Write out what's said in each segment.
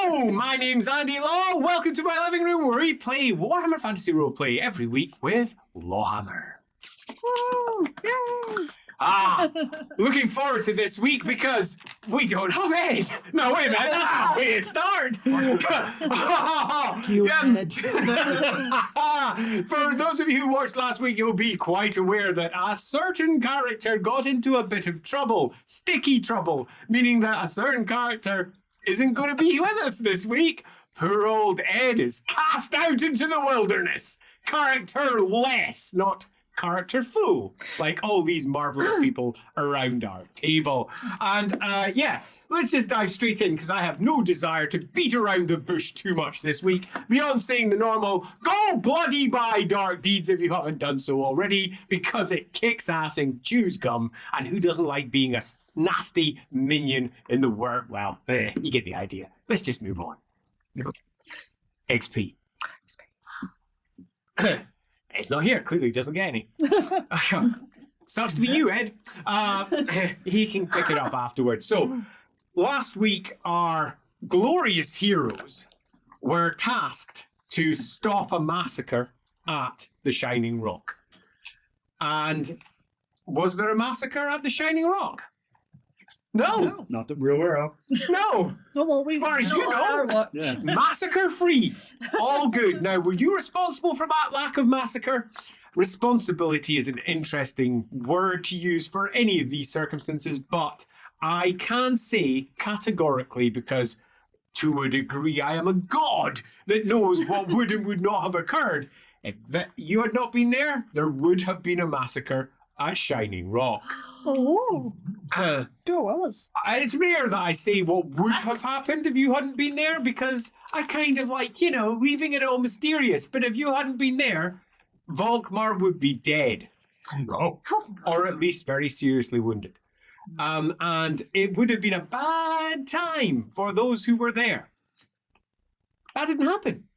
Hello, my name's Andy Law. Welcome to my living room where we play Warhammer Fantasy Roleplay every week with LAWhammer. Woo! Yay! Looking forward to this week because we don't have Ed. No, wait a minute, that's not the way it started. For those of you who watched last week, you'll be quite aware that a certain character got into a bit of trouble. Sticky trouble, meaning that a certain character isn't going to be with us this week. Poor old Ed is cast out into the wilderness. Character-less, not character-full, like all these marvelous people around our table. And let's just dive straight in, because I have no desire to beat around the bush too much this week, beyond saying the normal, go bloody buy Dark Deeds if you haven't done so already, because it kicks ass and chews gum, and who doesn't like being a nasty minion in the world? Well, you get the idea. Let's just move on. XP. It's not here. Clearly doesn't get any. Sucks to be you, Ed. He can pick it up afterwards. So, last week, our glorious heroes were tasked to stop a massacre at the Shining Rock. And was there a massacre at the Shining Rock? No. Not that we're aware of. No. As far as you know, massacre free. All good. Now, were you responsible for that lack of massacre? Responsibility is an interesting word to use for any of these circumstances, but I can say categorically, because to a degree I am a god that knows what would and would not have occurred. If you had not been there, there would have been a massacre at Shining Rock. Oh, it's rare that I say what would have happened if you hadn't been there, because I kind of like, leaving it all mysterious. But if you hadn't been there, Volkmar would be dead. Oh. Or at least very seriously wounded. And it would have been a bad time for those who were there. That didn't happen.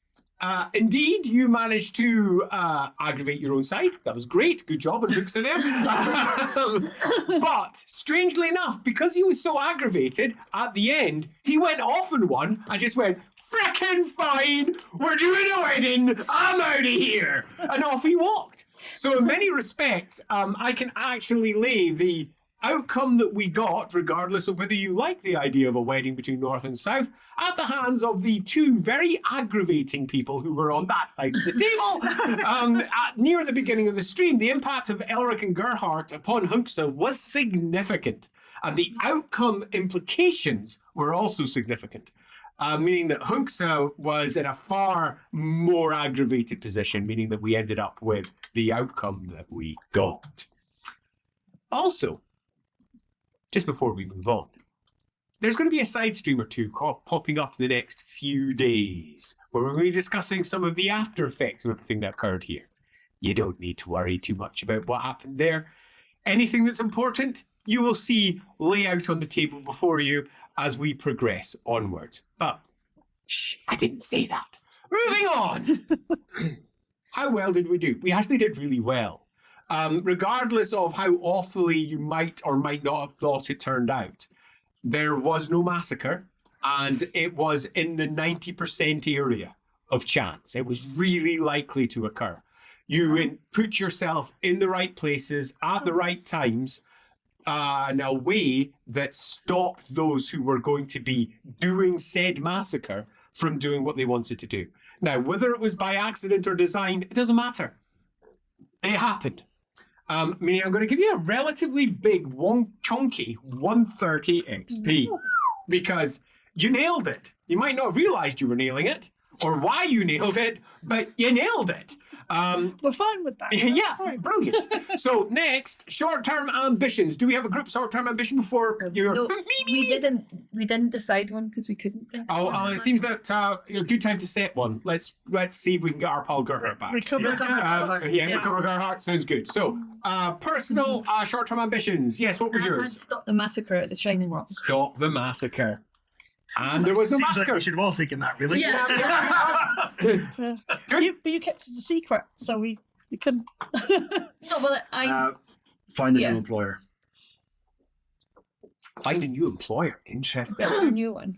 Indeed, you managed to aggravate your own side. That was great. Good job, and Luke's are there. But, strangely enough, because he was so aggravated, at the end, he went off on one and just went, frickin' fine, we're doing a wedding, I'm out of here. And off he walked. So in many respects, I can actually lay the outcome that we got, regardless of whether you like the idea of a wedding between North and South, at the hands of the two very aggravating people who were on that side of the table. Near the beginning of the stream, the impact of Elric and Gerhardt upon Hunksa was significant, and the outcome implications were also significant. Meaning that Hunksa was in a far more aggravated position, meaning that we ended up with the outcome that we got. Also, just before we move on, there's going to be a side stream or two popping up in the next few days, where we're going to be discussing some of the after effects of everything that occurred here. You don't need to worry too much about what happened there. Anything that's important, you will see lay out on the table before you as we progress onwards. But, I didn't say that. Moving on! How well did we do? We actually did really well. Regardless of how awfully you might or might not have thought it turned out, there was no massacre, and it was in the 90% area of chance. It was really likely to occur. You put yourself in the right places at the right times, in a way that stopped those who were going to be doing said massacre from doing what they wanted to do. Now, whether it was by accident or design, it doesn't matter. It happened. Meaning I'm going to give you a relatively big, chunky 130 XP, because you nailed it. You might not have realized you were nailing it, or why you nailed it, but you nailed it. We're fine with that. Yeah, brilliant. So next, short-term ambitions. Do we have a group short-term ambition before you're... No, we didn't decide one because we couldn't think. It seems that a good time to set one. Let's see if we can get our pal Gerhardt back. Recover Gerhardt. Recover Gerhardt sounds good. So, personal short-term ambitions. Yes, what was yours? Stop the massacre at the Shining Rock. Stop the massacre. And there was no Seems massacre. like we should have all taken that, really. Yeah. But you kept it a secret, so we couldn't. No, well, Find a new employer. Find a new employer. Interesting. A new one.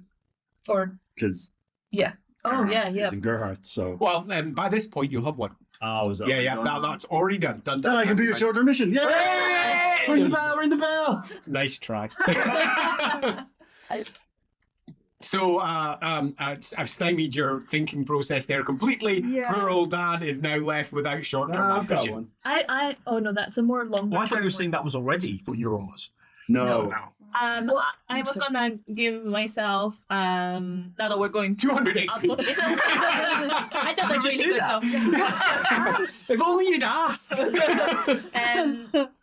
Or Because Yeah. Oh, yeah, Gerhardt yeah. is in Gerhardt, so. Well, by this point, you'll have one. Oh, is that Yeah, what yeah, that's already done. Done. Then I can do a shorter mission. Yeah! Hey! Ring the bell, ring the bell! Nice try. So I've stymied your thinking process there completely. Yeah. Poor old Dan is now left without short-term I've got ambition. one. Oh no, that's a more long. Well, I thought you were saying that was already what your own was. No. Well, I was gonna give myself now that we're going 200 XP. I thought that's just really do good that. though. If only you'd asked.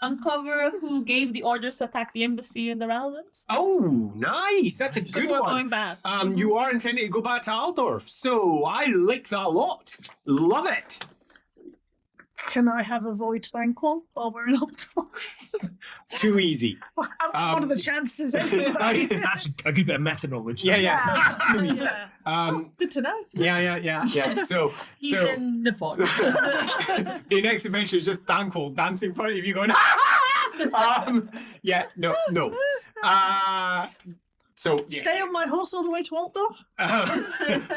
Uncover who gave the orders to attack the embassy in the realms. Oh, nice. That's a So good we're one. going back. You are intending to go back to Altdorf, so I like that a lot. Love it. Can I have a void thankful while we're in Altdorf? Too easy. What are the chances? Anyway? That's a good bit of meta knowledge. Yeah. Too easy. Yeah. Good to know. Yeah. So Even the pod. the next adventure is just thankful dancing in front of you going, yeah, no. So yeah. Stay on my horse all the way to Altdorf?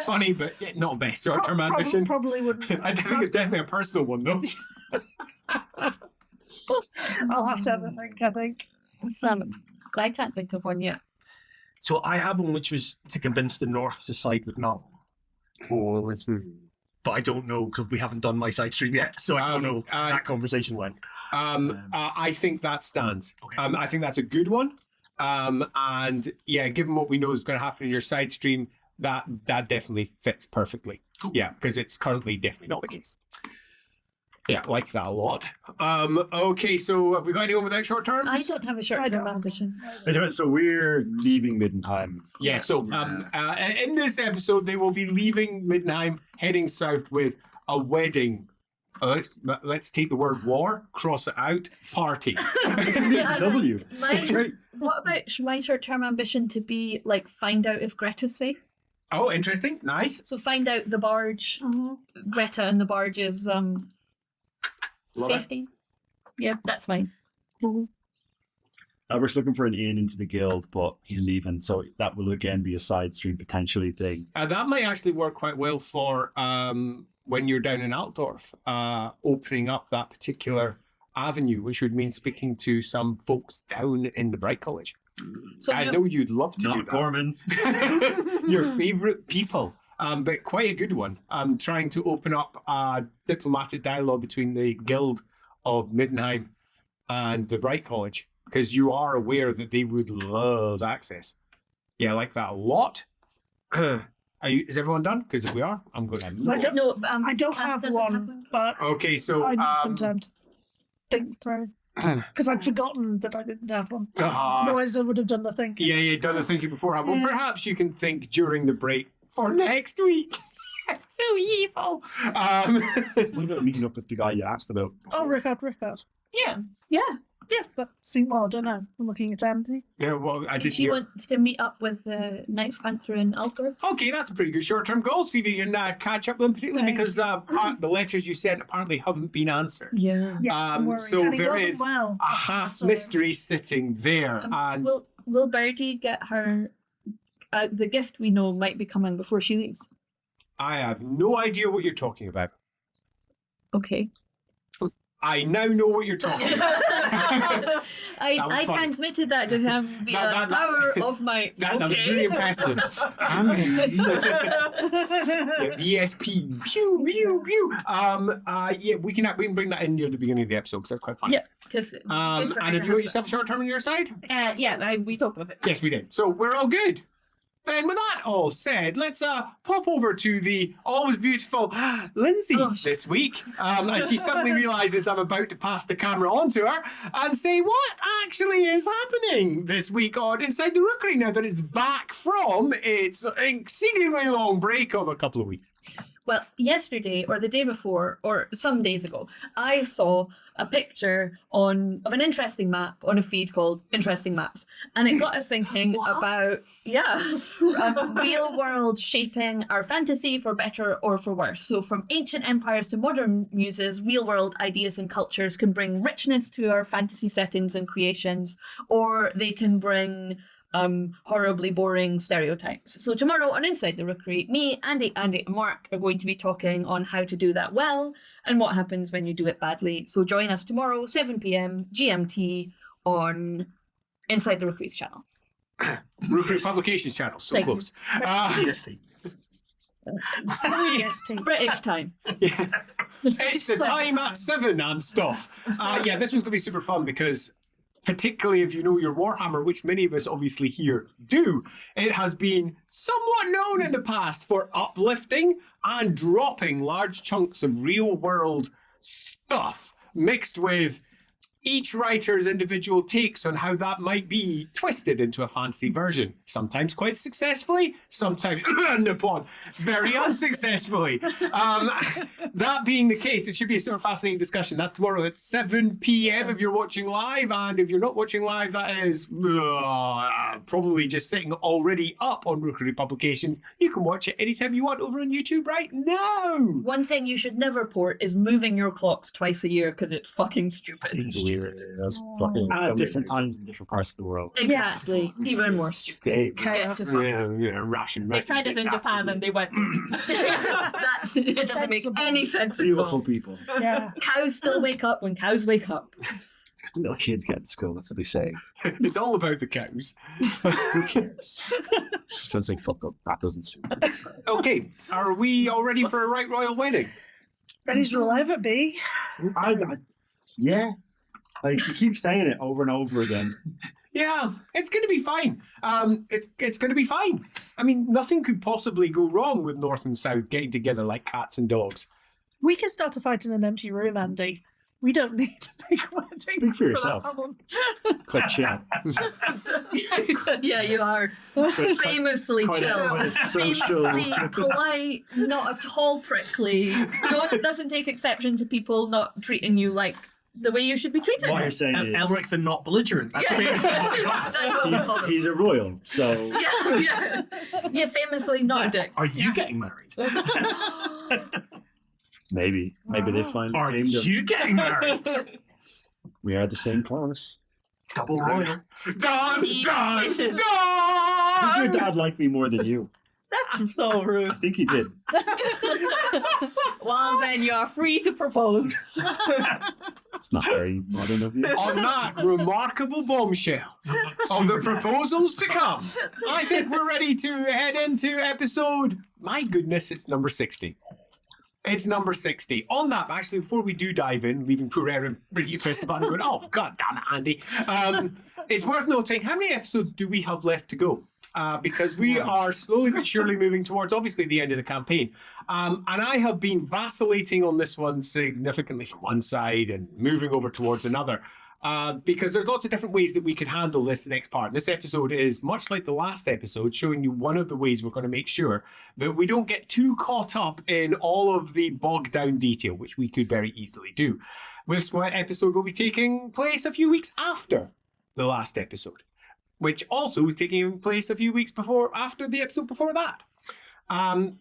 Funny, but yeah, not best short-term ambition. Probably wouldn't. I think it's definitely a personal one, though. I'll have to have a think, I think. I can't think of one yet. So I had one which was to convince the North to side with Null. Oh, listen. But I don't know because we haven't done my side stream yet, so I don't know how that conversation went. I think that stands. Okay. I think that's a good one. And yeah, given what we know is going to happen in your side stream, that definitely fits perfectly. Cool. Yeah, because it's currently definitely not the case. Yeah, I like that a lot. Okay, so have we got anyone without short terms? I don't have a short-term ambition. So we're leaving Middenheim. Yeah, so in this episode, they will be leaving Middenheim, heading south with a wedding. Let's take the word war, cross it out, party. W. Mine, what about my short-term ambition to be like find out if Greta's safe? Oh, interesting. Nice. So find out the barge, Greta and the barge's safety. Yeah, that's mine. Albert's looking for an in into the guild, but he's leaving, so that will again be a side stream potentially thing. That might actually work quite well for when you're down in Altdorf, opening up that particular avenue, which would mean speaking to some folks down in the Bright College. So I know you'd love to do Not that. Gorman. Your favourite people. But quite a good one. Trying to open up a diplomatic dialogue between the Guild of Middenheim and the Bright College, because you are aware that they would love access. Yeah, I like that a lot. Is everyone done? Because if we are, I'm going to... I don't No, I don't Kath have doesn't one, have one. but Okay, so... I need some time to think through. Because I'd forgotten that I didn't have one. Otherwise, I would have done the thinking. Yeah, you've done the thinking beforehand. Well, Yeah. perhaps you can think during the break for next week. I'm so evil. What about meeting up with the guy you asked about? Oh, Rickard. Yeah. Yeah. Yeah, that seemed, well, I don't know. I'm looking at Andy. Yeah, well, I did She hear. wants to meet up with the Knights Panther in Altdorf. Okay, that's a pretty good short-term goal. See if you can catch up with them, particularly because the letters you sent apparently haven't been answered. Yeah. Yes, I'm worried. So And he there wasn't is well. a half mystery sitting there, and Will Birdie get her? The gift we know might be coming before she leaves. I have no idea what you're talking about. Okay. I now know what you're talking about. I funny. transmitted that to him via That- power of my. That was okay. really impressive. Yeah, VSP. Pew, pew, pew. Yeah, we can bring that in near the beginning of the episode because that's quite funny. Yeah, because. And have you got yourself a short term on your side? We talked about it. Yes, we did. So we're all good. Then with that all said, let's pop over to the always beautiful Lindsay this week. As she suddenly realises I'm about to pass the camera on to her and say what actually is happening this week on Inside the Rookery now that it's back from its exceedingly long break of a couple of weeks. Well, yesterday or the day before or some days ago, I saw a picture of an interesting map on a feed called Interesting Maps, and it got us thinking about real world shaping our fantasy for better or for worse. So from ancient empires to modern muses, real world ideas and cultures can bring richness to our fantasy settings and creations, or they can bring horribly boring stereotypes. So tomorrow on Inside the Rookery, me, Andy, and Mark are going to be talking on how to do that well and what happens when you do it badly. So join us tomorrow, 7 p.m. GMT on Inside the Rookery's channel. Rookery Publications channel, so Thank you. close. EST. EST. British time. Yeah. It's the So time at 7 and stuff. Yeah, this one's going to be super fun because, particularly if you know your Warhammer, which many of us obviously here do, it has been somewhat known in the past for uplifting and dropping large chunks of real-world stuff mixed with each writer's individual takes on how that might be twisted into a fancy version. Sometimes quite successfully, sometimes very unsuccessfully. That being the case, it should be a sort of fascinating discussion. That's tomorrow at 7 p.m. if you're watching live, and if you're not watching live, that is probably just sitting already up on Rookery Publications. You can watch it anytime you want over on YouTube right now. One thing you should never port is moving your clocks twice a year because it's fucking stupid. Weird. That's fucking at different times in different parts of the world. Exactly. Even more stupid. Chaos. Russian. They tried it in Japan and they went. It doesn't make any sense at Beautiful all. people. Yeah. Cows still wake up when cows wake up. Just the little kids get to school. That's what they say. It's all about the cows. Who cares? Just don't say fuck up. That doesn't suit. Okay, are we all ready for a right royal wedding? Ready as we'll ever be. Yeah. Like you keep saying it over and over again. Yeah, it's going to be fine. It's going to be fine. I mean, nothing could possibly go wrong with North and South getting together like cats and dogs. We can start a fight in an empty room, Andy. We don't need a big wedding. Speak for yourself. that one. Quite chill. Yeah, you are famously quite chill. a social. Famously polite, not at all prickly. Doesn't take exception to people not treating you like the way you should be treated. What you're saying is Elric the not belligerent. That's Yeah. That's what we call them. he's a royal, so Yeah, famously not a dick. Are you getting married? maybe they finally Are tamed him. you getting married? We are the same class. Double royal. Don! Does Does your dad like me more than you? That's so rude. I think he did. Well, then you are free to propose. It's not very modern of you. On that remarkable bombshell of the proposals to come, I think we're ready to head into episode, my goodness, it's number 60. It's number 60. On that, actually, before we do dive in, leaving poor Erin ready to press the button going, oh, god damn it, Andy. It's worth noting, how many episodes do we have left to go? Because we are slowly but surely moving towards, obviously, the end of the campaign. And I have been vacillating on this one significantly from one side and moving over towards another. Because there's lots of different ways that we could handle this next part. This episode is much like the last episode, showing you one of the ways we're going to make sure that we don't get too caught up in all of the bogged down detail, which we could very easily do. This episode will be taking place a few weeks after the last episode, which also is taking place a few weeks after the episode before that.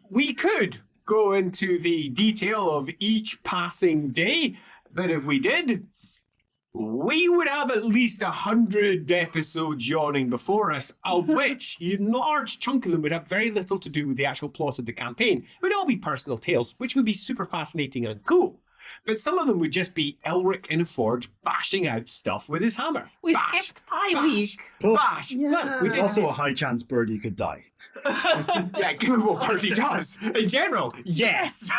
We could go into the detail of each passing day, but if we did, we would have at least 100 episodes yawning before us, of which a large chunk of them would have very little to do with the actual plot of the campaign. It would all be personal tales, which would be super fascinating and cool. But some of them would just be Elric in a forge bashing out stuff with his hammer. We Bash, skipped Pie bash, Week. bash. Yeah. No, we There's did also a high chance Birdie could die. yeah, given what Birdie does. In general, yes.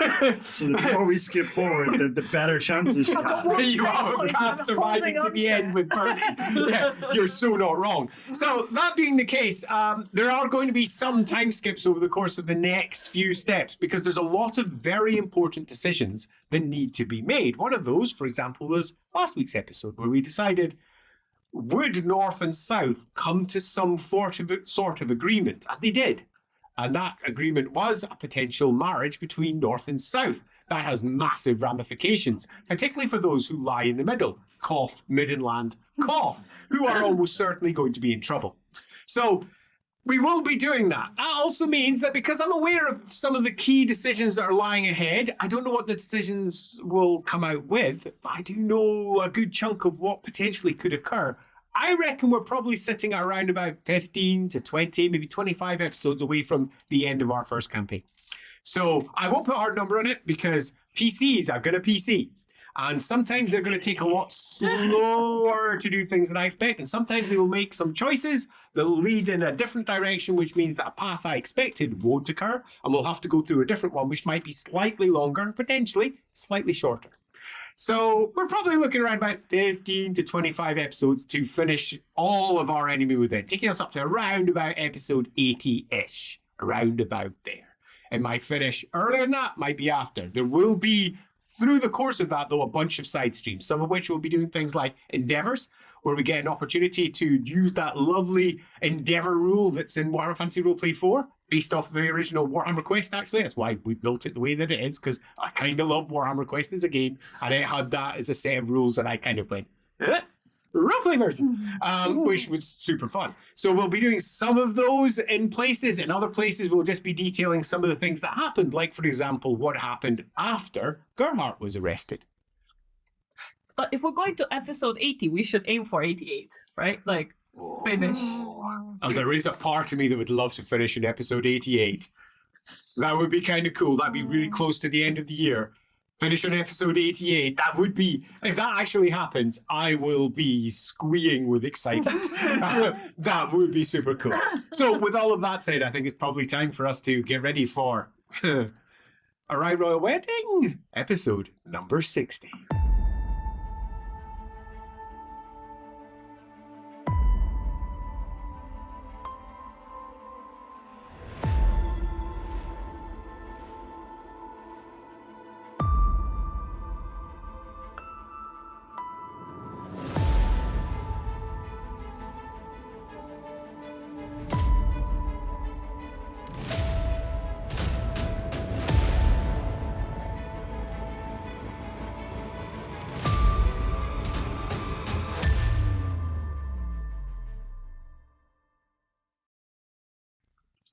So the more we skip forward, the better chances you have. You are can't surviving to the end with Birdie. Yeah, you're so not wrong. So that being the case, there are going to be some time skips over the course of the next few steps because there's a lot of very important decisions that need to be made. One of those, for example, was last week's episode where we decided, would North and South come to some sort of agreement? And they did. And that agreement was a potential marriage between North and South. That has massive ramifications, particularly for those who lie in the middle. Cough, Middenland, cough, who are almost certainly going to be in trouble. So we will be doing that. That also means that because I'm aware of some of the key decisions that are lying ahead, I don't know what the decisions will come out with, but I do know a good chunk of what potentially could occur I reckon we're probably sitting around about 15 to 20, maybe 25 episodes away from the end of our first campaign. So I won't put a hard number on it because PCs are going to PC. And sometimes they're going to take a lot slower to do things than I expect. And sometimes they will make some choices that will lead in a different direction, which means that a path I expected won't occur. And we'll have to go through a different one, which might be slightly longer, potentially slightly shorter. So we're probably looking around about 15 to 25 episodes to finish all of our Enemy Within, taking us up to around about episode 80-ish, around about there. It might finish earlier than that, might be after. There will be, through the course of that, though, a bunch of side streams, some of which will be doing things like Endeavours, where we get an opportunity to use that lovely Endeavour rule that's in Warhammer Fantasy Roleplay 4, based off of the original Warhammer Quest, actually. That's why we built it the way that it is, because I kind of love Warhammer Quest as a game, and it had that as a set of rules, and I kind of went, Roleplay version, which was super fun. So we'll be doing some of those in places. In other places, we'll just be detailing some of the things that happened, like, for example, what happened after Gerhardt was arrested. But if we're going to episode 80, we should aim for 88, right? Like, finish. And there is a part of me that would love to finish in episode 88. That would be kind of cool. That'd be really close to the end of the year. Finish on episode 88. That would be, if that actually happens, I will be squeeing with excitement. That would be super cool. So with all of that said, I think it's probably time for us to get ready for A Right Royal Wedding, episode number 60.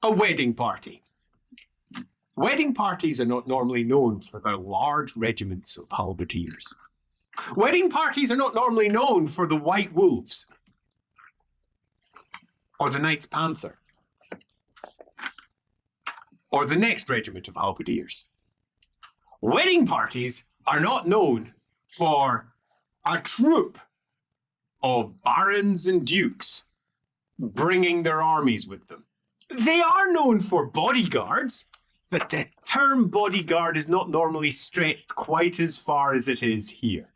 A wedding party. Wedding parties are not normally known for their large regiments of halberdiers. Wedding parties are not normally known for the White Wolves or the Knights Panther or the next regiment of halberdiers. Wedding parties are not known for a troop of barons and dukes bringing their armies with them. They are known for bodyguards, but the term bodyguard is not normally stretched quite as far as it is here.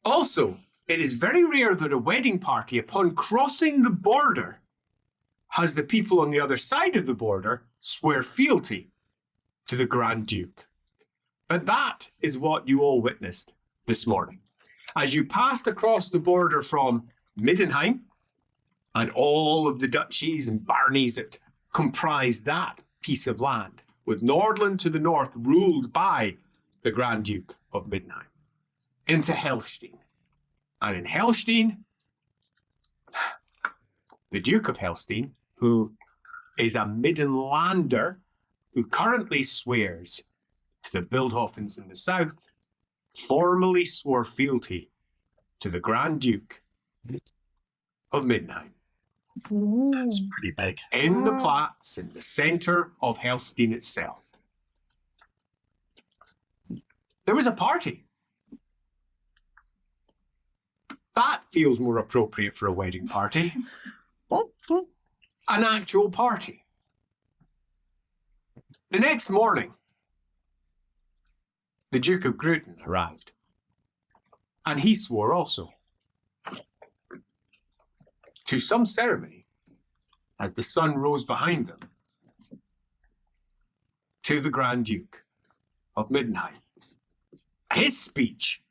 Also, it is very rare that a wedding party, upon crossing the border, has the people on the other side of the border swear fealty to the Grand Duke. But that is what you all witnessed this morning. As you passed across the border from Middenheim, and all of the duchies and baronies that comprise that piece of land, with Nordland to the north ruled by the Grand Duke of Middenheim, into Helstein. And in Helstein, the Duke of Helstein, who is a Middenlander, who currently swears to the Bildhofens in the south, formally swore fealty to the Grand Duke of Middenheim. That's pretty big. In the Platz, in the centre of Helstein itself. There was a party. That feels more appropriate for a wedding party. An actual party. The next morning, the Duke of Gruden arrived. And he swore also. To some ceremony, as the sun rose behind them, to the Grand Duke of Middenheim. His speech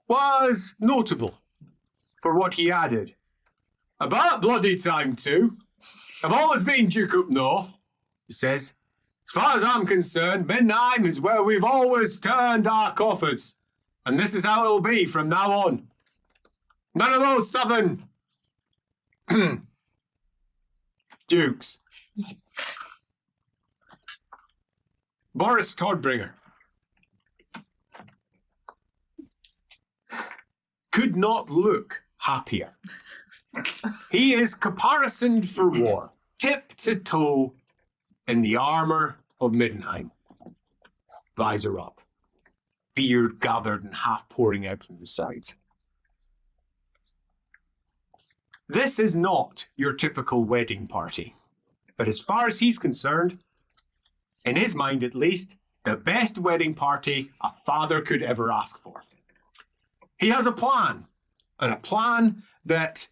was notable for what he added. About bloody time too. I've always been Duke up north, he says. As far as I'm concerned, Middenheim is where we've always turned our coffers. And this is how it'll be from now on. None of those southern dukes. Boris Todbringer could not look happier. He is caparisoned for war, tip to toe in the armour of Middenheim. Visor up, beard gathered and half pouring out from the sides. This is not your typical wedding party, but as far as he's concerned, in his mind at least, the best wedding party a father could ever ask for. He has a plan, and a plan that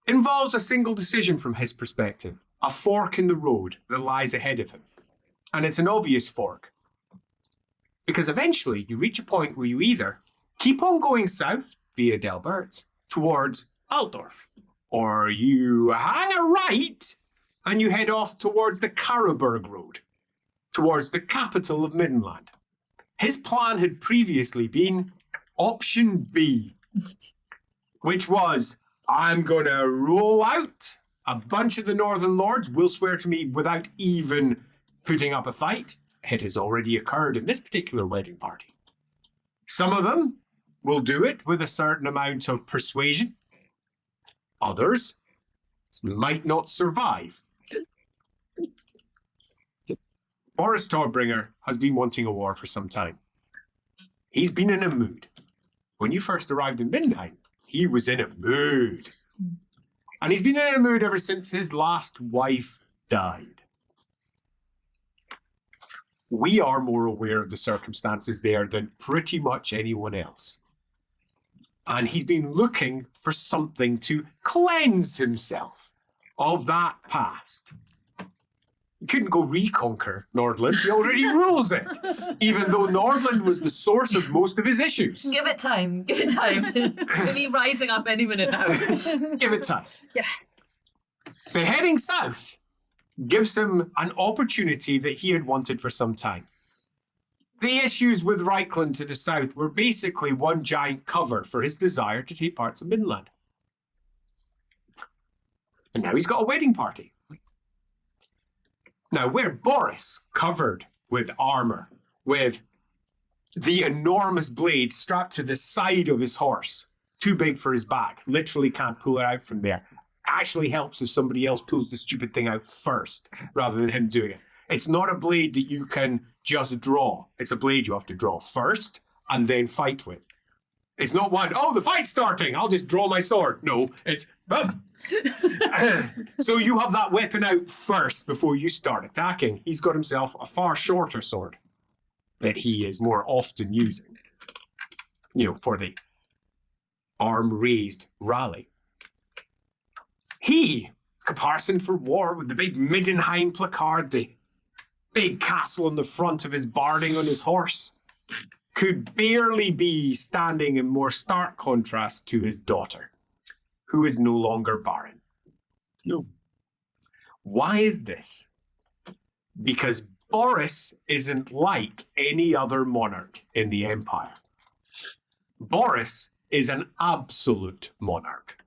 involves a single decision from his perspective, a fork in the road that lies ahead of him. And it's an obvious fork. Because eventually you reach a point where you either keep on going south via Delberts towards Altdorf, or you hang a right and you head off towards the Karaberg Road, towards the capital of Middenland. His plan had previously been option B, which was, I'm going to roll out a bunch of the Northern Lords will swear to me without even putting up a fight. It has already occurred in this particular wedding party. Some of them will do it with a certain amount of persuasion. Others might not survive. Boris Torbringer has been wanting a war for some time. He's been in a mood. When you first arrived in Middenheim, he was in a mood. And he's been in a mood ever since his last wife died. We are more aware of the circumstances there than pretty much anyone else. And he's been looking for something to cleanse himself of that past. He couldn't go reconquer Nordland. He already rules it, even though Nordland was the source of most of his issues. Give it time. Give it time. It'll be rising up any minute now. Give it time. Yeah. But heading south gives him an opportunity that he had wanted for some time. The issues with Reichland to the south were basically one giant cover for his desire to take parts of Middenland. And now he's got a wedding party. Now, where Boris, covered with armour, with the enormous blade strapped to the side of his horse, too big for his back, literally can't pull it out from there. Actually helps if somebody else pulls the stupid thing out first, rather than him doing it. It's not a blade that you can just draw. It's a blade you have to draw first and then fight with. It's not one, oh, the fight's starting, I'll just draw my sword. No, it's, so you have that weapon out first before you start attacking. He's got himself a far shorter sword that he is more often using, for the arm-raised rally. He, caparisoned for war with the big Middenheim placard, the big castle on the front of his barding on his horse, could barely be standing in more stark contrast to his daughter, who is no longer barren. No. Why is this? Because Boris isn't like any other monarch in the empire. Boris is an absolute monarch.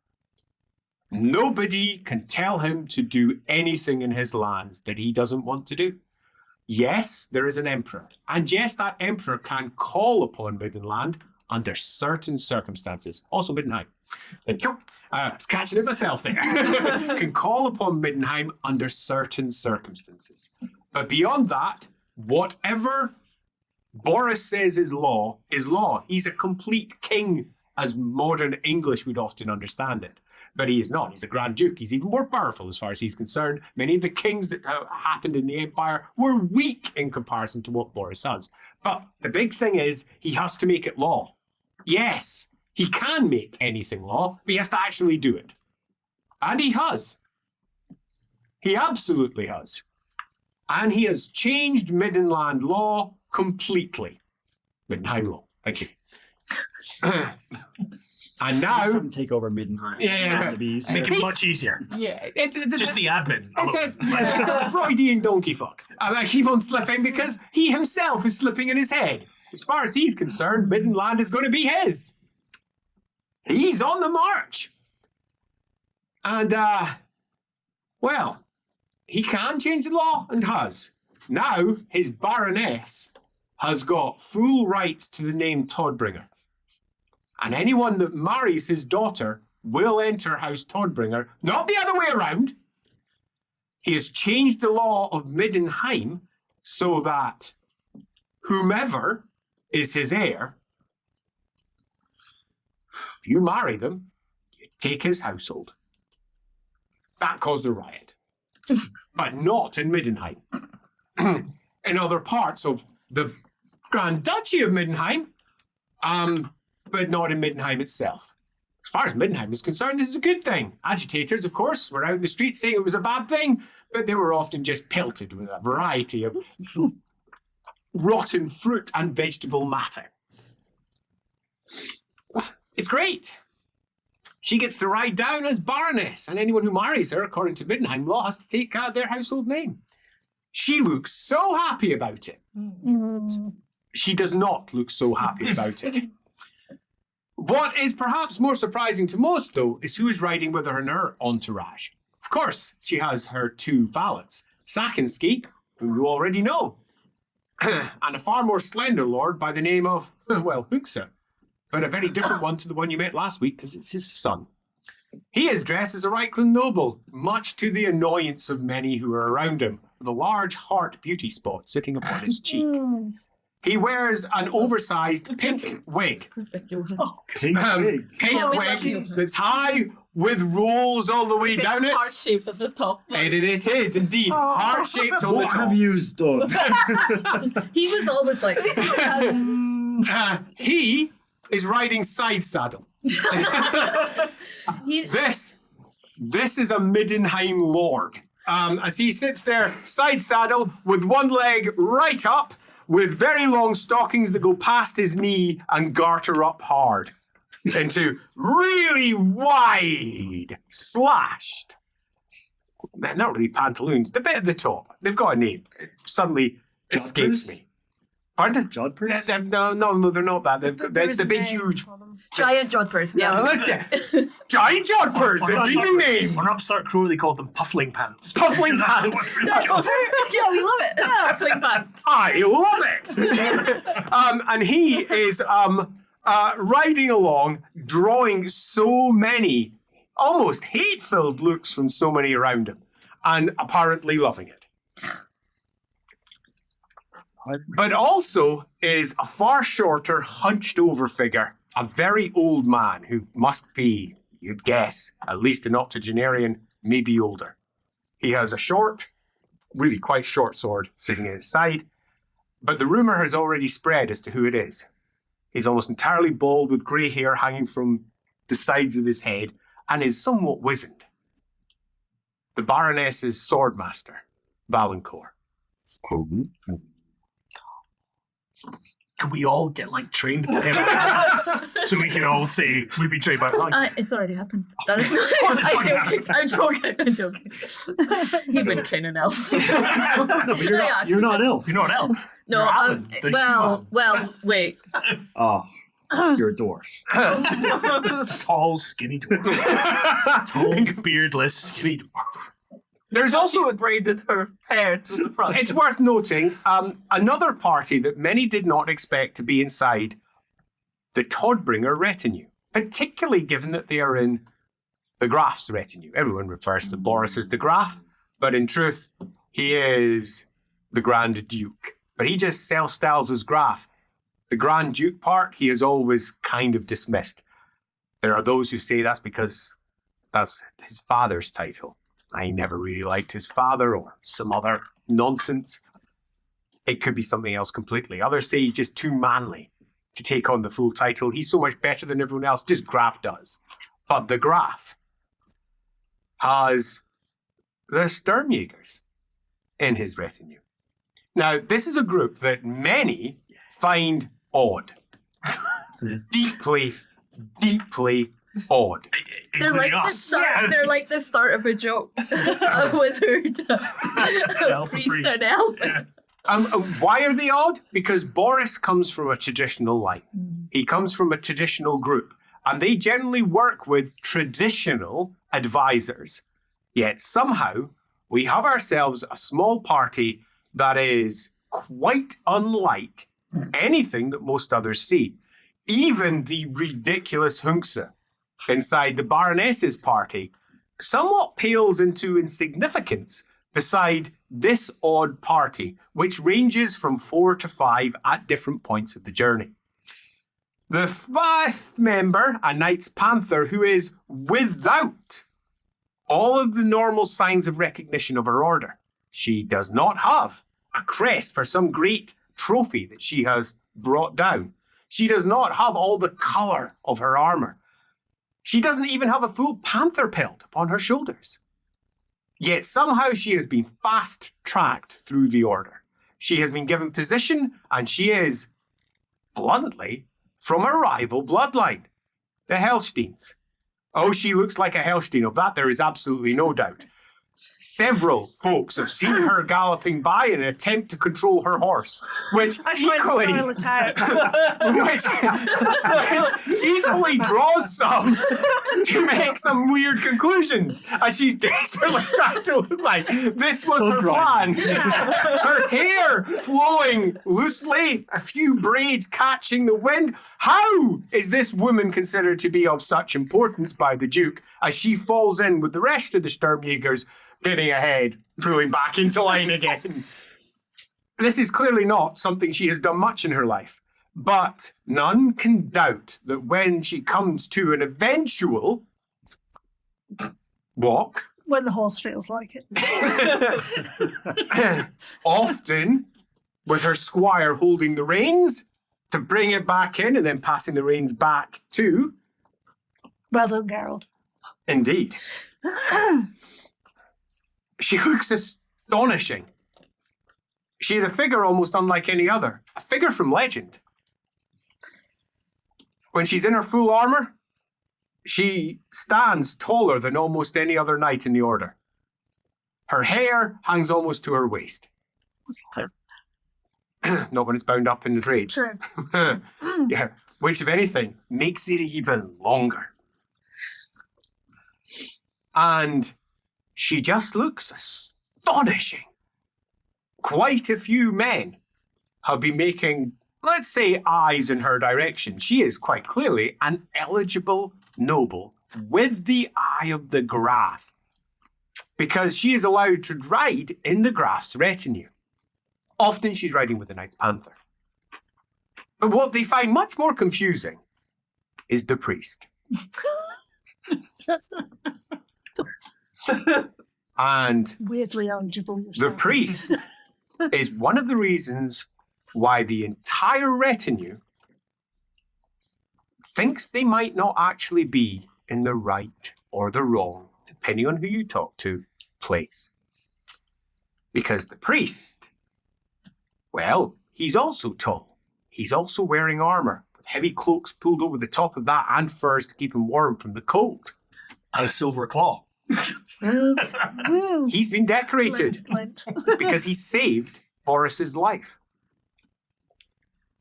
Nobody can tell him to do anything in his lands that he doesn't want to do. Yes, there is an emperor. And yes, that emperor can call upon Middenland under certain circumstances. Also Middenheim. Thank you. I was catching it myself there. Can call upon Middenheim under certain circumstances. But beyond that, whatever Boris says is law is law. He's a complete king, as modern English would often understand it. But he is not. He's a Grand Duke. He's even more powerful as far as he's concerned. Many of the kings that happened in the Empire were weak in comparison to what Boris has. But the big thing is, he has to make it law. Yes, he can make anything law, but he has to actually do it. And he has. He absolutely has. And he has changed Middenland law completely. Middenheim law. Thank you. And now take over Middenheim. Make it much easier. Yeah. It's just the admin. It's a Freudian donkey fuck. I keep on slipping because he himself is slipping in his head. As far as he's concerned, Middenland is going to be his. He's on the march. And, well, he can change the law and has. Now, his Baroness has got full rights to the name Todbringer. And anyone that marries his daughter will enter House Todbringer, not the other way around. He has changed the law of Middenheim so that whomever is his heir, if you marry them, you take his household. That caused a riot. But not in Middenheim. In other parts of the Grand Duchy of Middenheim, but not in Middenheim itself. As far as Middenheim is concerned, this is a good thing. Agitators, of course, were out in the streets saying it was a bad thing, but they were often just pelted with a variety of rotten fruit and vegetable matter. It's great. She gets to ride down as Baroness, and anyone who marries her, according to Middenheim law, has to take their household name. She looks so happy about it. She does not look so happy about it. What is perhaps more surprising to most, though, is who is riding with her in her entourage. Of course, she has her two valets, Sakinski, whom you already know, and a far more slender lord by the name of, well, Huxa, but a very different one to the one you met last week because it's his son. He is dressed as a Reichland noble, much to the annoyance of many who are around him, with a large heart beauty spot sitting upon his cheek. He wears an oversized pink wig. Pink wig. Pink Yeah, we love wig you. that's high with rolls all the way down it. Heart shaped at the top. And it is indeed heart-shaped on the What top. have you done? He was always like, He is riding side saddle. he, This is a Middenheim lord. As he sits there side saddle with one leg right up, with very long stockings that go past his knee and garter up hard into really wide, slashed. They're not really pantaloons, the bit at the top. They've got a name. It suddenly escapes me. Pardon? Jodhpurs? No, they're not that. There's the big, huge... giant jodhpurs, yeah. Giant jodhpurs, the dreaming name. On Upstart Crow, they called them puffling pants. Puffling pants. Yeah, we love it. Puffling pants. I love it. And he is riding along, drawing so many almost hate-filled looks from so many around him, and apparently loving it. But also is a far shorter, hunched-over figure, a very old man who must be, you'd guess, at least an octogenarian, maybe older. He has a short, really quite short sword sitting at his side, but the rumour has already spread as to who it is. He's almost entirely bald with grey hair hanging from the sides of his head and is somewhat wizened. The Baroness's swordmaster, Valancourt. Can we all get like trained by him? So we can all say we've been trained by him. It's already happened. I'm joking. He wouldn't train an elf. No, but you're not elf. You're not an elf. No, You're Alan, the well, wait. Oh, you're a dwarf. Tall, skinny dwarf. Tall, beardless, skinny dwarf. There's also She's braided her hair to the front. It's worth noting, another party that many did not expect to be inside the Todbringer retinue, particularly given that they are in the Graf's retinue. Everyone refers to Boris as the Graf, but in truth, he is the Grand Duke. But he just self-styles as Graf. The Grand Duke part, he has always kind of dismissed. There are those who say that's because that's his father's title. I never really liked his father or some other nonsense. It could be something else completely. Others say he's just too manly to take on the full title. He's so much better than everyone else, just Graf does. But the Graf has the Sturmjaegers in his retinue. Now, this is a group that many find odd. Deeply, deeply odd. They're like the start. They're like the start of a joke. A wizard, a priest, an elf. Why are they odd? Because Boris comes from a traditional line. He comes from a traditional group, and they generally work with traditional advisors. Yet somehow we have ourselves a small party that is quite unlike anything that most others see. Even the ridiculous Hunkse inside the Baroness's party somewhat pales into insignificance beside this odd party, which ranges from 4 to 5 at different points of the journey. The 5th member, a Knight's Panther, who is without all of the normal signs of recognition of her order. She does not have a crest for some great trophy that she has brought down. She does not have all the colour of her armour. She doesn't even have a full panther pelt upon her shoulders. Yet somehow she has been fast-tracked through the order. She has been given position, and she is, bluntly, from a rival bloodline, the Hellsteins. Oh, she looks like a Hellstein. Of that there is absolutely no doubt. Several folks have seen her galloping by in an attempt to control her horse, which I just equally, went to style it out. which equally draws some to make some weird conclusions, as she's desperately trying to look like this was her plan. Her hair flowing loosely, a few braids catching the wind. How is this woman considered to be of such importance by the Duke as she falls in with the rest of the Sturmjaegers, getting ahead, pulling back into line again? This is clearly not something she has done much in her life, but none can doubt that when she comes to an eventual walk, When the horse feels like it. often with her squire holding the reins to bring it back in and then passing the reins back to, Well done, Gerald. indeed. She looks astonishing. She is a figure almost unlike any other, a figure from legend. When she's in her full armor, she stands taller than almost any other knight in the order. Her hair hangs almost to her waist. Not when it's bound up in the braids. True. Yeah, which, if anything, makes it even longer. And she just looks astonishing. Quite a few men have been making, let's say, eyes in her direction. She is quite clearly an eligible noble with the eye of the Graf, because she is allowed to ride in the Graf's retinue. Often she's riding with the Knight's Panther. But what they find much more confusing is the priest. And Weirdly eligible the yourself. priest is one of the reasons why the entire retinue thinks they might not actually be in the right or the wrong, depending on who you talk to, place. Because the priest, well, he's also tall. He's also wearing armor, with heavy cloaks pulled over the top of that and furs to keep him warm from the cold. And a silver claw. Woo. He's been decorated Glint. because he saved Boris's life.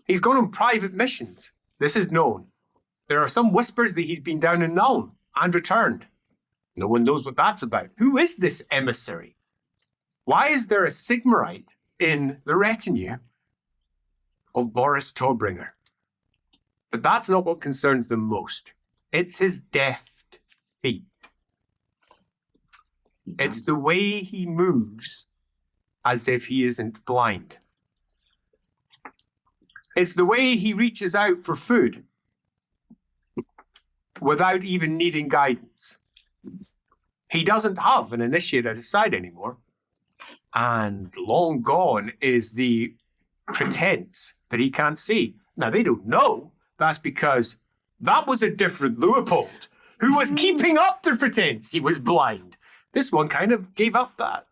He's gone on private missions. This is known. There are some whispers that he's been down in Nuln and returned. No one knows what that's about. Who is this emissary? Why is there a Sigmarite in the retinue of Boris Torbringer? But that's not what concerns them most. It's his deft feet. It's the way he moves as if he isn't blind. It's the way he reaches out for food without even needing guidance. He doesn't have an initiate at his side anymore. And long gone is the pretense that he can't see. Now, they don't know. That's because that was a different Leopold who was keeping up the pretense he was blind. This one kind of gave up that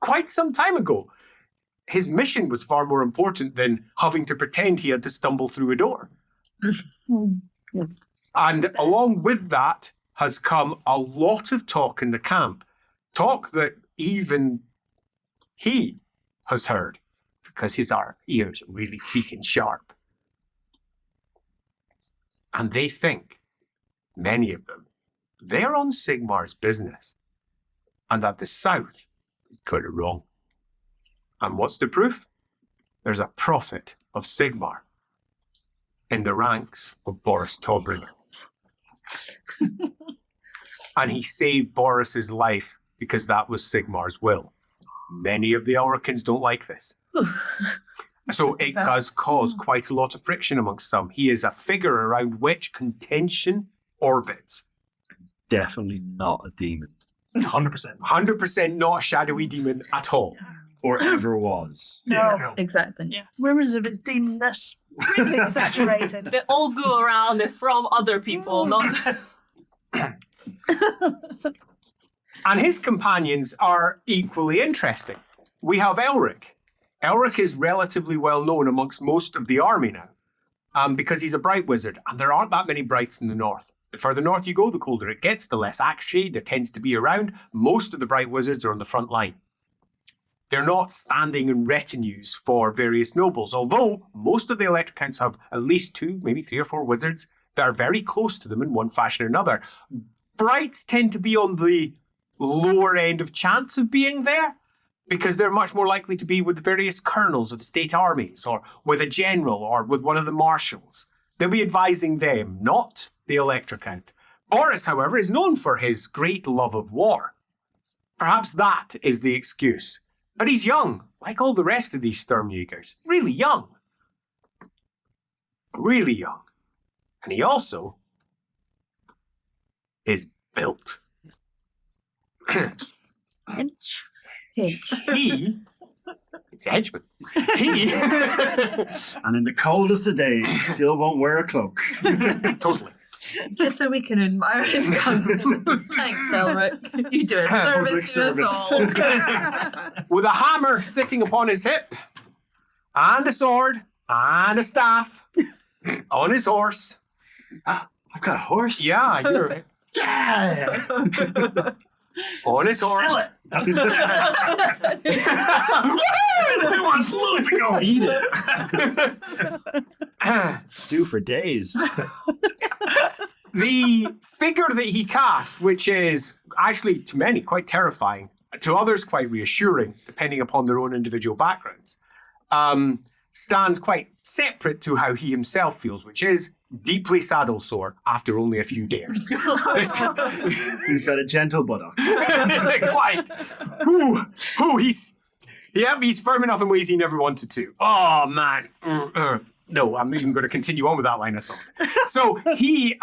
quite some time ago. His mission was far more important than having to pretend he had to stumble through a door. And along with that has come a lot of talk in the camp. Talk that even he has heard, because his ears are really freaking sharp. And they think, many of them, they're on Sigmar's business. And that the South is kind of wrong. And what's the proof? There's a prophet of Sigmar in the ranks of Boris Tobrin. And he saved Boris's life because that was Sigmar's will. Many of the Elricans don't like this. So it does cause quite a lot of friction amongst some. He is a figure around which contention orbits. Definitely not a demon. 100%. 100% not a shadowy demon at all. Or ever was. No. Exactly. Yeah. Rumors of its demonness really exaggerated. The all go around is from other people, not. And his companions are equally interesting. We have Elric. Elric is relatively well known amongst most of the army now, because he's a bright wizard, and there aren't that many brights in the north. The further north you go, the colder it gets, the less actually there tends to be around. Most of the bright wizards are on the front line. They're not standing in retinues for various nobles, although most of the elector counts have at least 2, maybe 3 or 4 wizards that are very close to them in one fashion or another. Brights tend to be on the lower end of chance of being there, because they're much more likely to be with the various colonels of the state armies, or with a general, or with one of the marshals. They'll be advising them, not the elector count. Boris, however, is known for his great love of war. Perhaps that is the excuse. But he's young, like all the rest of these Sturmjaegers. Really young. Really young. And he also is built. Inch. He, it's a henchman. He, And in the coldest of days, he still won't wear a cloak. totally. Just so we can admire his guns. Thanks, Elric. You do a Public service to us service. all. With a hammer sitting upon his hip, and a sword, and a staff, on his horse. I've got a horse. Yeah, you're Yeah. on his horse. We want loads to go. Eat it. Stew for days. The figure that he casts, which is actually to many quite terrifying, to others quite reassuring, depending upon their own individual backgrounds, stands quite separate to how he himself feels, which is deeply saddle sore after only a few dares. He's got a gentle buttock. Quite. He's firm enough in ways he never wanted to. Oh, man. No, I'm not even going to continue on with that line of thought. So he's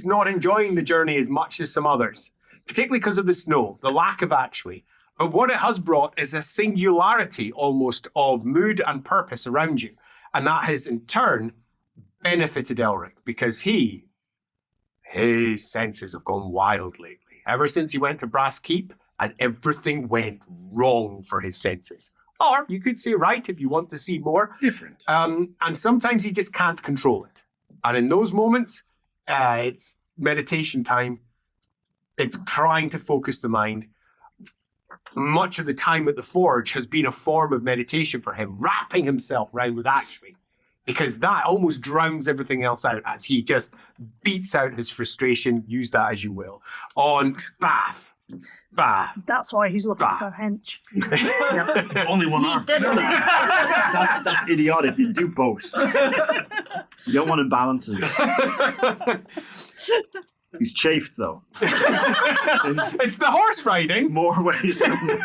not enjoying the journey as much as some others, particularly because of the snow, the lack of actually. But what it has brought is a singularity almost of mood and purpose around you. And that has in turn benefited Elric because his senses have gone wild lately. Ever since he went to Brass Keep, and everything went wrong for his senses. Or you could say right if you want to see more. Different. And sometimes he just can't control it. And in those moments, it's meditation time. It's trying to focus the mind. Much of the time at the forge has been a form of meditation for him, wrapping himself round with actually, because that almost drowns everything else out as he just beats out his frustration, use that as you will, on Bath. That's why he's looking so hench. Only one He arm. did this. That's idiotic. You do both. You don't want imbalances. He's chafed, though. It's the horse riding. More ways than one.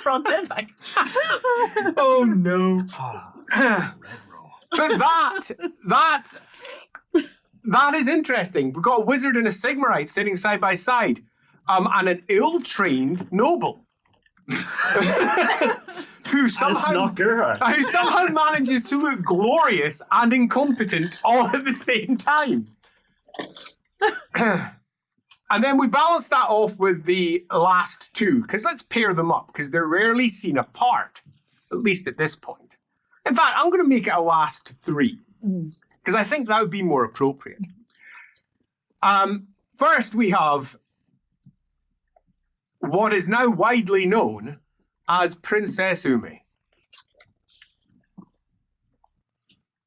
Front and back. Oh no. But that is interesting. We've got a wizard and a Sigmarite sitting side by side, and an ill-trained noble who It's not Gerhardt. who somehow manages to look glorious and incompetent all at the same time. And then we balance that off with the last two, because let's pair them up, because they're rarely seen apart, at least at this point. In fact, I'm going to make it a last three, because I think that would be more appropriate. First, we have what is now widely known as Princess Umi.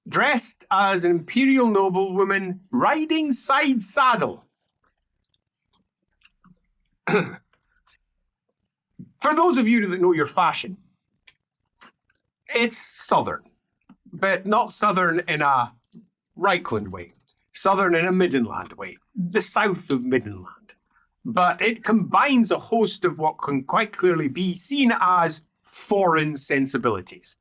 Dressed as an imperial noblewoman riding side saddle. For those of you that know your fashion, it's southern, but not southern in a Reichland way, southern and a Middenland way, the south of Middenland. But it combines a host of what can quite clearly be seen as foreign sensibilities.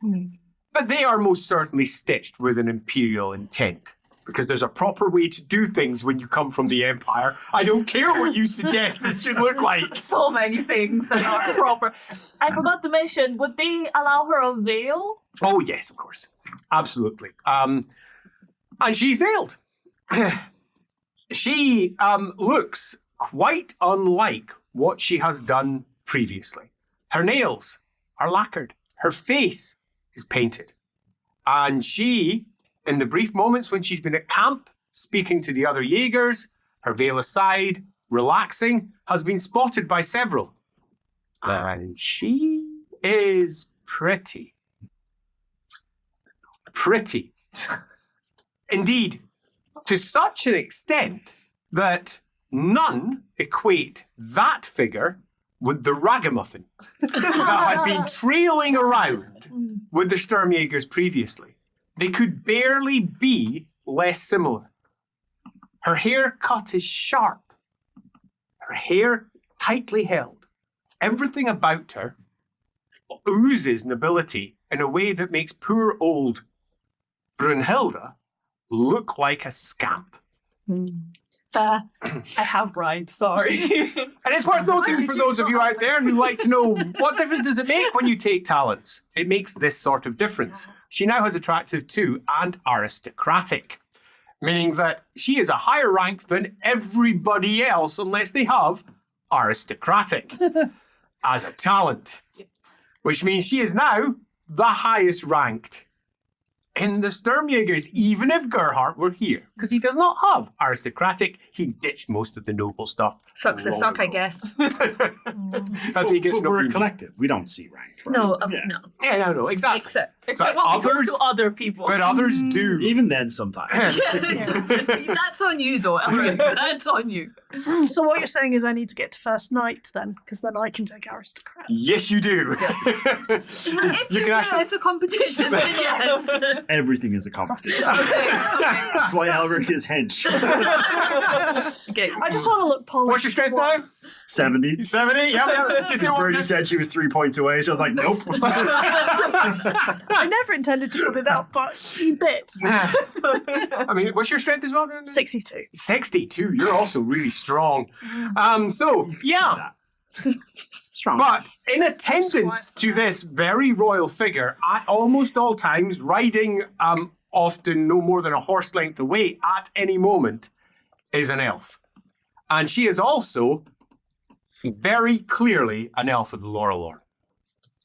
But they are most certainly stitched with an imperial intent, because there's a proper way to do things when you come from the Empire. I don't care what you suggest this should look like. So many things are not proper. I forgot to mention, would they allow her a veil? Oh, yes, of course. Absolutely. And she failed. She looks quite unlike what she has done previously. Her nails are lacquered. Her face is painted. And she, in the brief moments when she's been at camp, speaking to the other Jaegers, her veil aside, relaxing, has been spotted by several. And she is pretty. Pretty. Indeed, to such an extent that none equate that figure with the ragamuffin that had been trailing around with the Sturmjaegers previously. They could barely be less similar. Her haircut is sharp. Her hair tightly held. Everything about her oozes nobility in a way that makes poor old Brunhilde look like a scamp. Fair. I have right, sorry. And it's worth noting for those of you out there who like to know, what difference does it make when you take talents? It makes this sort of difference. She now has attractive too and aristocratic, meaning that she is a higher rank than everybody else unless they have aristocratic as a talent, which means she is now the highest ranked in the Sturmjaegers, even if Gerhardt were here, because he does not have aristocratic. He ditched most of the noble stuff. Sucks to long suck, I ago. guess. That's what he gets. But we're a collective. We don't see rank. Right? No, Yeah. no. Yeah, no, exactly. Except But what we do others- to other people. But others do. Even then, sometimes. That's on you, though, Elrin. That's on you. So what you're saying is I need to get to first night then, because then I can take aristocrat. Yes, you do. If you, can feel actually- it's a competition, then yes. Everything is a competition. Okay. That's why Elric is hench. Okay. I just want to look polished. What's your strength now? once. 70. 70? Yeah. Just Birdie said she was 3 points away, so I was like, nope. I never intended to put it up, but you bit. I mean, what's your strength as well? 62. 62. You're also really strong. So, yeah. Strong. But in attendance to this very royal figure, at almost all times, riding often no more than a horse length away at any moment, is an elf. And she is also very clearly an elf of the Laurelorn.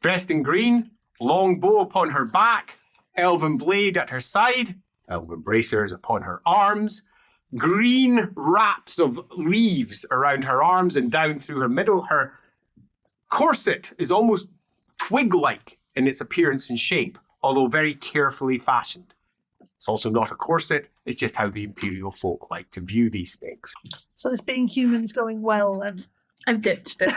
Dressed in green, long bow upon her back, elven blade at her side, elven bracers upon her arms, green wraps of leaves around her arms and down through her middle. Her corset is almost twig-like in its appearance and shape, although very carefully fashioned. It's also not a corset, it's just how the imperial folk like to view these things. So this being human's going well then. I've ditched it.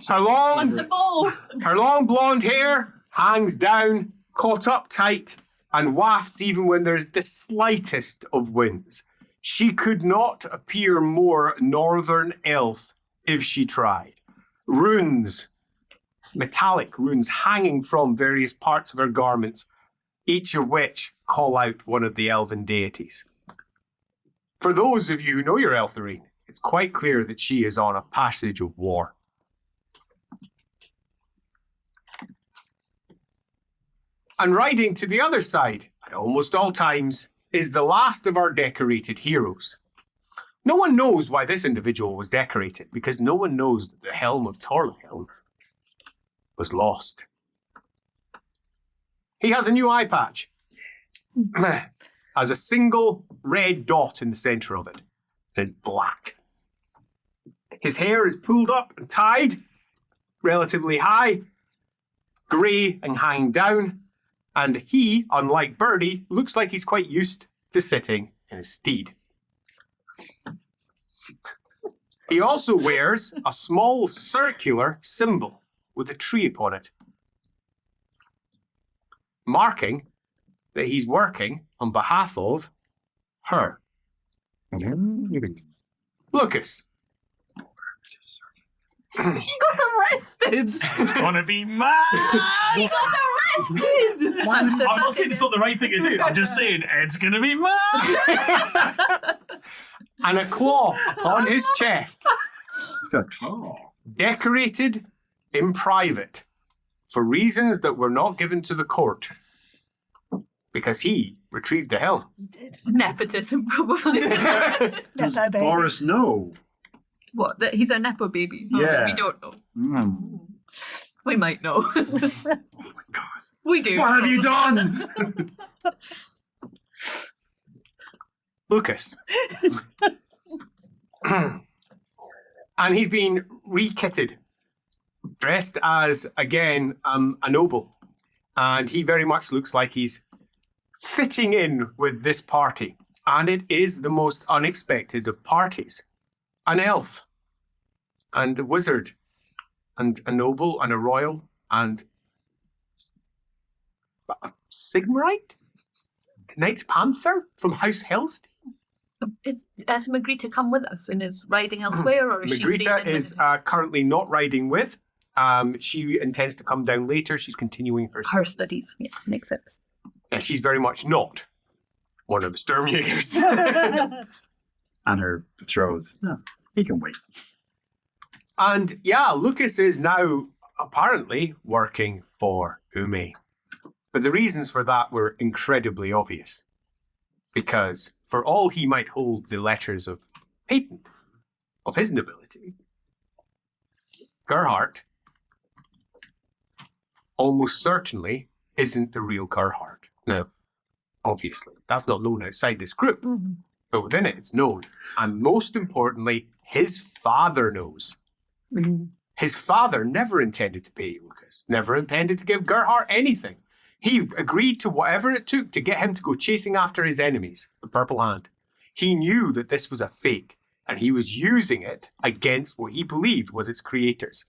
Her long, The bow. her long blonde hair hangs down, caught up tight, and wafts even when there's the slightest of winds. She could not appear more northern elf if she tried. Runes, metallic runes hanging from various parts of her garments, each of which call out one of the elven deities. For those of you who know your Eltharine, it's quite clear that she is on a passage of war. And riding to the other side, at almost all times, is the last of our decorated heroes. No one knows why this individual was decorated, because no one knows that the helm of Thorlehelm was lost. He has a new eye patch. Has a single red dot in the centre of it. And it's black. His hair is pulled up and tied, relatively high, grey and hanging down. And he, unlike Birdie, looks like he's quite used to sitting in his steed. He also wears a small circular symbol with a tree upon it, marking that he's working on behalf of her. Lucas. He got arrested. It's gonna be mad. He got arrested. I'm not saying it's not the right thing to do. I'm just saying it's gonna be mad. And a claw upon his chest. He's got a claw. Decorated in private for reasons that were not given to the court. Because he retrieved the helm. Nepotism, probably. Does Nepo baby. Boris know? What? That he's a nepo baby? Yeah. We don't know. Mm. We might know. Oh my God. We do. What have you done? Lucas. And he's been re-kitted, dressed as, again, a noble. And he very much looks like he's fitting in with this party. And it is the most unexpected of parties. An elf, and a wizard, and a noble, and a royal, and a Sigmarite? Knight's Panther from House Hellstein? Has Magritte to come with us and is riding elsewhere, or is she staying Magritte in is with currently not riding with. She intends to come down later. She's continuing her her studies? Yeah, makes sense. And she's very much not one of the Sturmjaegers. And her betrothed. No, he can wait. And yeah, Lucas is now apparently working for Ume. But the reasons for that were incredibly obvious. Because for all he might hold the letters of patent of his nobility, Gerhardt almost certainly isn't the real Gerhardt. Now, obviously, that's not known outside this group. Mhm. But within it, it's known. And most importantly, his father knows. His father never intended to pay Lucas, never intended to give Gerhardt anything. He agreed to whatever it took to get him to go chasing after his enemies, the Purple Hand. He knew that this was a fake, and he was using it against what he believed was its creators.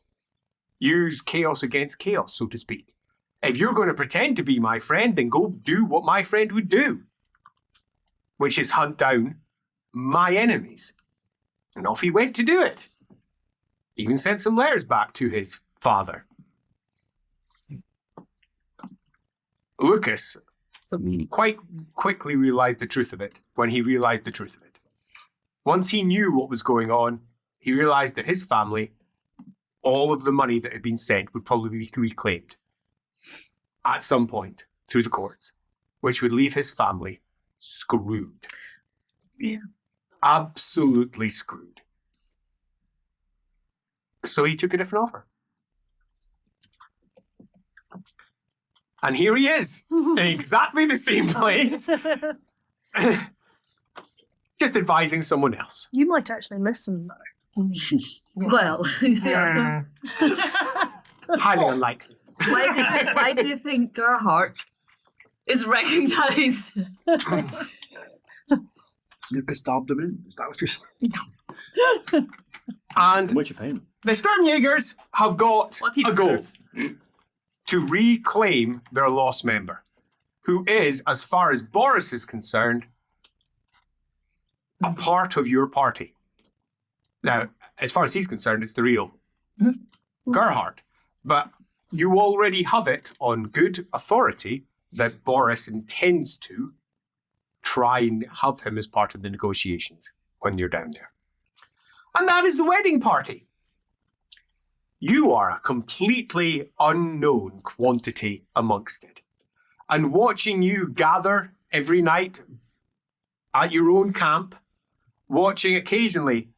Use chaos against chaos, so to speak. If you're going to pretend to be my friend, then go do what my friend would do, which is hunt down my enemies. And off he went to do it. Even sent some letters back to his father. Lucas quite quickly realized the truth of it when he realized the truth of it. Once he knew what was going on, he realized that his family, all of the money that had been sent would probably be reclaimed at some point through the courts, which would leave his family screwed. Yeah. Absolutely screwed. So he took a different offer. And here he is, in exactly the same place, just advising someone else. You might actually listen, though. Well, yeah. Highly unlikely. Why do you think Gerhardt is recognised? Lucas stabbed him in. Is that what you're saying? And How much you paying? the Sturmjaegers have got What he a goal deserves. to reclaim their lost member, who is, as far as Boris is concerned, a part of your party. Now, as far as he's concerned, it's the real Gerhardt. But you already have it on good authority that Boris intends to try and have him as part of the negotiations when you're down there. And that is the wedding party. You are a completely unknown quantity amongst it. And watching you gather every night at your own camp, watching occasionally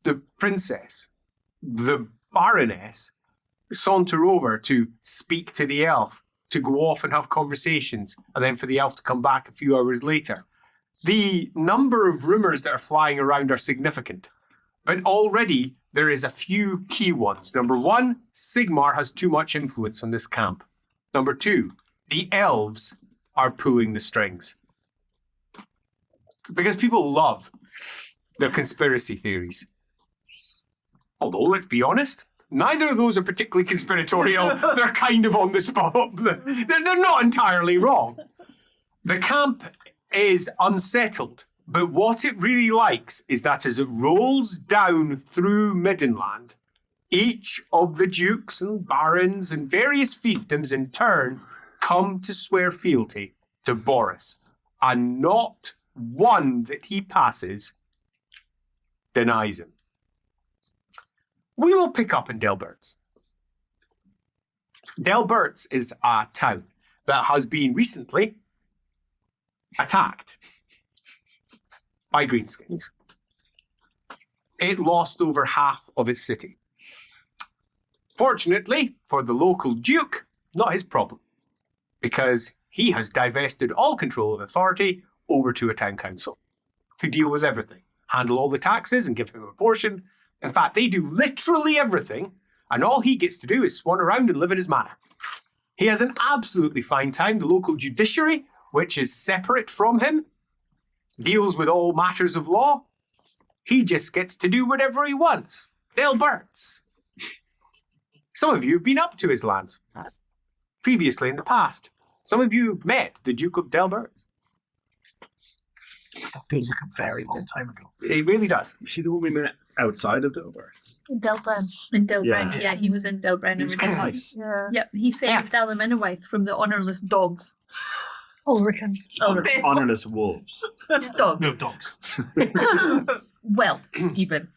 the princess, the baroness, saunter over to speak to the elf, to go off and have conversations, and then for the elf to come back a few hours later. The number of rumours that are flying around are significant. But already there is a few key ones. Number one, Sigmar has too much influence on this camp. Number two, the elves are pulling the strings. Because people love their conspiracy theories. Although, let's be honest, neither of those are particularly conspiratorial. They're kind of on the spot. They're not entirely wrong. The camp is unsettled, but what it really likes is that as it rolls down through Middenland, each of the dukes and barons and various fiefdoms in turn come to swear fealty to Boris, and not one that he passes denies him. We will pick up in Delberts. Delberts is a town that has been recently attacked by greenskins. It lost over half of its city. Fortunately for the local duke, not his problem, because he has divested all control of authority over to a town council, who deal with everything, handle all the taxes and give him a portion. In fact, they do literally everything, and all he gets to do is swan around and live in his manor. He has an absolutely fine time. The local judiciary, which is separate from him, deals with all matters of law. He just gets to do whatever he wants. Delberts. Some of you have been up to his lands previously in the past. Some of you met the Duke of Delberts. That feels like a very long time ago. It really does. You see the one we met outside of Delberts? Delberts. In Delbrand, yeah, he was in Delbrand originally. Nice. Yeah. Yep, he saved Dalaminawith from the honourless dogs. Ulricans. Honorless wolves. Dogs. No dogs. Well, Stephen.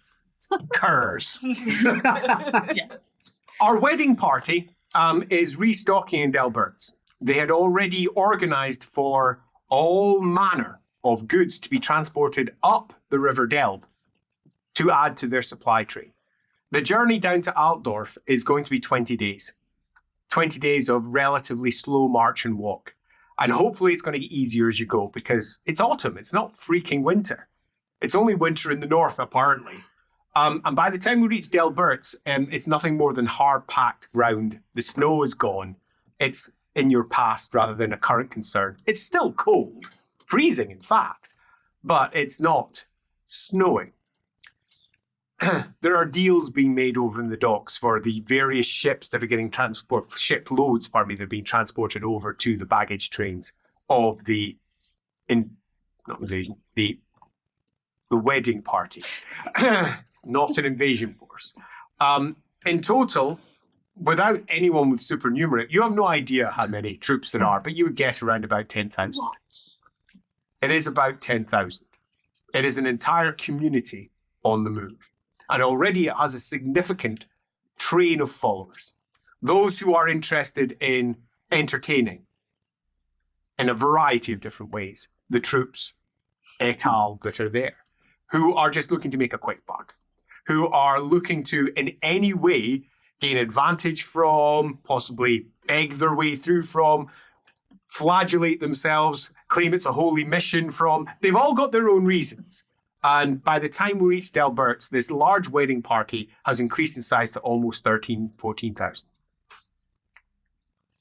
Curs. Our wedding party is restocking in Delberts. They had already organised for all manner of goods to be transported up the River Delb to add to their supply train. The journey down to Altdorf is going to be 20 days. 20 days of relatively slow march and walk. And hopefully it's going to get easier as you go, because it's autumn. It's not freaking winter. It's only winter in the north, apparently. And by the time we reach Delberts, it's nothing more than hard-packed ground. The snow is gone. It's in your past rather than a current concern. It's still cold. Freezing, in fact. But it's not snowing. There are deals being made over in the docks for the various ships that are getting shiploads, that are being transported over to the baggage trains of the wedding party, not an invasion force. In total, without anyone with supernumerate, you have no idea how many troops there are, but you would guess around about 10,000. It is about 10,000. It is an entire community on the move. And already it has a significant train of followers. Those who are interested in entertaining in a variety of different ways the troops et al. That are there, who are just looking to make a quick buck, who are looking to in any way gain advantage from, possibly beg their way through from, flagellate themselves, claim it's a holy mission from. They've all got their own reasons. And by the time we reach Delberts, this large wedding party has increased in size to almost 14,000.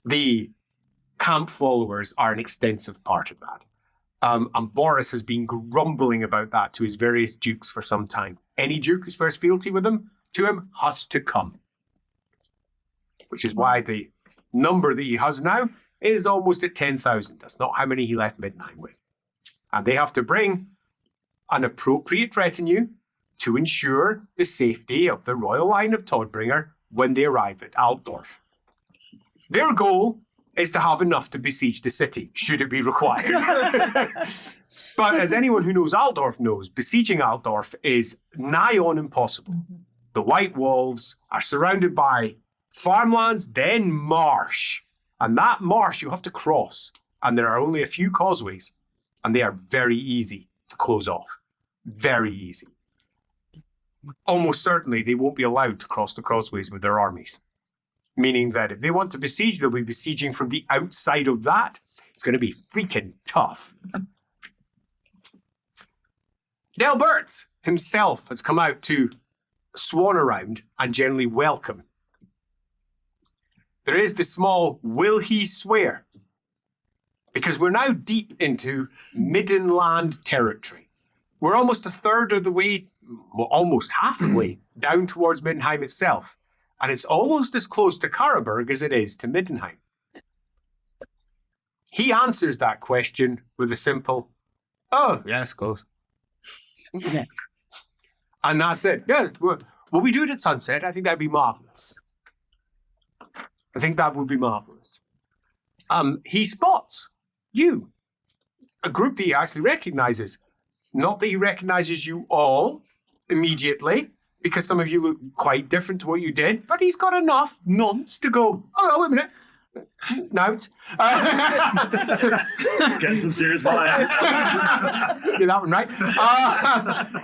The camp followers are an extensive part of that. And Boris has been grumbling about that to his various dukes for some time. Any duke who swears fealty to him has to come. Which is why the number that he has now is almost at 10,000. That's not how many he left Midnight with. And they have to bring an appropriate retinue to ensure the safety of the royal line of Todbringer when they arrive at Altdorf. Their goal is to have enough to besiege the city, should it be required. But as anyone who knows Altdorf knows, besieging Altdorf is nigh on impossible. The White Wolves are surrounded by farmlands, then marsh. And that marsh you have to cross. And there are only a few causeways. And they are very easy to close off. Very easy. Almost certainly they won't be allowed to cross the causeways with their armies. Meaning that if they want to besiege, they'll be besieging from the outside of that. It's going to be freaking tough. Delberts himself has come out to swan around and generally welcome. There is the small will he swear, because we're now deep into Middenland territory. We're almost a third of the way, well, almost half the way down towards Middenheim itself. and it's almost as close to Karaberg as it is to Middenheim. He answers that question with a simple, "Oh, yes, close." And that's it. Yeah, will we do it at sunset? I think that'd be marvelous. I think that would be marvelous. He spots you, a group that he actually recognizes. Not that he recognizes you all immediately, because some of you look quite different to what you did, but he's got enough nonce to go, "Oh, wait a minute. Nouts." Getting some serious vibes. Did that one right.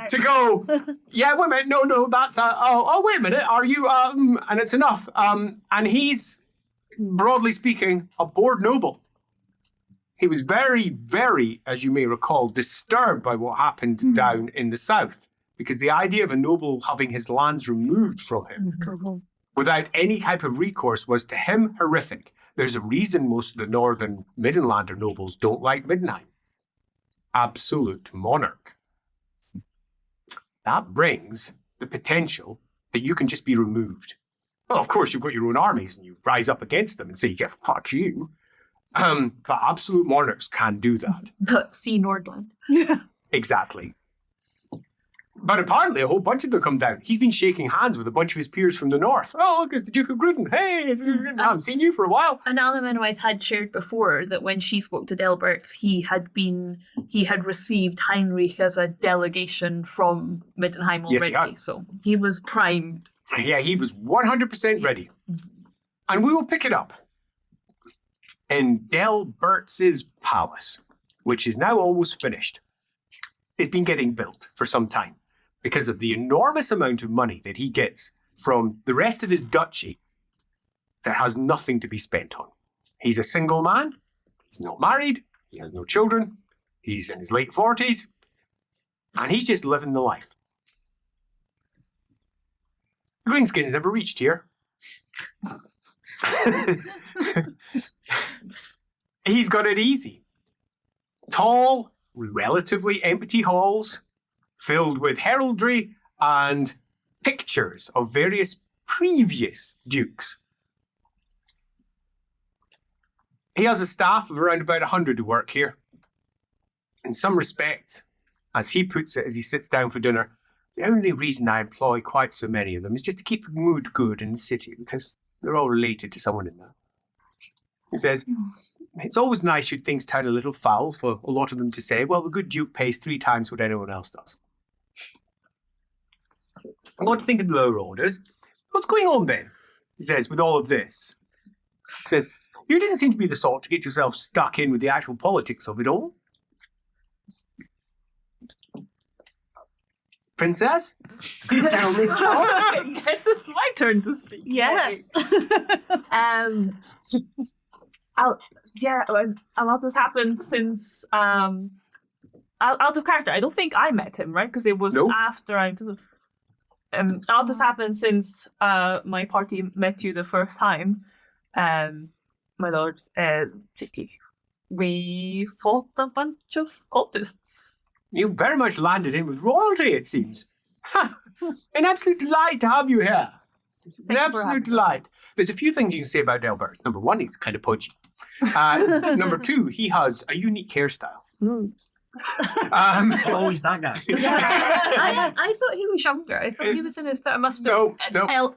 To go, "Yeah, wait a minute. No, that's, wait a minute. Are you, and it's enough. And he's, broadly speaking, a bored noble. He was very, very, as you may recall, disturbed by what happened down in the south, because the idea of a noble having his lands removed from him without any type of recourse was to him horrific. There's a reason most of the northern Middenlander nobles don't like Middenheim. Absolute monarch. That brings the potential that you can just be removed. Well, of course, you've got your own armies and you rise up against them and say, "Yeah, fuck you." But absolute monarchs can do that. But see Nordland. Exactly. But apparently a whole bunch of them come down. He's been shaking hands with a bunch of his peers from the north. "Oh, look, it's the Duke of Gruden. Hey, it's Gruden. I haven't seen you for a while." And Alamanwith had shared before that when she spoke to Delberts, he had received Heinrich as a delegation from Middenheim Yes, already. he had. So he was primed. Yeah, he was 100% ready. And we will pick it up in Delberts' palace, which is now almost finished. It's been getting built for some time because of the enormous amount of money that he gets from the rest of his duchy that has nothing to be spent on. He's a single man. He's not married. He has no children. He's in his late 40s. And he's just living the life. The Greenskins never reached here. He's got it easy. Tall, relatively empty halls filled with heraldry and pictures of various previous dukes. He has a staff of around about 100 who work here. In some respects, as he puts it as he sits down for dinner, the only reason I employ quite so many of them is just to keep the mood good in the city, because they're all related to someone in there. He says, "It's always nice should things turn a little foul for a lot of them to say, well, the good Duke pays 3 times what anyone else does." I want to think of the lower orders. "What's going on then?" he says, "with all of this?" He says, "You didn't seem to be the sort to get yourself stuck in with the actual politics of it all. Princess? Tell me." I guess it's my turn to speak. Yes. A lot has happened since out of character. I don't think I met him, right? Because it was Nope. after I. A lot has happened since my party met you the first time, my lord. We fought a bunch of cultists. You very much landed in with royalty, it seems. An absolute delight to have you here. This is an Thank you for absolute having us. delight. There's a few things you can say about Delberts. Number one, he's kind of pudgy. Number two, he has a unique hairstyle. Always that guy. I thought he was younger. I thought he was in his I must have. No.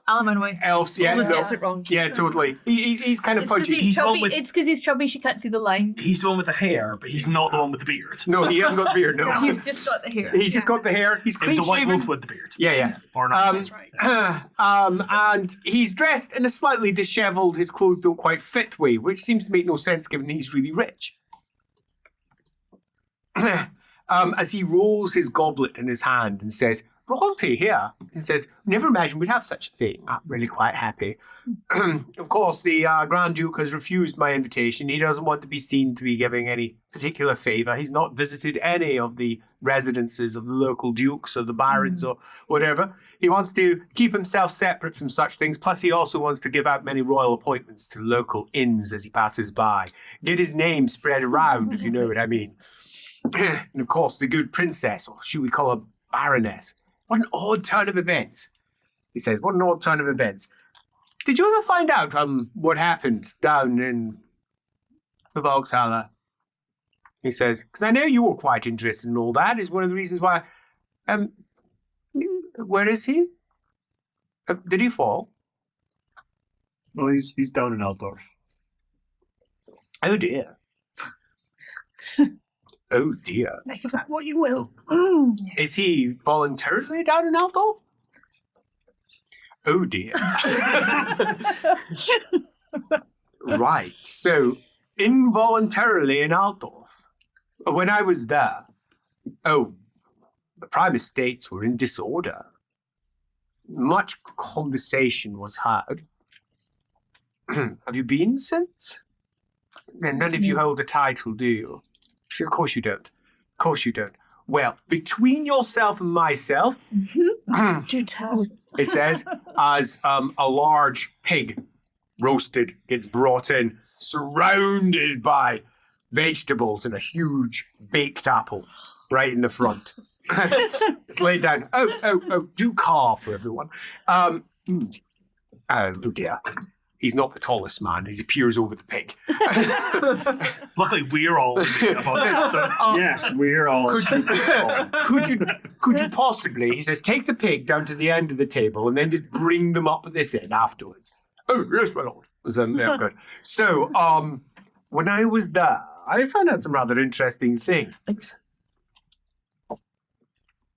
Alamanwith. Elves, yeah, Always no. gets it wrong. Yeah, totally. He's kind of It's because pudgy. He's one chubby. with- It's because he's chubby. She can't see the line. He's the one with the hair, but he's not the one with the beard. No, he hasn't got the beard, no. He's just got the hair. He's just got the hair. He's It clean was a white shaven. wolf with the beard. Yeah, yeah. Or not. That's right. And he's dressed in a slightly dishevelled, his clothes don't quite fit way, which seems to make no sense given he's really rich. As he rolls his goblet in his hand and says, "Royalty here," he says, "Never imagined we'd have such a thing. I'm really quite happy." Of course, the Grand Duke has refused my invitation. He doesn't want to be seen to be giving any particular favour. He's not visited any of the residences of the local dukes or the barons or whatever. He wants to keep himself separate from such things. Plus, he also wants to give out many royal appointments to local inns as he passes by. Get his name spread around, if you know what I mean. And of course, the good princess, or should we call her baroness? What an odd turn of events. He says, what an odd turn of events. Did you ever find out what happened down in the Vauxhall? He says, because I know you were quite interested in all that. Is one of the reasons why. Where is he? Did he fall? Well, he's down in Altdorf. Oh dear. Oh dear. Make of that what you will. Is he voluntarily down in Altdorf? Oh dear. Right. So, involuntarily in Altdorf, when I was there, the prime estates were in disorder. Much conversation was had. Have you been since? And none of you hold a title, do you? She said, of course you don't. Of course you don't. Well, between yourself and myself, Do tell. it says, as a large pig roasted gets brought in, surrounded by vegetables and a huge baked apple right in the front. It's laid down. Oh, do carve for everyone. Oh dear. He's not the tallest man. He peers over the pig. Luckily, we're all about this. So. Yes, we're all super tall. Could you possibly, he says, take the pig down to the end of the table and then just bring them up this end afterwards. Oh, yes, my lord. Yeah, good. So, when I was there, I found out some rather interesting things.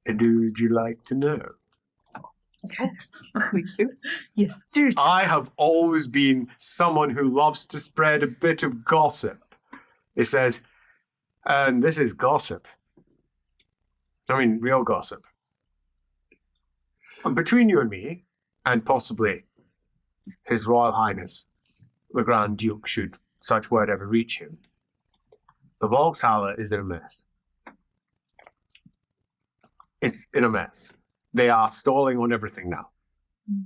Would you like to know? Yes. Do tell. I have always been someone who loves to spread a bit of gossip. It says, and this is gossip. I mean, real gossip. And between you and me, and possibly His Royal Highness, the Grand Duke, should such word ever reach him, the Vauxhall is in a mess. It's in a mess. They are stalling on everything now.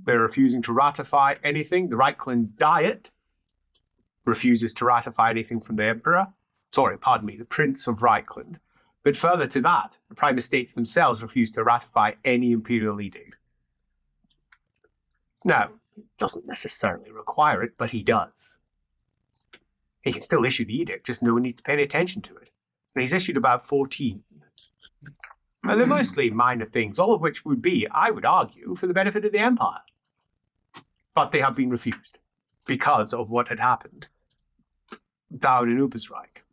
They're refusing to ratify anything. The Reichland Diet refuses to ratify anything from the Emperor. The Prince of Reichland. But further to that, the Prime Estates themselves refuse to ratify any imperial edict. Now, he doesn't necessarily require it, but he does. He can still issue the edict, just no one needs to pay any attention to it. And he's issued about 14. And they're mostly minor things, all of which would be, I would argue, for the benefit of the Empire. But they have been refused because of what had happened down in Ubersreich.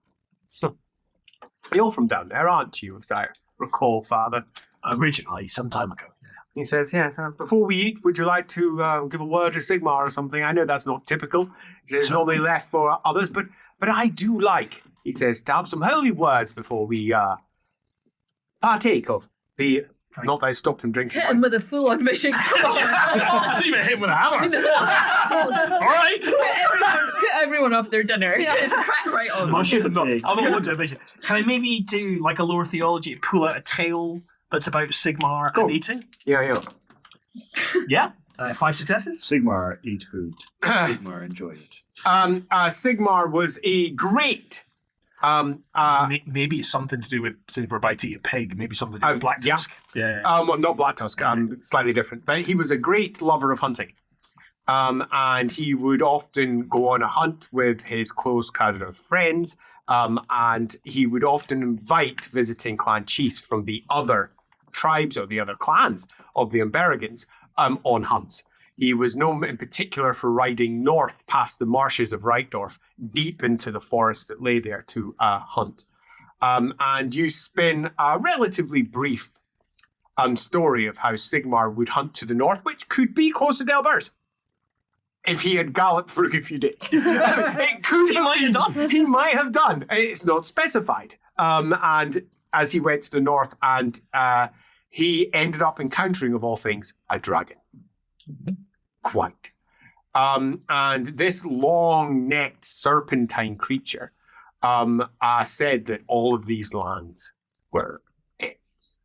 You're from down there, aren't you, if I recall, Father? Originally, some time ago. He says, yes, before we eat, would you like to give a word to Sigmar or something? I know that's not typical. He says, normally left for others, but I do like, he says, to have some holy words before we partake of the... Not that I stopped him drinking. Hit him with a full-on mission. Come on. I see him with a hammer. All right. Put everyone off their dinner. Just crack right on. Smush them up. I don't want to vision. Can I maybe do like a lore theology, pull out a tale that's about Sigmar Go. and eating? Yeah. Yeah. 5 successes. Sigmar eat food. Sigmar enjoy it. Sigmar was a great... maybe it's something to do with, since we're about to eat a pig, maybe something to do with Black yeah. Tusk. Yeah. Well, not Black Tusk, slightly different. But he was a great lover of hunting. And he would often go on a hunt with his close cadre of friends. And he would often invite visiting clan chiefs from the other tribes or the other clans of the Umberigans on hunts. He was known in particular for riding north past the marshes of Reichdorf, deep into the forest that lay there to hunt. And you spin a relatively brief story of how Sigmar would hunt to the north, which could be close to Delberts, if he had galloped for a good few days. It could He might have done. He might have done. It's not specified. And as he went to the north, and he ended up encountering, of all things, a dragon. Quite. And this long-necked serpentine creature said that all of these lands were its,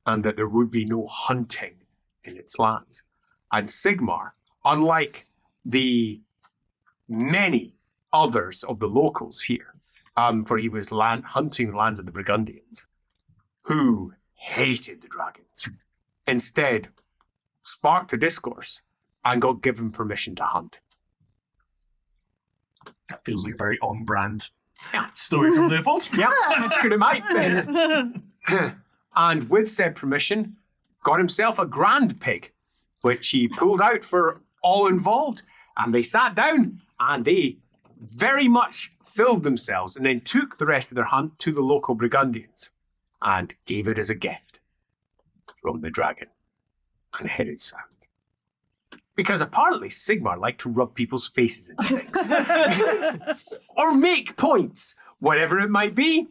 and that there would be no hunting in its lands. And Sigmar, unlike the many others of the locals here, for he was hunting the lands of the Burgundians, who hated the dragons, instead sparked a discourse and got given permission to hunt. That feels like a very on-brand story from Leopold. Yeah, that's good it might be. And with said permission, got himself a grand pig, which he pulled out for all involved. And they sat down and they very much filled themselves and then took the rest of their hunt to the local Burgundians and gave it as a gift from the dragon and headed south. Because apparently Sigmar liked to rub people's faces into things. Or make points, whatever it might be.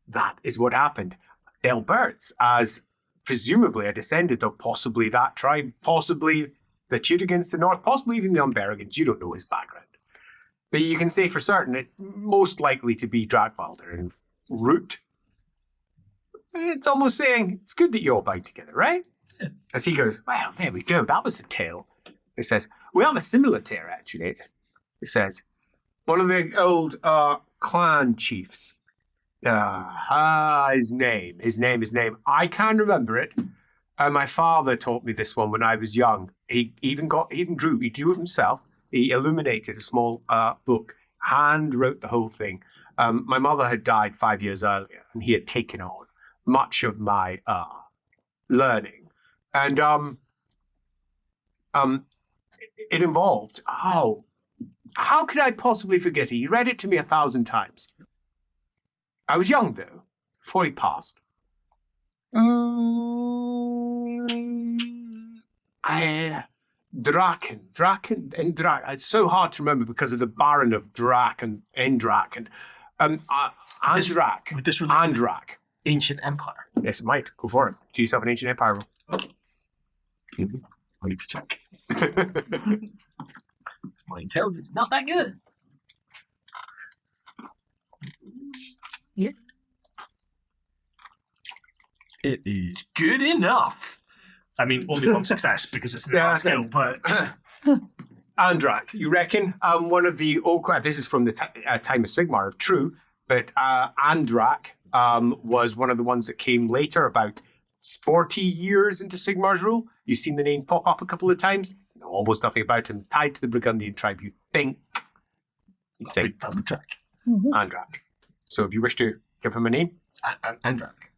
That is what happened. Delberts, as presumably a descendant of possibly that tribe, possibly the Teutogans to the north, possibly even the Umberigans. You don't know his background. But you can say for certain it most likely to be Dragwalder and Root. It's almost saying, it's good that you all bind together, right? As he goes, well, there we go. That was the tale. It says, we have a similar tale, actually. It says, one of the old clan chiefs, his name. I can't remember it. My father taught me this one when I was young. He drew it himself. He illuminated a small book, hand wrote the whole thing. My mother had died 5 years earlier, and he had taken on much of my learning. And it involved, how could I possibly forget it? He read it to me 1,000 times. I was young, though, before he passed. Draken. It's so hard to remember because of the Baron of Drak and Endrak and Andrak. Would this relate to Andrak. Ancient Empire? Yes, it might. Go for it. Do yourself an Ancient Empire roll. I need to check. My intelligence is not that good. Yeah. It is good enough. I mean, only one success because it's an art skill, but... Andrak, you reckon? One of the old clans, this is from the time of Sigmar, of true, but Andrak was one of the ones that came later, about 40 years into Sigmar's rule. You've seen the name pop up a couple of times. Know almost nothing about him. Tied to the Burgundian tribe, you think. Double check. Andrak. So if you wish to give him a name? Andrak.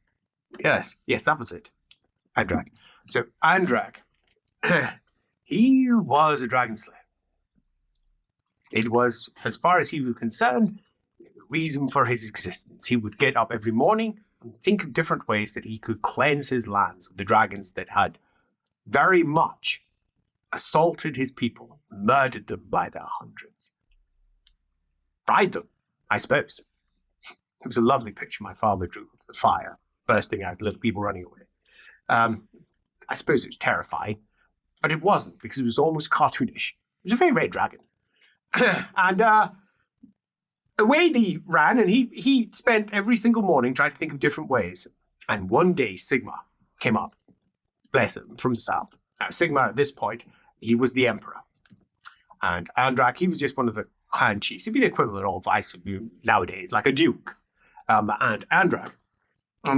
Yes, that was it. Andrak. So Andrak, he was a dragon slayer. It was, as far as he was concerned, the reason for his existence. He would get up every morning and think of different ways that he could cleanse his lands of the dragons that had very much assaulted his people, murdered them by their hundreds. Fried them, I suppose. It was a lovely picture my father drew of the fire bursting out, little people running away. I suppose it was terrifying, but it wasn't because it was almost cartoonish. It was a very red dragon. And away they ran, and he spent every single morning trying to think of different ways. And one day Sigmar came up, bless him, from the south. Now, Sigmar at this point, he was the emperor. And Andrak, he was just one of the clan chiefs. He'd be the equivalent of vice nowadays, like a duke. And Andrak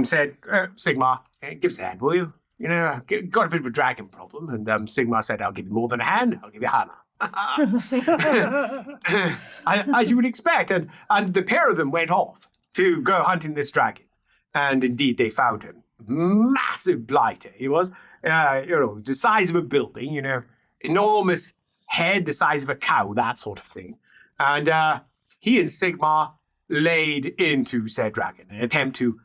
said, Sigmar, give us a hand, will you? You know, got a bit of a dragon problem. And Sigmar said, I'll give you more than a hand, I'll give you a hammer. As you would expect. And the pair of them went off to go hunting this dragon. And indeed, they found him. Massive blighter he was. The size of a building, enormous head, the size of a cow, that sort of thing. And he and Sigmar laid into said dragon in an attempt to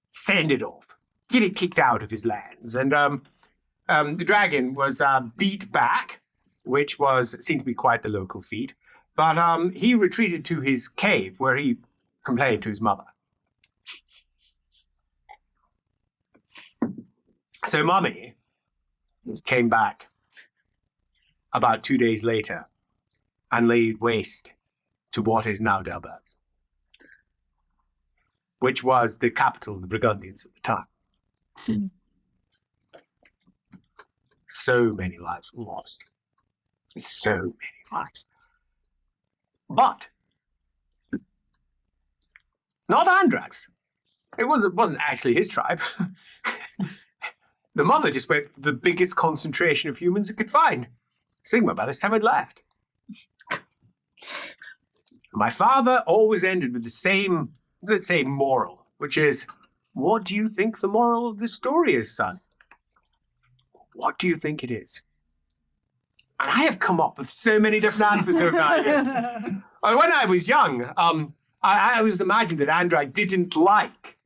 send it off, get it kicked out of his lands. And the dragon was beat back, which seemed to be quite the local feat. But he retreated to his cave where he complained to his mother. So Mummy came back about 2 days later and laid waste to what is now Delberts, which was the capital of the Burgundians at the time. So many lives lost. So many lives. But not Andrak's. It wasn't actually his tribe. The mother just went for the biggest concentration of humans it could find. Sigma, by this time, had left. My father always ended with the same, let's say, moral, which is, what do you think the moral of this story is, son? What do you think it is? And I have come up with so many different answers over the years. When I was young, I always imagined that Andrei didn't like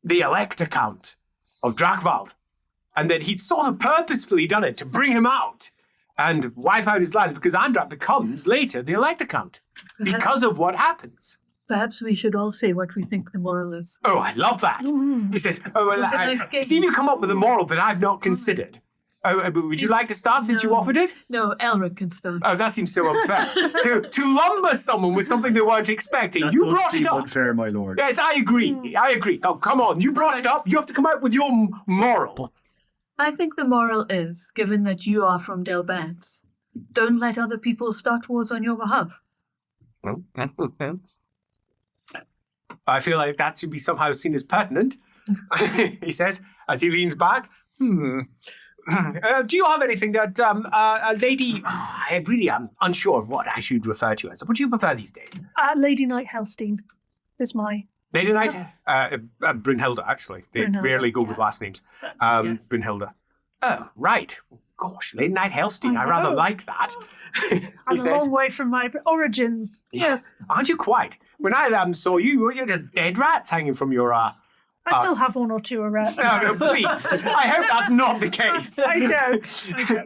the Elector Count of Drakvald, and that he'd sort of purposefully done it to bring him out and wipe out his lands, because Andrei becomes later the Elector Count because of what happens. Perhaps we should all say what we think the moral is. Oh, I love that. He says, oh, well, Was it nice game? see if you come up with a moral that I've not considered. Oh, would you like to start since you No. offered it? No, Elric can start. Oh, that seems so unfair. to lumber someone with something they weren't expecting. That You does brought it seem up. unfair, my lord. Yes, I agree. I agree. Oh, come on. You brought it up. You have to come out with your moral. I think the moral is, given that you are from Delberts, don't let other people start wars on your behalf. I feel like that should be somehow seen as pertinent. He says, as he leans back. Do you have anything that a lady... I really am unsure of what I should refer to as. What do you prefer these days? Lady Knight Helstein is my... Lady Knight? Brynhilda, actually. They Brynhilda, rarely go with yeah. last names. Yes. Brynhilda. Oh, right. Gosh, Lady Knight Helstein. I rather know. like that. I'm He a says, long way from my origins. Yes. aren't you quite? When I saw you, you had dead rats hanging from your... I still have one or two around. no, please. I hope that's not the case. I joke.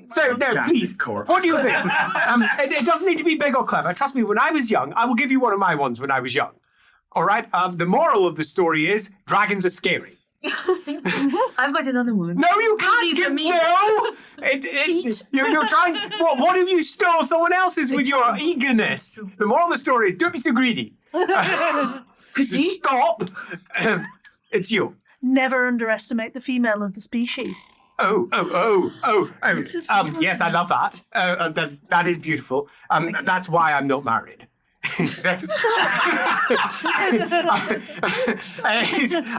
So, no, Cat please. corpse. What do you think? It doesn't need to be big or clever. Trust me, when I was young, I will give you one of my ones when I was young. All right? The moral of the story is dragons are scary. I've got another one. No, you can't These give... are me. No! Cheat. You're trying... What have you stole someone else's with your eagerness? The moral of the story is don't be so greedy. Cheat? Stop. It's you. Never underestimate the female of the species. Yes, I love that. That is beautiful. That's why I'm not married. He says.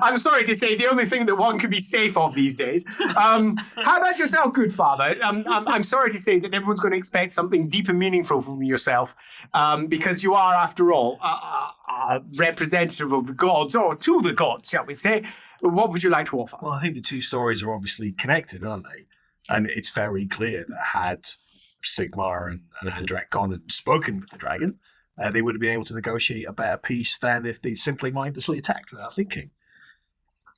I'm sorry to say, the only thing that one can be safe of these days. How about yourself, good father? I'm sorry to say that everyone's going to expect something deep and meaningful from yourself, because you are, after all, a representative of the gods, or to the gods, shall we say. What would you like to offer? Well, I think the two stories are obviously connected, aren't they? And it's very clear that had Sigmar and Andrek gone and spoken with the dragon, they would have been able to negotiate a better peace than if they simply mindlessly attacked without thinking.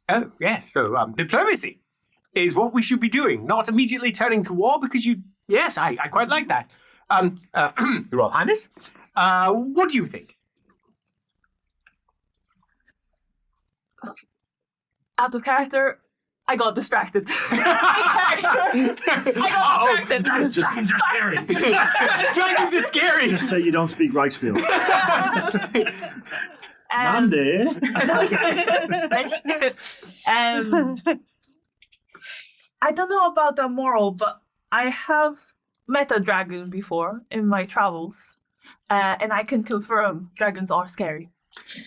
Oh, yes. So diplomacy is what we should be doing, not immediately turning to war, because you... Yes, I quite like that. Your Royal Highness, what do you think? Out of character, I got distracted. I got distracted. Dragons are scary. Dragons are scary! Just say you don't speak Reichsfield. Mandy. I don't know about the moral, but I have met a dragon before in my travels, and I can confirm dragons are scary.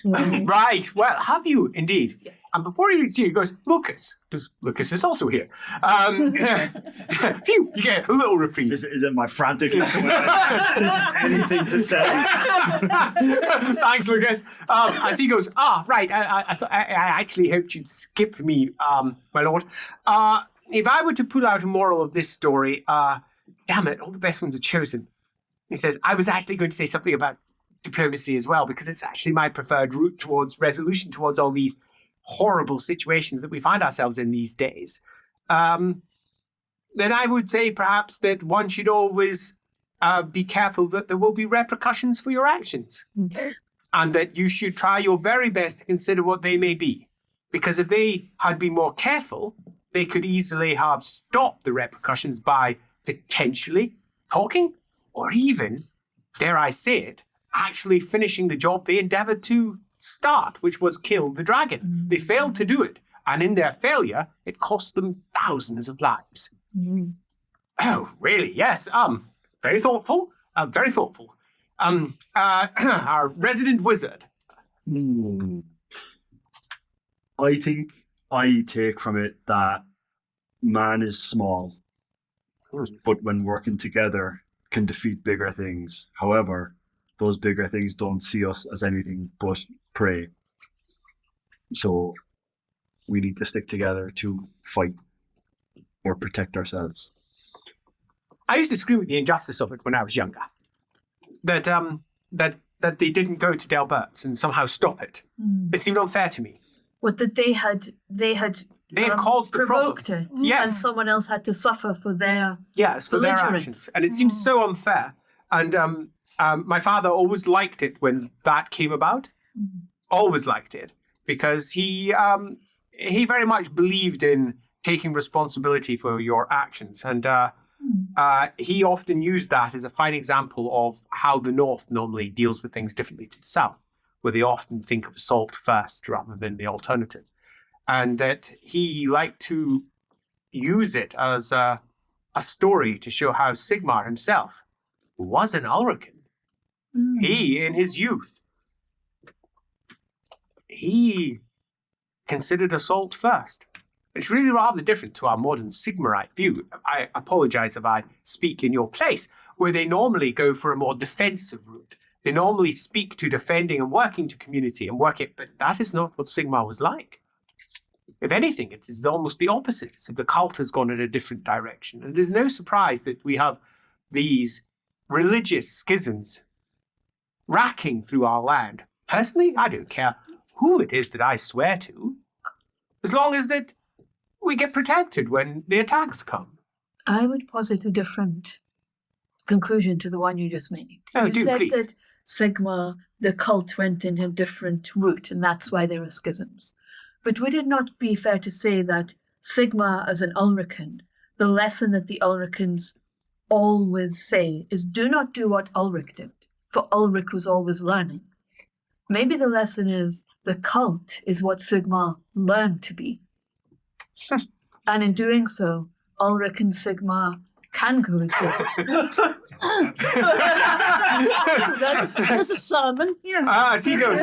Right. Well, have you indeed? Yes. And before he reaches you, he goes, Lucas. Because Lucas is also here. Phew, you get a little reprieve. Is it my frantic anything to say? Thanks, Lucas. As he goes, right. I actually hoped you'd skip me, my lord. If I were to pull out a moral of this story, damn it, all the best ones are chosen. He says, I was actually going to say something about diplomacy as well, because it's actually my preferred route towards resolution, towards all these horrible situations that we find ourselves in these days. Then I would say perhaps that one should always be careful that there will be repercussions for your actions. And that you should try your very best to consider what they may be. Because if they had been more careful, they could easily have stopped the repercussions by potentially talking, or even, dare I say it, actually finishing the job they endeavored to start, which was kill the dragon. They failed to do it, and in their failure, it cost them thousands of lives. Oh, really? Yes. Very thoughtful. Very thoughtful. Our resident wizard. I think I take from it that man is small but when working together can defeat bigger things. However, those bigger things don't see us as anything but prey. So we need to stick together to fight or protect ourselves. I used to scream at the injustice of it when I was younger. That they didn't go to Delberts and somehow stop it. It seemed unfair to me. What that they had caused the problem. provoked it, Yes. and someone else had to suffer for their. Yes, for their belligerent. actions. And it seems so unfair. And my father always liked it when that came about. Always liked it. Because he very much believed in taking responsibility for your actions. And he often used that as a fine example of how the North normally deals with things differently to the South, where they often think of assault first rather than the alternative. And that he liked to use it as a story to show how Sigmar himself was an Ulrican. He, in his youth, he considered assault first. It's really rather different to our modern Sigmarite view. I apologize if I speak in your place, where they normally go for a more defensive route. They normally speak to defending and working to community and work it, but that is not what Sigmar was like. If anything, it is almost the opposite. So the cult has gone in a different direction. And there's no surprise that we have these religious schisms racking through our land. Personally, I don't care who it is that I swear to, as long as that we get protected when the attacks come. I would posit a different conclusion to the one you just made. Oh, you do, said please. that Sigmar, the cult, went in a different route, and that's why there are schisms. But would it not be fair to say that Sigmar, as an Ulrican, the lesson that the Ulricans always say is do not do what Ulric did, for Ulric was always learning. Maybe the lesson is the cult is what Sigmar learned to be. And in doing so, Ulric and Sigmar can coexist. There's a sermon. Yeah. Ah, see goes.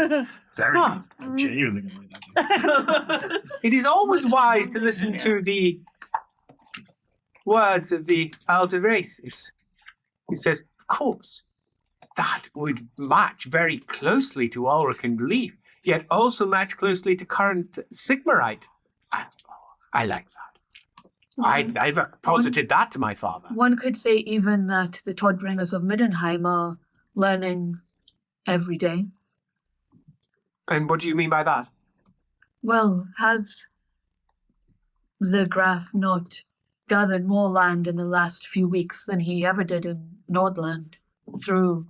Very Huh. good. Genuinely going that. It is always wise to listen to the words of the elder races. He says, of course, that would match very closely to Ulrican belief, yet also match closely to current Sigmarite. I like that. I never posited that to my father. One could say even that the Todbringers of Middenheim are learning every day. And what do you mean by that? Well, has the Graf not gathered more land in the last few weeks than he ever did in Nordland through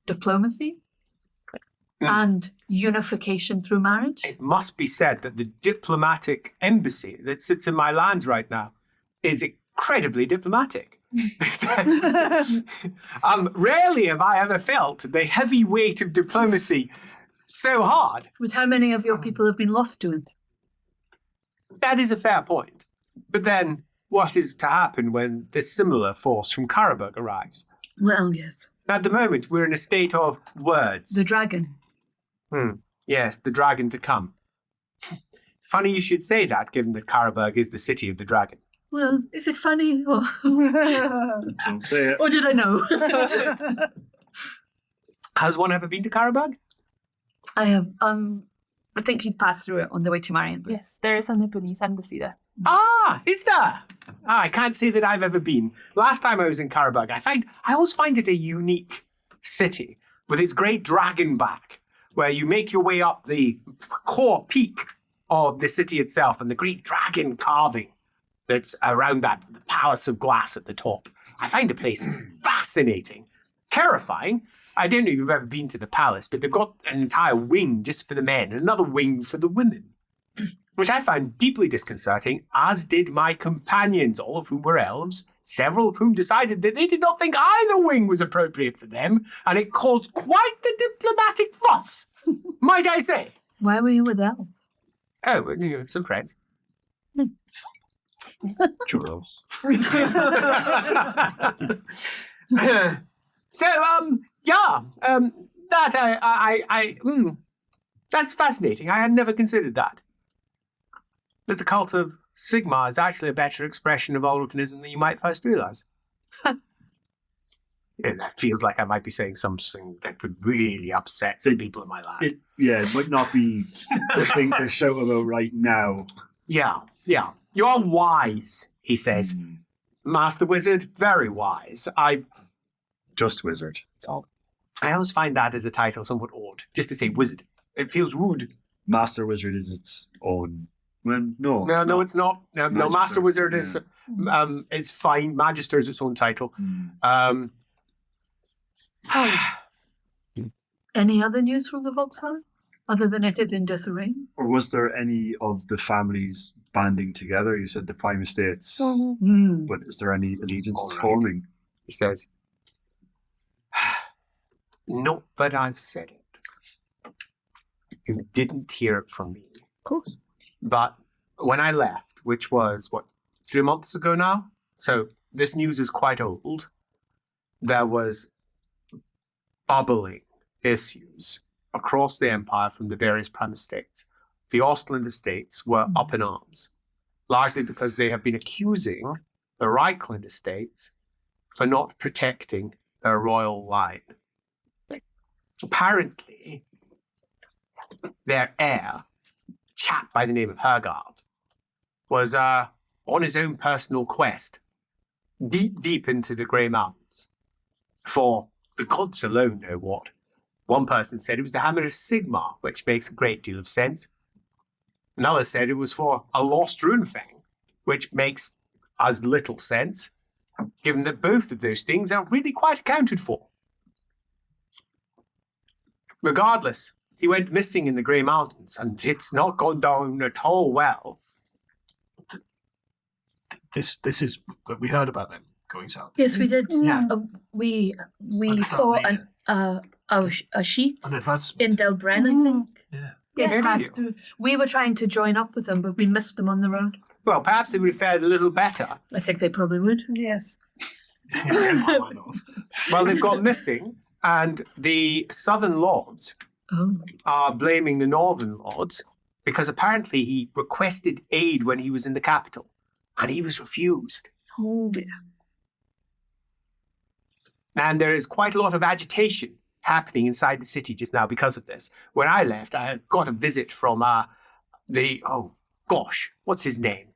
diplomacy and unification through marriage? It must be said that the diplomatic embassy that sits in my lands right now is incredibly diplomatic. Rarely have I ever felt the heavy weight of diplomacy so hard. But how many of your people have been lost to it? That is a fair point. But then, what is to happen when the similar force from Karabakh arrives? Well, yes. At the moment, we're in a state of words. The dragon. Yes, the dragon to come. Funny you should say that, given that Karabakh is the city of the dragon. Well, is it funny? Or, Don't say it. or did I know? Has one ever been to Karabakh? I have. I think she'd passed through it on the way to Marienburg. Yes, there is a Nipponese embassy there. Ah, is there? I can't say that I've ever been. Last time I was in Karabakh, I always find it a unique city with its great dragon back, where you make your way up the core peak of the city itself and the great dragon carving that's around that palace of glass at the top. I find the place fascinating, terrifying. I don't know if you've ever been to the palace, but they've got an entire wing just for the men and another wing for the women, which I found deeply disconcerting, as did my companions, all of whom were elves, several of whom decided that they did not think either wing was appropriate for them, and it caused quite the diplomatic fuss, might I say. Why were you with elves? Oh, well, you know, some friends. Churros. That's fascinating. I had never considered that. That the cult of Sigmar is actually a better expression of Ulricanism than you might first realize. Yeah, that feels like I might be saying something that would really upset some people in my land. It might not be the thing to shout about right now. Yeah. You're wise, he says. Master Wizard, very wise. Just wizard. That's all. I always find that as a title somewhat odd, just to say wizard. It feels rude. Master wizard is its own. Well, no. No, it's not. No, Magister, Master Wizard is it's fine. Magister is its own title. Any other news from the Volkswagen? Other than it is in disarray? Or was there any of the families banding together? You said the Prime Estates, but is there any allegiances forming? He says, "No, but I've said it. You didn't hear it from me. Of course. But when I left, which was, 3 months ago now? So this news is quite old. There was bubbling issues across the empire from the various prime estates. The Ostland estates were up in arms, largely because they have been accusing the Reichland estates for not protecting their royal line. Apparently, their heir, a chap by the name of Gerhardt, was on his own personal quest, deep into the Grey Mountains, for the gods alone know what. One person said it was the Hammer of Sigmar, which makes a great deal of sense. Another said it was for a lost rune thing, which makes as little sense, given that both of those things are really quite accounted for. Regardless, he went missing in the Grey Mountains, and it's not gone down at all well. This is we heard about them going south. Yes, we did. Yeah. We Understand saw me. a sheep And if that's in Delberts, I think. yeah. Yes. We were trying to join up with them, but we missed them on the road. Well, perhaps they would have fared a little better. I think they probably would. Yes. Well, they've gone missing, and the Southern Lords are blaming the Northern Lords because apparently he requested aid when he was in the capital, and he was refused. Oh dear. And there is quite a lot of agitation happening inside the city just now because of this. When I left, I had got a visit from what's his name?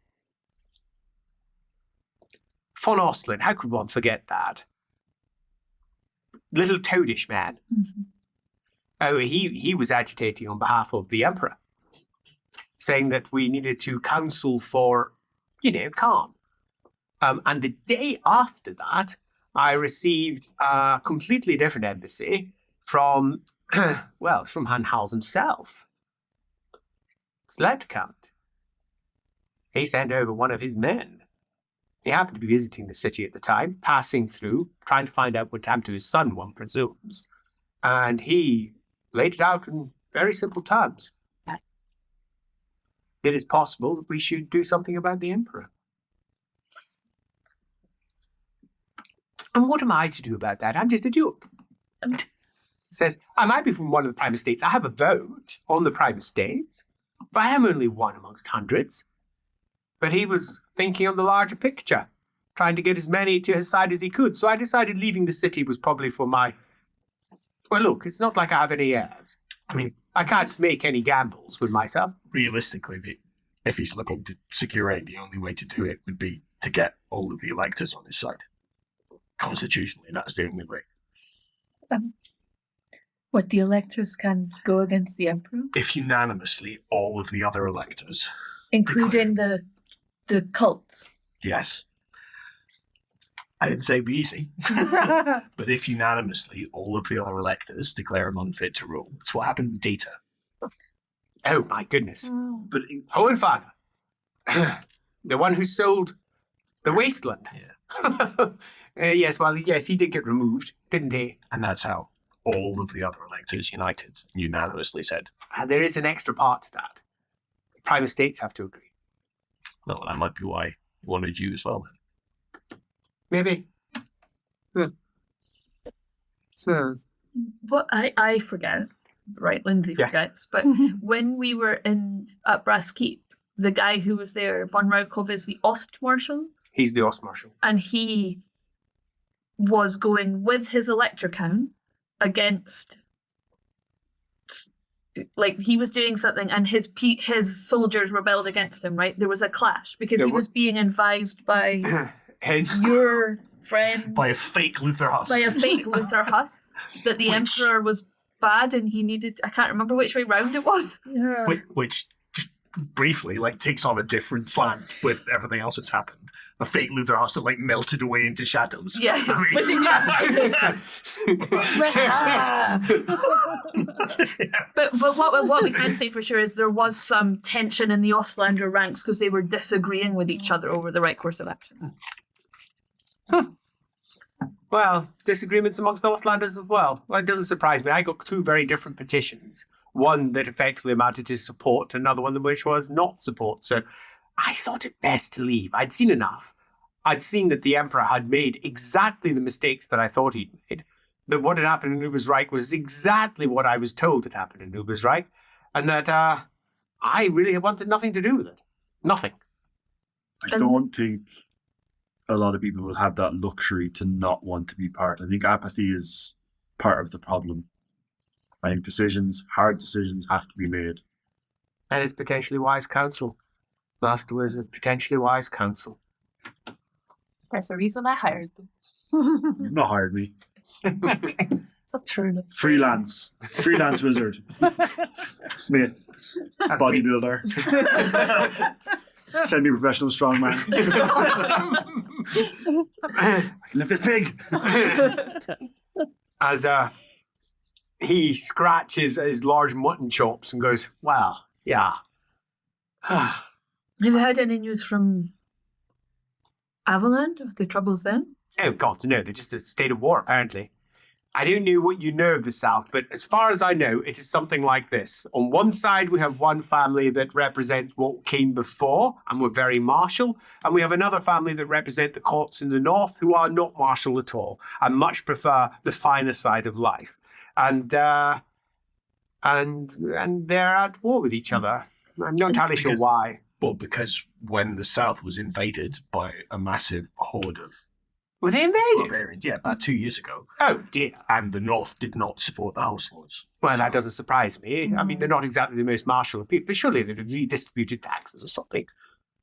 Von Ostland. How could one forget that? Little toadish man. Mm-hmm. Oh, he was agitating on behalf of the Emperor, saying that we needed to counsel for, calm. And the day after that, I received a completely different embassy from, it's from Hanhals himself. It's Leutkamp. He sent over one of his men. He happened to be visiting the city at the time, passing through, trying to find out what happened to his son, one presumes. And he laid it out in very simple terms. It is possible that we should do something about the Emperor. And what am I to do about that? I'm just a duke. Says, I might be from one of the prime estates. I have a vote on the prime estates, but I am only one amongst hundreds. But he was thinking of the larger picture, trying to get as many to his side as he could. So I decided leaving the city was probably for my... Well, look, it's not like I have any heirs. I mean, I can't make any gambles with myself. Realistically, if he's looking to secure aid, the only way to do it would be to get all of the electors on his side. Constitutionally, that's the only way. What, the electors can go against the Emperor? If unanimously all of the other electors, Including the cult. yes. I didn't say it'd be easy, but if unanimously all of the other electors declare him unfit to rule, it's what happened with Dieter. Oh, my goodness. But Hohenfather, the one who sold the wasteland. Yeah. Yes, he did get removed, didn't he? And that's how all of the other electors united unanimously said, And there is an extra part to that. The prime estates have to agree. well, that might be why he wanted you as well then. Maybe. So, What I forget, right? Lindsay Yes. forgets. But when we were at Brass Keep, the guy who was there, von Raukov, is the Ostmarschall, he's the Ostmarschall. and he was going with his Electrocount against, like, he was doing something and his soldiers rebelled against him, right? There was a clash because he was being advised by your friend. By a fake Luther Huss. By a fake Luther Huss. That the Emperor was bad and he needed, I can't remember which way round it was. Yeah. Which just briefly, like, takes on a different slant with everything else that's happened. A fake Luther Huss that, like, melted away into shadows. Yeah. I mean- Was it just... But what we can say for sure is there was some tension in the Ostlander ranks because they were disagreeing with each other over the right course of action. Well, disagreements amongst the Ostlanders as well. Well, it doesn't surprise me. I got 2 very different petitions. One that effectively amounted to support, another one which was not support. So I thought it best to leave. I'd seen enough. I'd seen that the Emperor had made exactly the mistakes that I thought he'd made. That what had happened in Ubersreich was exactly what I was told had happened in Ubersreich. And that I really wanted nothing to do with it. Nothing. I don't think a lot of people will have that luxury to not want to be part. I think apathy is part of the problem. I think hard decisions have to be made. And it's potentially wise counsel. Master Wizard, potentially wise counsel. There's a reason I hired them. You've not hired me. It's a true. Freelance wizard. Smith. Bodybuilder. Send me professional strongman. I can lift this pig. As he scratches his large mutton chops and goes, well, yeah. Have you heard any news from Avaland of the troubles then? Oh, God, no. They're just a state of war, apparently. I don't know what you know of the South, but as far as I know, it is something like this. On one side, we have one family that represents what came before, and we're very martial. And we have another family that represent the courts in the North, who are not martial at all, and much prefer the finer side of life. And they're at war with each other. I'm not entirely sure why. Well, because when the South was invaded by a massive horde of Were they invaded? barbarians, yeah, about 2 years ago, Oh, dear. and the North did not support the House Lords. Well, that doesn't surprise me. I mean, they're not exactly the most martial of people, but surely they've redistributed taxes or something.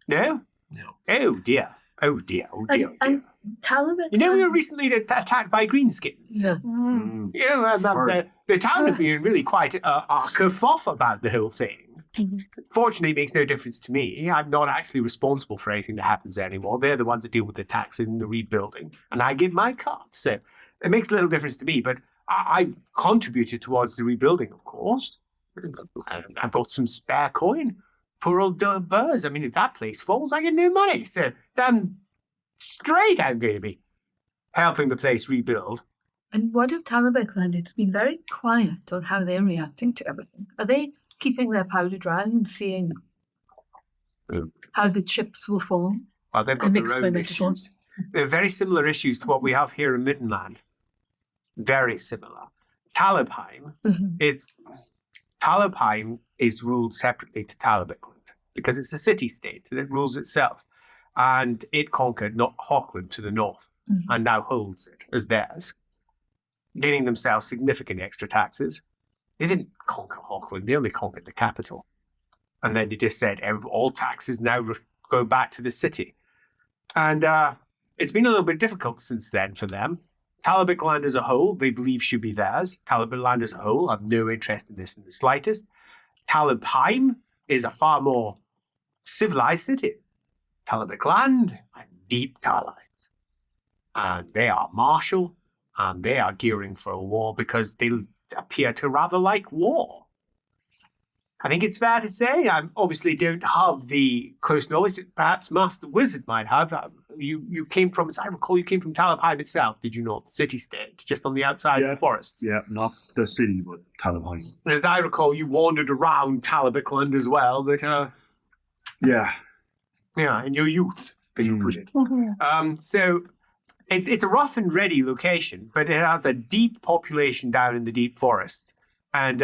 No? No. Oh, dear. Oh, dear. Oh, dear. Oh, dear. And Taliban? You know, we were recently attacked by greenskins. Yes. You know, the town have been really quite a kerfuffle about the whole thing. Fortunately, it makes no difference to me. I'm not actually responsible for anything that happens there anymore. They're the ones that deal with the taxes and the rebuilding, and I get my cut. So it makes little difference to me, but I contributed towards the rebuilding, of course. I've got some spare coin. Poor old Delberts. I mean, if that place falls, I get no money. So damn straight I'm going to be helping the place rebuild. And what of Taliban? It's been very quiet on how they're reacting to everything. Are they keeping their powder dry and seeing how the chips will fall? Well, they've got their own issues. They're very similar issues to what we have here in Middenland. Very similar. Talabheim is ruled separately to Talabheim because it's a city-state and it rules itself. And it conquered Hochland to the north and now holds it as theirs, gaining themselves significant extra taxes. They didn't conquer Hochland, they only conquered the capital. And then they just said all taxes now go back to the city. And it's been a little bit difficult since then for them. Talabheim land as a whole, they believe should be theirs. Talabheim land as a whole have no interest in this in the slightest. Talabheim is a far more civilized city. Talabheim land are deep Talahites. And they are martial, and they are gearing for a war because they appear to rather like war. I think it's fair to say I obviously don't have the close knowledge that perhaps Master Wizard might have. You came from, as I recall, you came from Talabheim itself, did you not? The city-state, just on the outside of the forest. Yeah, not the city, but Talabheim. As I recall, you wandered around Talabheim as well, but yeah, in your youth, as you put it. So it's a rough and ready location, but it has a deep population down in the deep forest. And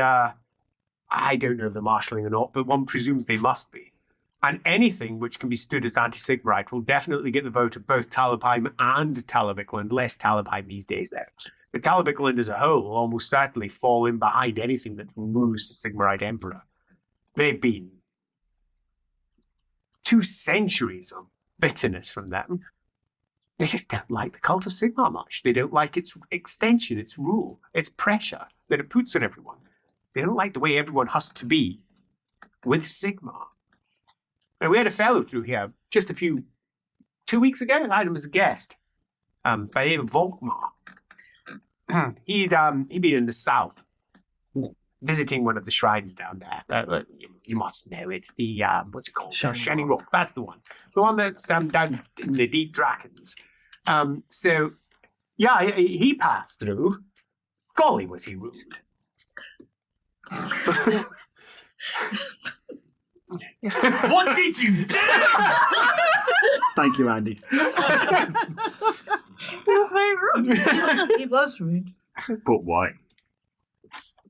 I don't know if they're marshalling or not, but one presumes they must be. And anything which can be stood as anti-Sigmarite will definitely get the vote of both Talabheim and Talabheim, less Talabheim these days, though. But Talabheim as a whole will almost certainly fall in behind anything that removes the Sigmarite Emperor. They've been 2 centuries of bitterness from them. They just don't like the cult of Sigmar much. They don't like its extension, its rule, its pressure that it puts on everyone. They don't like the way everyone has to be with Sigmar. And we had a fellow through here just 2 weeks ago. I had him as a guest by the name of Volkmar. He'd been in the south, visiting one of the shrines down there. You must know it. The what's it called? Shining Rock. That's the one. The one that's down in the Deep Dragons. So yeah, he passed through. Golly, was he rude. What did you do? Thank you, Andy. He was very rude. He was rude. But why?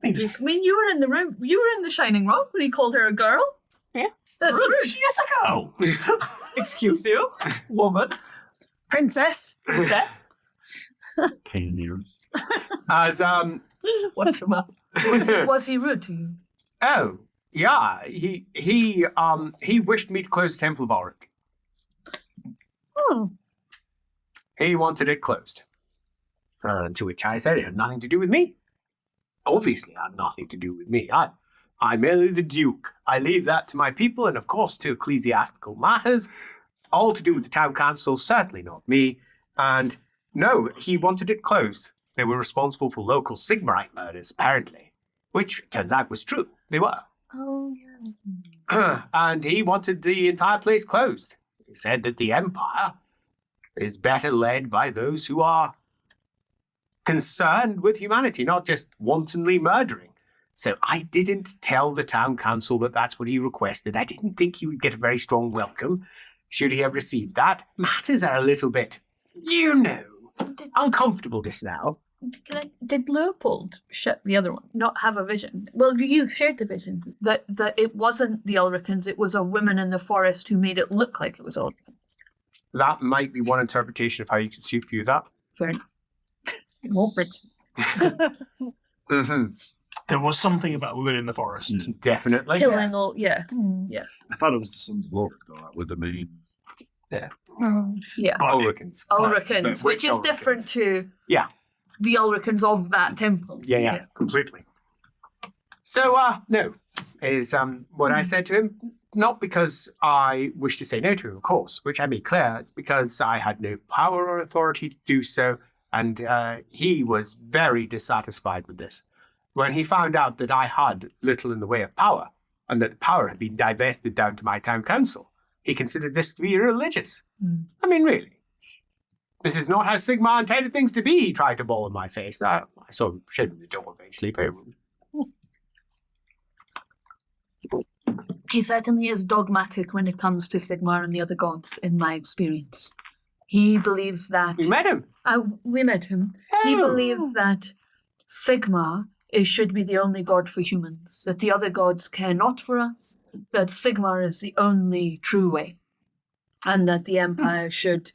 I mean, you were in the room. You were in the Shining Rock when he called her a girl. Yeah. That's Rude. rude. She is a girl. Excuse you, woman. Princess. Death. Pioneers. As What you want? Was he rude to you? oh yeah, he wished me to close the Temple of Ulrich. Oh, He wanted it closed. To which I said it had nothing to do with me. Obviously, it had nothing to do with me. I'm merely the Duke. I leave that to my people and, of course, to ecclesiastical matters. All to do with the town council, certainly not me. And no, he wanted it closed. They were responsible for local Sigmarite murders, apparently. Which, turns out, was true. They were. oh yeah. And he wanted the entire place closed. He said that the Empire is better led by those who are concerned with humanity, not just wantonly murdering. So I didn't tell the town council that that's what he requested. I didn't think he would get a very strong welcome should he have received that. Matters are a little bit, uncomfortable just now. Did Leopold, the other one, not have a vision? Well, you shared the vision that it wasn't the Ulricans, it was a woman in the forest who made it look like it was Ulrican. That might be one interpretation of how you could see view that. Fair enough. Robert. Mm-hmm. There was something about women in the forest. Definitely. Killing yes. all, yeah. I thought it was the Sons of Ulrich, though. That would have been. Oh. Yeah. Ulricans. Ulricans, which is different to Yeah. the Ulricans of that temple. Yeah, yes, completely. So, no, is what I said to him, not because I wish to say no to him, of course, which I made clear. It's because I had no power or authority to do so, and he was very dissatisfied with this. When he found out that I had little in the way of power, and that the power had been divested down to my town council, he considered this to be irreligious. I mean, really. This is not how Sigmar intended things to be, he tried to bawl in my face. I saw him shut the door eventually, but He certainly is dogmatic when it comes to Sigmar and the other gods, in my experience. He believes that... we met him. We met him. He believes that Sigmar should be the only god for humans, that the other gods care not for us, that Sigmar is the only true way, and that the Empire should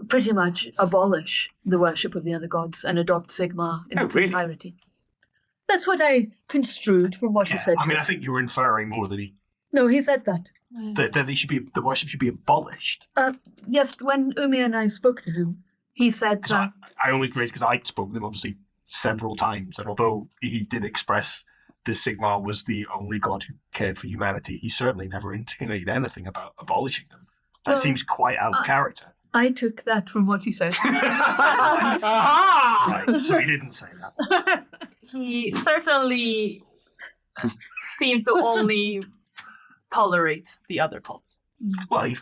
pretty much abolish the worship of the other gods and adopt Sigmar in its really? entirety. That's what I construed from what he said. I mean, I think you were inferring more that No, he said that. that they should be the worship should be abolished. Yes, when Umi and I spoke to him, he said that... I only raised because I spoke with him obviously several times, and although he did express that Sigmar was the only god who cared for humanity, he certainly never intimated anything about abolishing them. That seems quite out of character. I took that from what he said. Aha! Right, so he didn't say that. He certainly seemed to only tolerate the other cults. Well, he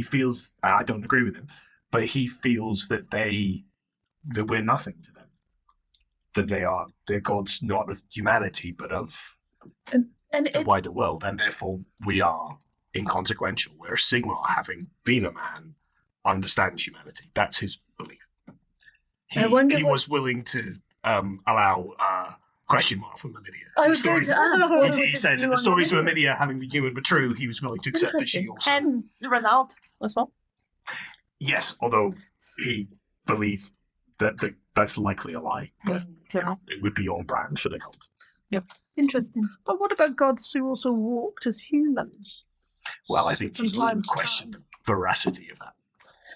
feels, I don't agree with him, but he feels that we're nothing to them. That they're gods not of humanity, but of the wider world, and therefore we are inconsequential, whereas Sigmar, having been a man, understands humanity. That's his belief. He was willing to allow Question mark from Mamidia. I was going to ask. What He was his says if view the on stories from Mamidia? Mamidia having been human but true, he was willing to accept that she Interesting. also. And Renaud as well. Yes, although he believed that that's likely a lie. Yes. It would be all brand for the cult. Interesting. But what about gods who also walked as humans? Well, I think From he's time to question the veracity of that.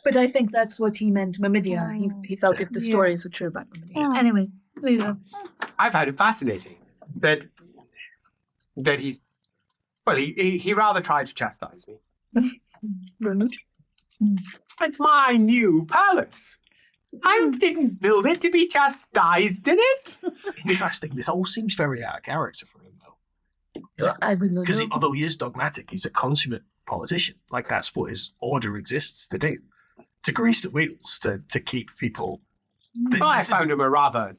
But I think that's what he meant, Mamidia. He felt if the stories were Yes. true about Mamidia. Anyway, there you go. I found it fascinating that he rather tried to chastise me. Brilliant. It's my new palace. I didn't build it to be chastised in it. Interesting. This all seems very out of character for him, though. I would not Because know. although he is dogmatic, he's a consummate politician. Like, that's what his order exists to do. To grease the wheels, to keep people... Well, I found him a rather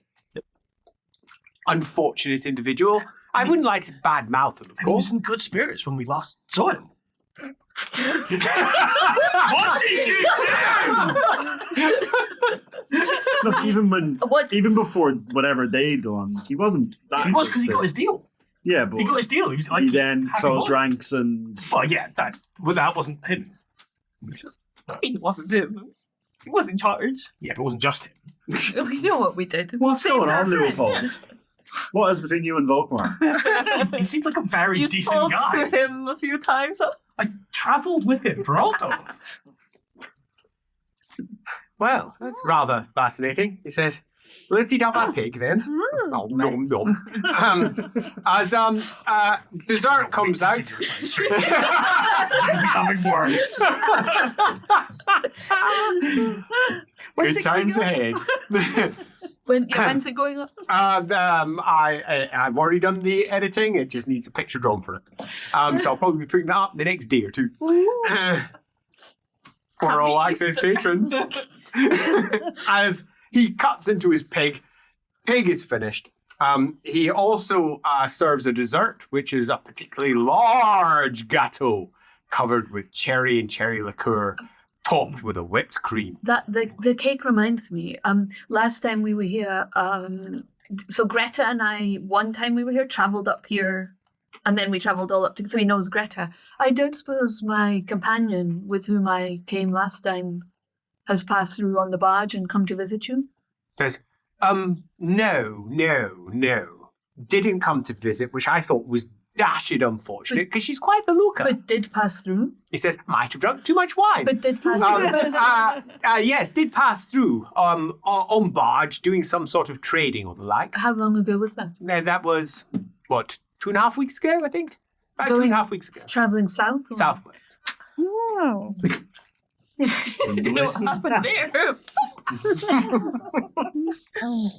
unfortunate individual. I wouldn't like to badmouth him, of And he was course. in good spirits when we last saw him. What did you do? Look, even before whatever they done, he wasn't that. He was because he got his deal. Yeah, but He got his deal. He was like, he then happy closed boy. ranks and Well, yeah, that wasn't him. He wasn't him. He was in charge. Yeah, but it wasn't just him. We know what we did. what's Saved going our on, friend. Leopold? What is between you and Volkmar? He seemed like a very You decent spoke guy. to him a few times. I travelled with him for Altdorf. Well, that's rather fascinating. He says, let's eat up that pig then. Oh, nom, nom. As dessert comes out. You'll be having words. Good times ahead. When's it going up? I've already done the editing. It just needs a picture drawn for it. So I'll probably be putting that up the next day or two. For all access patrons. As he cuts into his pig. Pig is finished. He also serves a dessert, which is a particularly large gâteau covered with cherry and cherry liqueur, topped with a whipped cream. That the cake reminds me. Last time we were here, so Greta and I, one time we were here, travelled up here, and then we travelled all up to. So he knows Greta. I don't suppose my companion with whom I came last time has passed through on the barge and come to visit you. Says, no. Didn't come to visit, which I thought was dashed unfortunate because she's quite the looker. But did pass through. He says, might have drunk too much wine. But did pass through. Yes, did pass through on barge doing some sort of trading or the like. How long ago was that? Now, that was, 2.5 weeks ago, I think? About Going- 2.5 weeks ago. Travelling south. Or? Southwards. Oh. Don't know what happened there.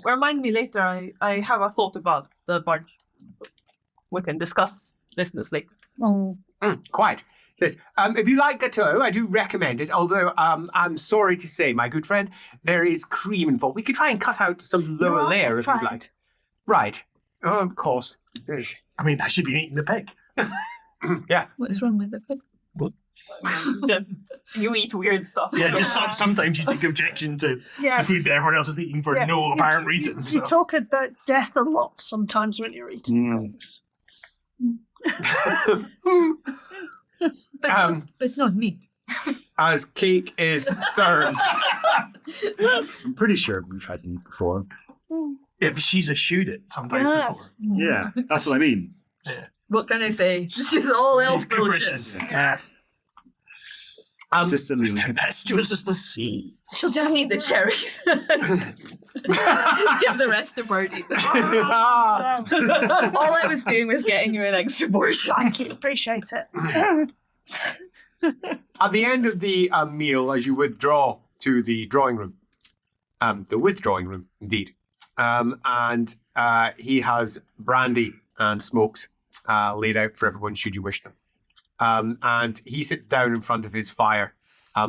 Remind me later. I have a thought about the barge. We can discuss business later. Oh. Quite. Says, if you like gâteau, I do recommend it, although I'm sorry to say, my good friend, there is cream involved. We could try and cut out some lower I'll layer just if try you'd it. like. Right. Oh, of course. Yes. I mean, I should be eating the pig. Yeah. What is wrong with it? You eat weird stuff. Yeah, just sometimes you take objection to the Yes. food that everyone else is eating for Yeah. no apparent reason. You So. talk about death a lot sometimes when you're eating. But not meat. As cake is served. I'm pretty sure we've had meat before. Yeah, but she's eschewed it sometimes Yes. Yeah, that's what I mean. What can I say? This is all before. elf She's capricious. bullshit. Yeah. Consistently. As tempestuous as the sea. She'll just eat the cherries. Give the rest to Birdie. Ah, All I was doing was getting you an extra portion. Thank you. Appreciate it. At the end of the meal, as you withdraw to the drawing room, the withdrawing room, indeed, and he has brandy and smokes laid out for everyone should you wish them. And he sits down in front of his fire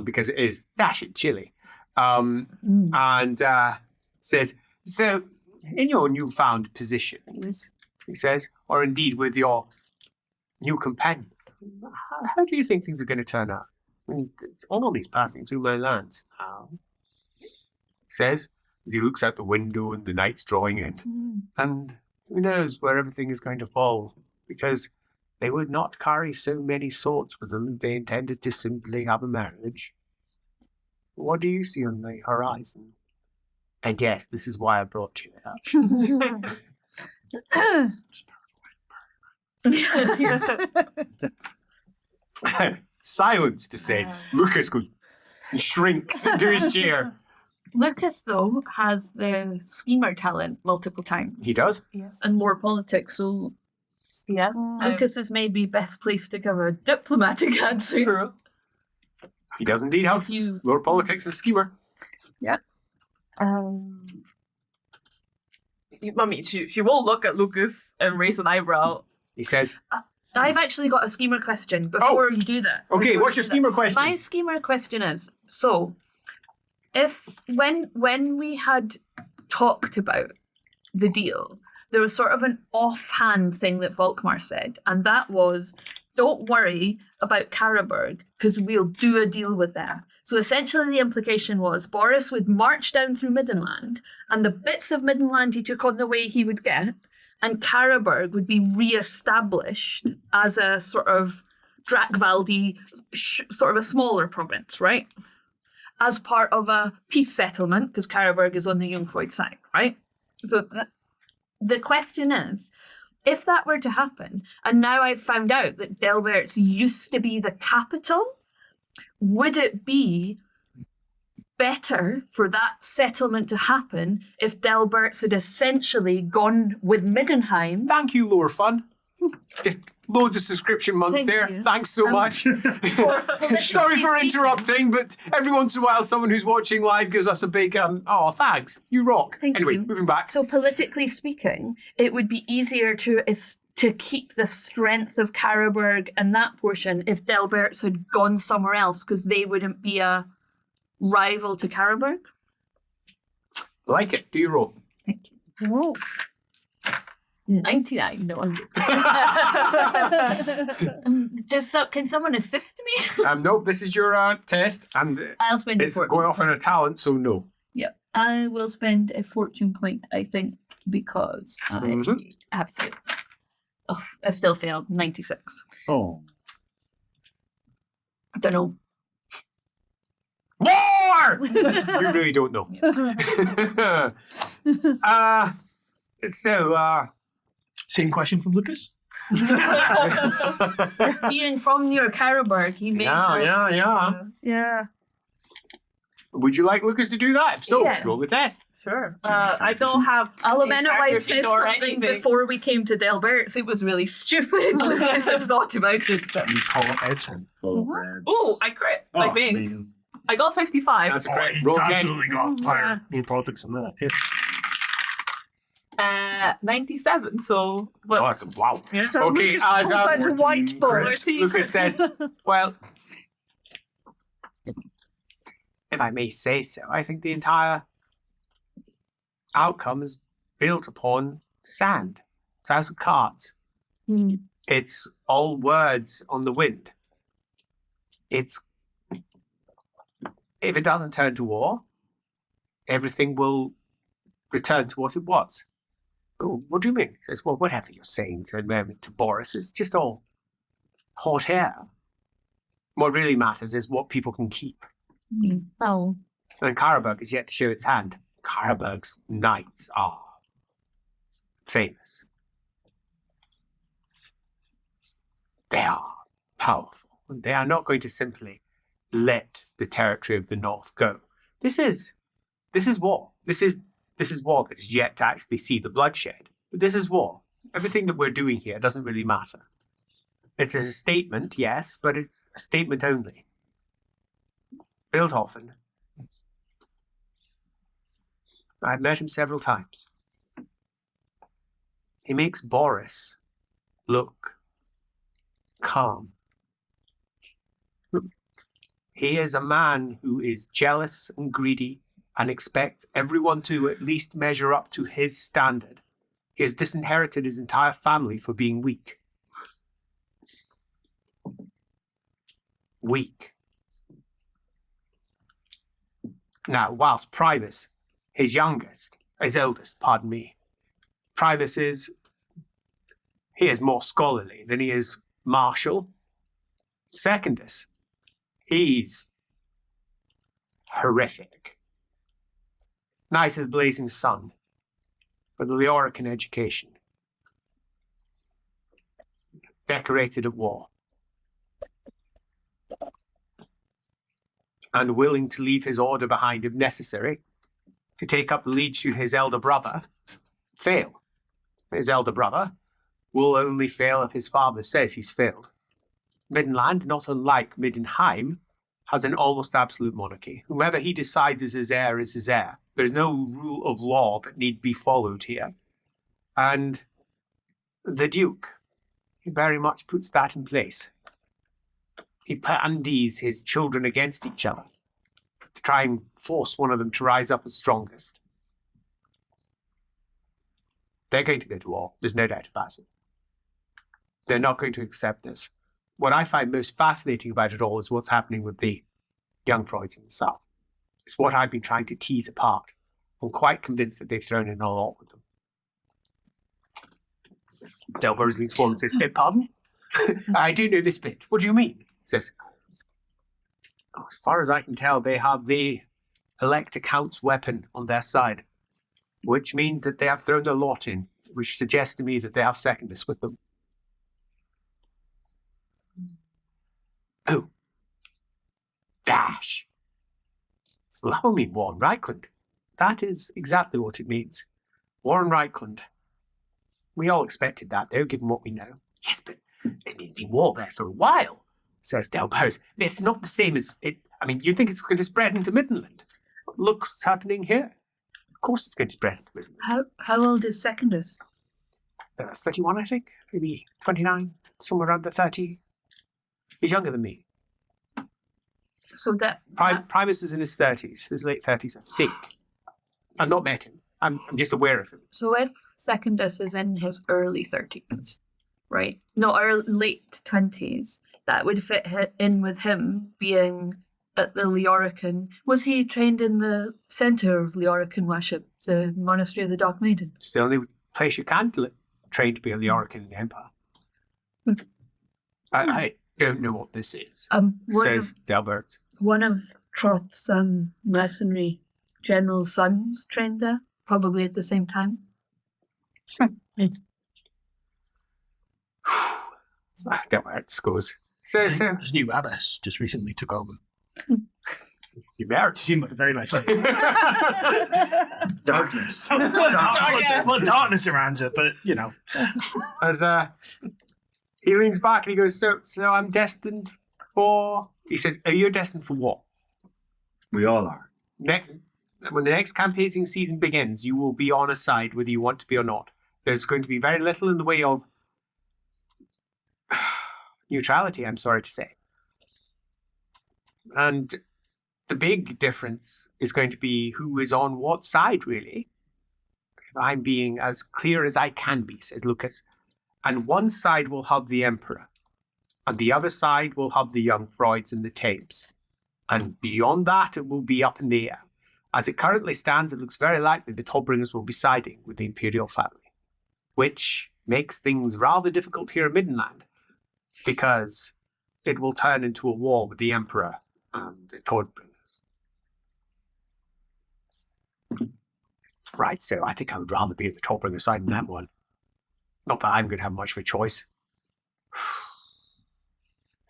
because it is dashing chilly, and says, so in your newfound position, he says, or indeed with your new companion, how do you think things are going to turn out? I mean, it's always passing through my lands. He says, as he looks out the window and the night's drawing in, and Who knows where everything is going to fall? Because they would not carry so many swords with them if they intended to simply have a marriage. What do you see on the horizon? And yes, this is why I brought you here. Silence descends. Lucas goes and shrinks into his chair. Lucas, though, has the schemer talent multiple times. He does? Yes. And more politics, so Yeah. Lucas is maybe best placed to give a diplomatic answer. True. He does indeed have If you more politics and schemer. She will look at Lucas and raise an eyebrow. He says, I've actually got a schemer question before you do that. okay, Before what's you your do schemer that. question? My schemer question is, so if when we had talked about the deal, there was sort of an offhand thing that Volkmar said, and that was, don't worry about Karaberg, because we'll do a deal with them. So essentially the implication was Boris would march down through Middenland, and the bits of Middenland he took on the way he would get, and Karaberg would be re-established as a sort of Drakvaldi, sort of a smaller province, right? As part of a peace settlement, because Karaberg is on the Jungfreud side, right? So the question is, if that were to happen, and now I've found out that Delberts used to be the capital, would it be better for that settlement to happen if Delberts had essentially gone with Middenheim? Thank you, Lore Fun. Just loads of subscription months Thank there. you. Thanks so much. politically Sorry for speaking- interrupting, but every once in a while someone who's watching live gives us a big, oh, thanks. You rock. Thank anyway, you. moving back. So politically speaking, it would be easier to keep the strength of Karaberg and that portion if Delberts had gone somewhere else, because they wouldn't be a rival to Karaberg. Like it. Do you roll? Whoa. 99. No, I'm can someone assist me? Nope, this is your test, and I'll spend it's a fortune. going off on a talent, so no. Yeah, I will spend a fortune point, I think, because I Mhm. have failed. Oh, I've still failed. 96. Oh. I don't know. War! You really don't know. Same question from Lucas? Being from near Karaberg, he may have... yeah. Yeah. Would you like Lucas to do that? If so, Yeah. roll the test. Sure. I don't have. I'll a amend it character wife said sheet or something anything. before we came to Delberts. It was really stupid. Lucas has thought about it. So. You call it Edson. Oh, I crit. I think amazing. I got 55. That's Oh, correct. he's Roll again. absolutely got higher in politics than that. Yeah. 97. So, but Oh, that's wow. yeah. So Okay, Lucas as pulls a out a 14 whiteboard. credits. Lucas says, well, if I may say so, I think the entire outcome is built upon sand. It's House of Cards. It's all words on the wind. It's, if it doesn't turn to war, everything will return to what it was. Oh, what do you mean? He says, well, whatever you're saying to the moment to Boris, it's just all hot air. What really matters is what people can keep. Well, And Karaberg is yet to show its hand. Karaberg's knights are famous. They are powerful. And they are not going to simply let the territory of the North go. This is war. This is war that is yet to actually see the bloodshed. But this is war. Everything that we're doing here doesn't really matter. It's a statement, yes, but it's a statement only. Bildhofen. I've met him several times. He makes Boris look calm. He is a man who is jealous and greedy and expects everyone to at least measure up to his standard. He has disinherited his entire family for being weak. Weak. Now, whilst Primus, his oldest, pardon me, Primus is he is more scholarly than he is martial. Secondus, he's horrific. Knight of the Blazing Sun, with a Leorican education. Decorated at war. And willing to leave his order behind if necessary, to take up the lead should his elder brother fail. His elder brother will only fail if his father says he's failed. Middenland, not unlike Middenheim, has an almost absolute monarchy. Whomever he decides is his heir is his heir. There's no rule of law that need be followed here. And the Duke, he very much puts that in place. He bandies his children against each other to try and force one of them to rise up as strongest. They're going to go to war. There's no doubt about it. They're not going to accept this. What I find most fascinating about it all is what's happening with the young Freuds in the South. It's what I've been trying to tease apart. I'm quite convinced that they've thrown in a lot with them. Delberts leans forward and says, pardon? I do know this bit. What do you mean? He says, as far as I can tell, they have the Elector Count's weapon on their side, which means that they have thrown a lot in, which suggests to me that they have Secondus with them. Oh. Dash. Well, that will mean Warren Reichland. That is exactly what it means. Warren Reichland. We all expected that, though, given what we know. Yes, but it means been war there for a while, says Delberts. It's not the same as it. I mean, you think it's going to spread into Middenland? Look what's happening here. Of course it's going to spread into Middenland. How old is Secondus? 31, I think. Maybe 29, somewhere around the 30. He's younger than me. So that Primus is in his 30s, his late 30s, I think. I've not met him. I'm just aware of him. So if Secondus is in his early 30s, right? No, late 20s, that would fit in with him being at the Leorican. Was he trained in the centre of Leorican worship, the Monastery of the Dark Maiden? It's the only place you can train to be a Leorican in the Empire. I don't know what this is, says Delberts. One of Trot's mercenary general's sons trained there, probably at the same time. Delberts goes. So. His new abbess just recently took over. You married. Seemed like a very nice lady. Darkness. Well, darkness around it, but you know. As he leans back and he goes, so I'm destined for. He says, "Are you destined for what?" We all are. When the next campaigning season begins, you will be on a side whether you want to be or not. There's going to be very little in the way of neutrality, I'm sorry to say. And the big difference is going to be who is on what side, really. I'm being as clear as I can be, says Lucas. And one side will have the Emperor, and the other side will have the young Freuds and the Thames. And beyond that, it will be up in the air. As it currently stands, it looks very likely the Tollbringers will be siding with the Imperial family, which makes things rather difficult here in Middenland, because it will turn into a war with the Emperor and the Tollbringers. Right, so I think I would rather be at the Tollbringer side than that one. Not that I'm going to have much of a choice.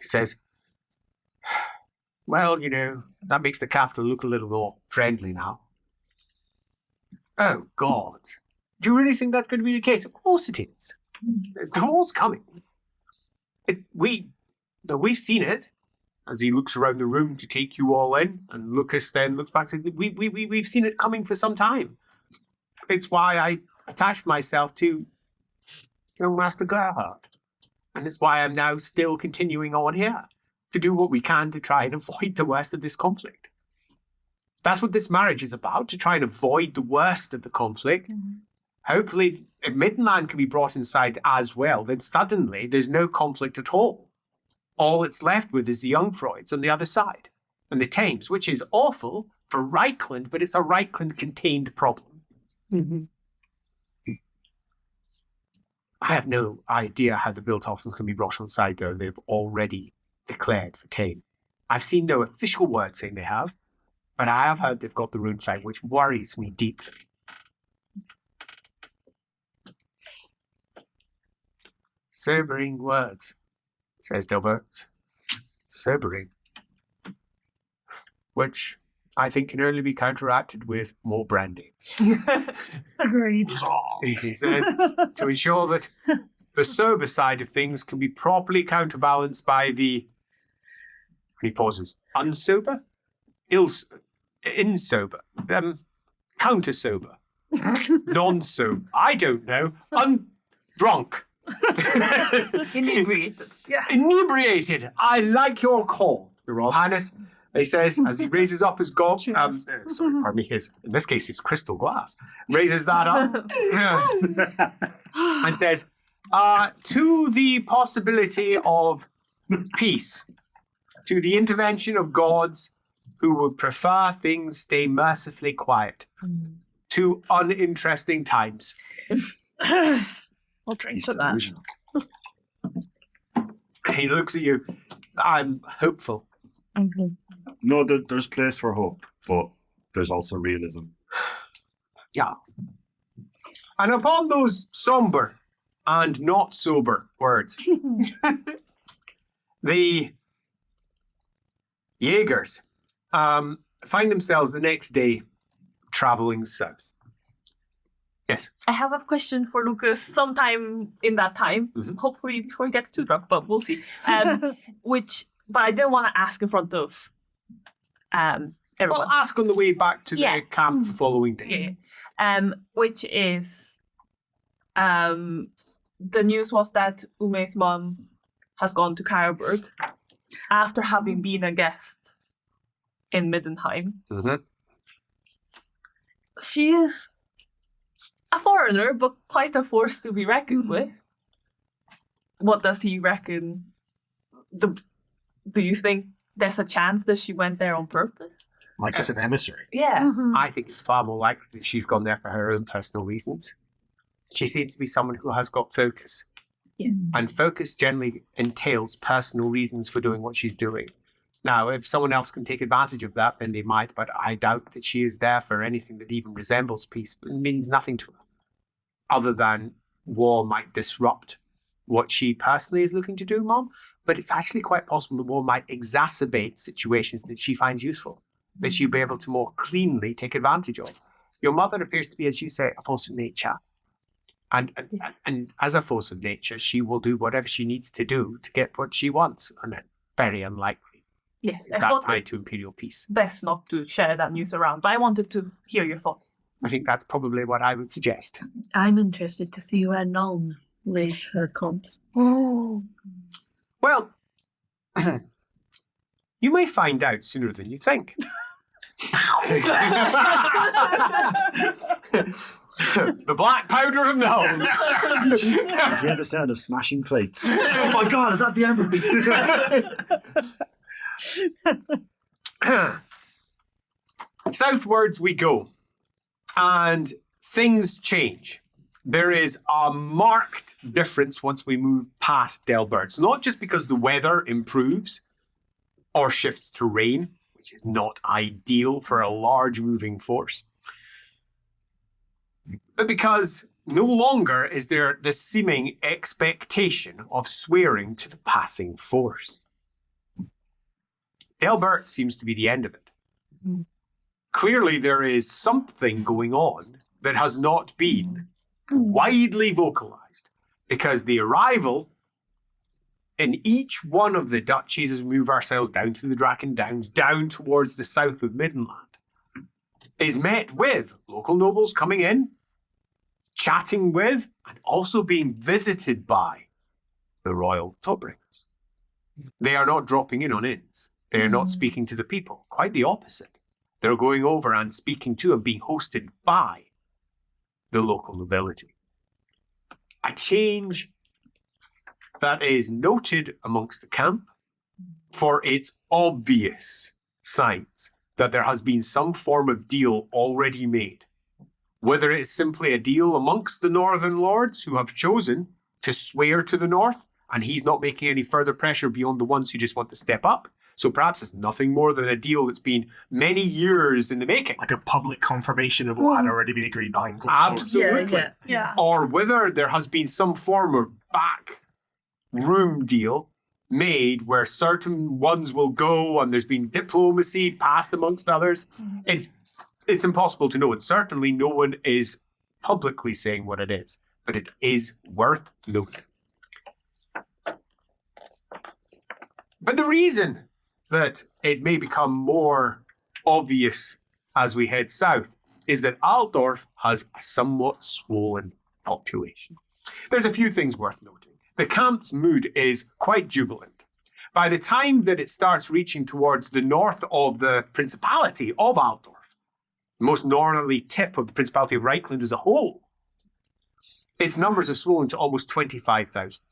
He says, well, you know, that makes the capital look a little more friendly now. Oh, God. Do you really think that's going to be the case? Of course it is. The war's coming. We've seen it. As he looks around the room to take you all in, and Lucas then looks back and says, we've seen it coming for some time. It's why I attached myself to young Master Gerhardt. And it's why I'm now still continuing on here, to do what we can to try and avoid the worst of this conflict. That's what this marriage is about, to try and avoid the worst of the conflict. Mm-hmm. Hopefully, if Middenland can be brought inside as well, then suddenly there's no conflict at all. All it's left with is the young Freuds on the other side, and the Thames, which is awful for Reichland, but it's a Reichland-contained problem. Mm-hmm. I have no idea how the built officers can be brought on side, though. They've already declared for tame. I've seen no official word saying they have, but I have heard they've got the rune fang, which worries me deeply. Sobering words, says Delberts. Sobering. Which I think can only be counteracted with more brandy. Agreed. He says, to ensure that the sober side of things can be properly counterbalanced by the, he pauses, unsober? Insober. Counter-sober. Non-sober. I don't know. Drunk. Inebriated. Yeah. Inebriated. I like your call, Your Royal Highness. He says, as he raises up his sorry, pardon me, in this case, his crystal glass, raises that up and says, to the possibility of peace, to the intervention of gods who would prefer things stay mercifully quiet, to uninteresting times. I'll drink to that. He looks at you. I'm hopeful. No, there's place for hope, but there's also realism. Yeah. And upon those somber and not sober words, the Jaegers find themselves the next day traveling south. Yes. I have a question for Lucas sometime in that time, hopefully before he gets too drunk, but we'll see. But I didn't want to ask in front of everyone. Well, ask on the way back to the camp the following day. Yeah. Which is, the news was that Ume's mom has gone to Karlberg after having been a guest in Middenheim. She is a foreigner, but quite a force to be reckoned with. What does he reckon? Do you think there's a chance that she went there on purpose? Like as an emissary? Yeah. I think it's far more likely that she's gone there for her own personal reasons. She seems to be someone who has got focus. Yes. And focus generally entails personal reasons for doing what she's doing. Now, if someone else can take advantage of that, then they might, but I doubt that she is there for anything that even resembles peace. It means nothing to her, other than war might disrupt what she personally is looking to do, Mom. But it's actually quite possible the war might exacerbate situations that she finds useful, that she'll be able to more cleanly take advantage of. Your mother appears to be, as you say, a force of nature. And as a force of nature, she will do whatever she needs to do to get what she wants. And it's very unlikely. Yes. Is that tied to imperial peace? Best not to share that news around, but I wanted to hear your thoughts. I think that's probably what I would suggest. I'm interested to see where Nuln lays her comps. Oh. Well, you may find out sooner than you think. The black powder of Nuln. I hear the sound of smashing plates. Oh my god, is that the Ember? Southwards we go, and things change. There is a marked difference once we move past Delberts, not just because the weather improves or shifts to rain, which is not ideal for a large moving force, but because no longer is there the seeming expectation of swearing to the passing force. Delbert seems to be the end of it. Clearly there is something going on that has not been widely vocalized, because the arrival in each one of the duchies, as we move ourselves down to the Draken Downs, down towards the south of Middenland, is met with local nobles coming in, chatting with, and also being visited by the royal Topbringers. They are not dropping in on inns. They are not speaking to the people. Quite the opposite. They're going over and speaking to and being hosted by the local nobility. A change that is noted amongst the camp for its obvious signs that there has been some form of deal already made. Whether it is simply a deal amongst the northern lords who have chosen to swear to the north, and he's not making any further pressure beyond the ones who just want to step up. So perhaps it's nothing more than a deal that's been many years in the making. Like a public confirmation of what had already been agreed behind closed doors. Absolutely. Yeah. Or whether there has been some form of back room deal made where certain ones will go and there's been diplomacy passed amongst others. It's impossible to know. And certainly no one is publicly saying what it is. But it is worth noting. But the reason that it may become more obvious as we head south is that Altdorf has a somewhat swollen population. There's a few things worth noting. The camp's mood is quite jubilant. By the time that it starts reaching towards the north of the Principality of Altdorf, the most northerly tip of the Principality of Reichland as a whole, its numbers have swollen to almost 25,000.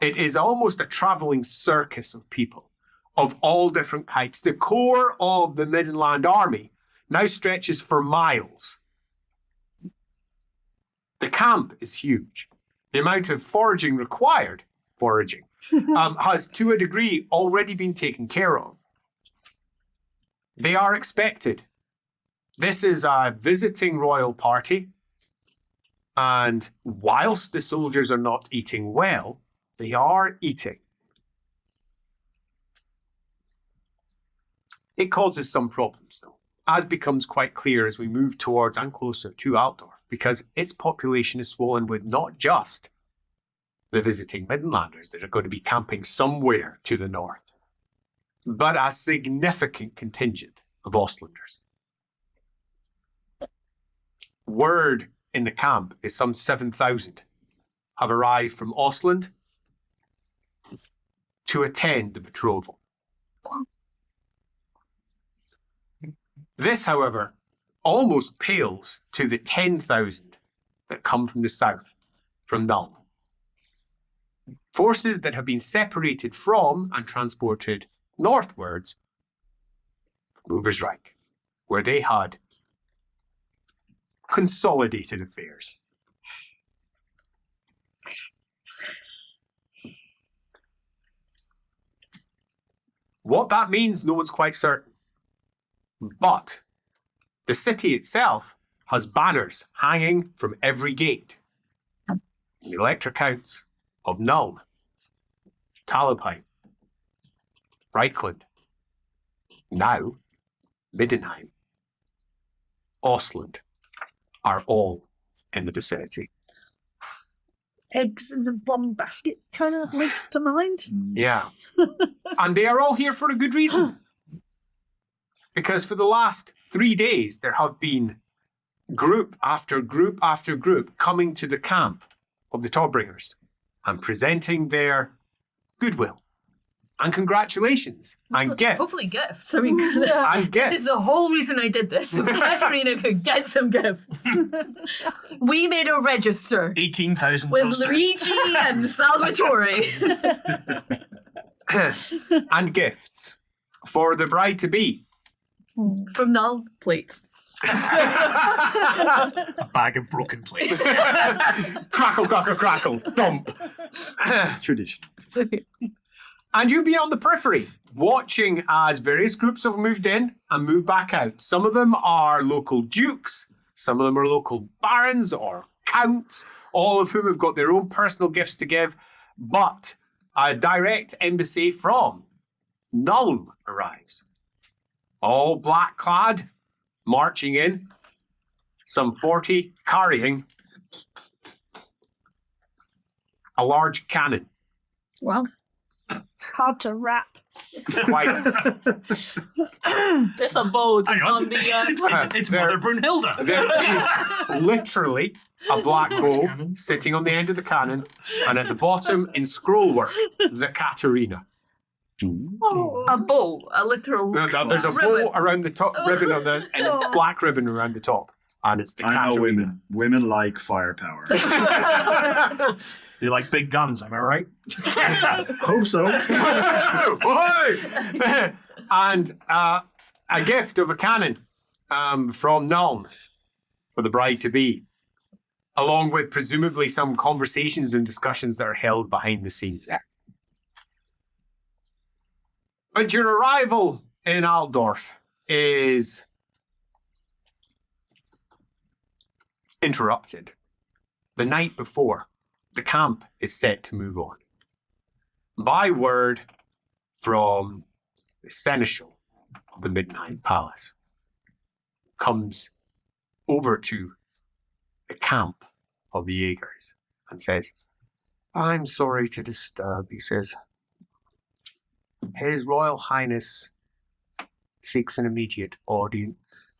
It is almost a travelling circus of people of all different types. The core of the Midland Army now stretches for miles. The camp is huge. The amount of foraging required, has to a degree already been taken care of. They are expected. This is a visiting royal party, and whilst the soldiers are not eating well, they are eating. It causes some problems, though, as becomes quite clear as we move towards and closer to Altdorf, because its population is swollen with not just the visiting Midlanders that are going to be camping somewhere to the north, but a significant contingent of Ostlanders. Word in the camp is some 7,000 have arrived from Ostland to attend the betrothal. This, however, almost pales to the 10,000 that come from the south, from Nuln. Forces that have been separated from and transported northwards from Ubersreich, where they had consolidated affairs. What that means, no one's quite certain. But the city itself has banners hanging from every gate. The elector counts of Nuln, Talabheim, Reichland, now Middenheim, Ostland are all in the vicinity. Eggs in a bomb basket kind of links to mind. Yeah. And they are all here for a good reason. Because for the last 3 days, there have been group after group after group coming to the camp of the Tawbringers and presenting their goodwill and congratulations and gifts. Hopefully gifts. I mean, And gifts. this is the whole reason I did this. So Katerina could get some gifts. We made a register 18,000 with toasters. Luigi and Salvatore. And gifts for the bride-to-be. From Null plates. A bag of broken plates. Crackle, crackle, crackle, thump. It's tradition. And you've been on the periphery, watching as various groups have moved in and moved back out. Some of them are local dukes, some of them are local barons or counts, all of whom have got their own personal gifts to give. But a direct embassy from Nuln arrives. All black clad, marching in, some 40 carrying a large cannon. Wow. Hard to wrap. Quite. There's a bow just Hang on. on the. It's There- Mother Brunhilde. There is literally a black bow sitting on the end of the cannon, and at the bottom in scrollwork, the Katerina. Oh. A bow, a literal. There's a ribbon. bow around the top, ribbon on the, and a black ribbon around the top, and it's the I know Katerina. women. Women like firepower. They like big guns, am I right? Hope so. Oi! And a gift of a cannon from Nuln for the bride-to-be. along with presumably some conversations and discussions that are held behind the scenes there. But your arrival in Altdorf is interrupted. The night before, the camp is set to move on. By word from the seneschal of the Midnight Palace, comes over to the camp of the Jaegers and says, I'm sorry to disturb, he says. His Royal Highness seeks an immediate audience.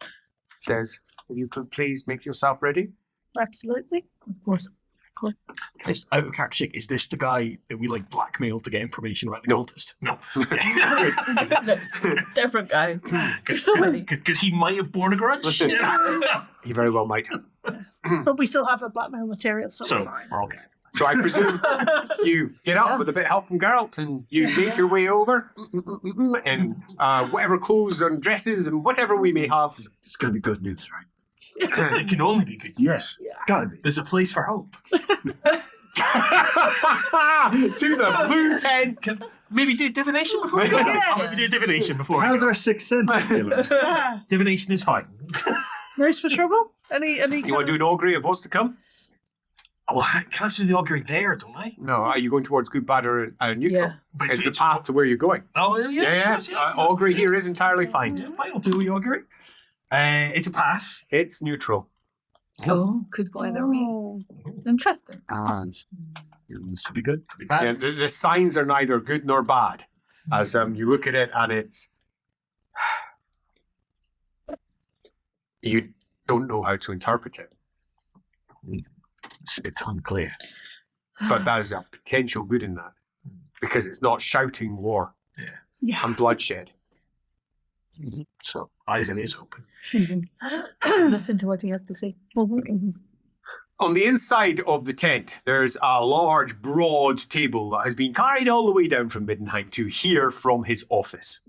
Says, if you could please make yourself ready. Absolutely. Of course. Just out of character, is this the guy that we like blackmailed to get information about the cultist? No. Different guy. There's so many. Because he might have borne a grudge. Listen. He very well might have. But we still have the blackmail material, so we're So, fine. we're okay. So I presume you get up with a bit of help from Gerhardt and you make your way over and whatever clothes and dresses and whatever we may have. It's going to be good news, right? It can only be good. Yes. Gotta be. There's a place for hope. To the blue tent. Maybe do divination before we go. Yes. Maybe do divination before we How's go. our sixth sense feeling? Divination is fine. Race for trouble? Any You want to do an augury of what's to come? Well, can I do the augury there, don't I? No, are you going towards good, bad, or neutral? Yeah. But It's the path to where you're going. Oh, yeah. Yeah, of course, augury here is entirely fine. Yeah, fine, I'll do the augury. It's a pass. It's neutral. Oh, could go either way. Oh. Interesting. This should be good. Could be Yeah, bad. the signs are neither good nor bad. As you look at it and it's... You don't know how to interpret it. It's unclear. But there's a potential good in that. Because it's not shouting war Yeah. and bloodshed. So, eyes and ears open. Listen to what he has to say. On the inside of the tent, there's a large, broad table that has been carried all the way down from Middenheim to here from his office.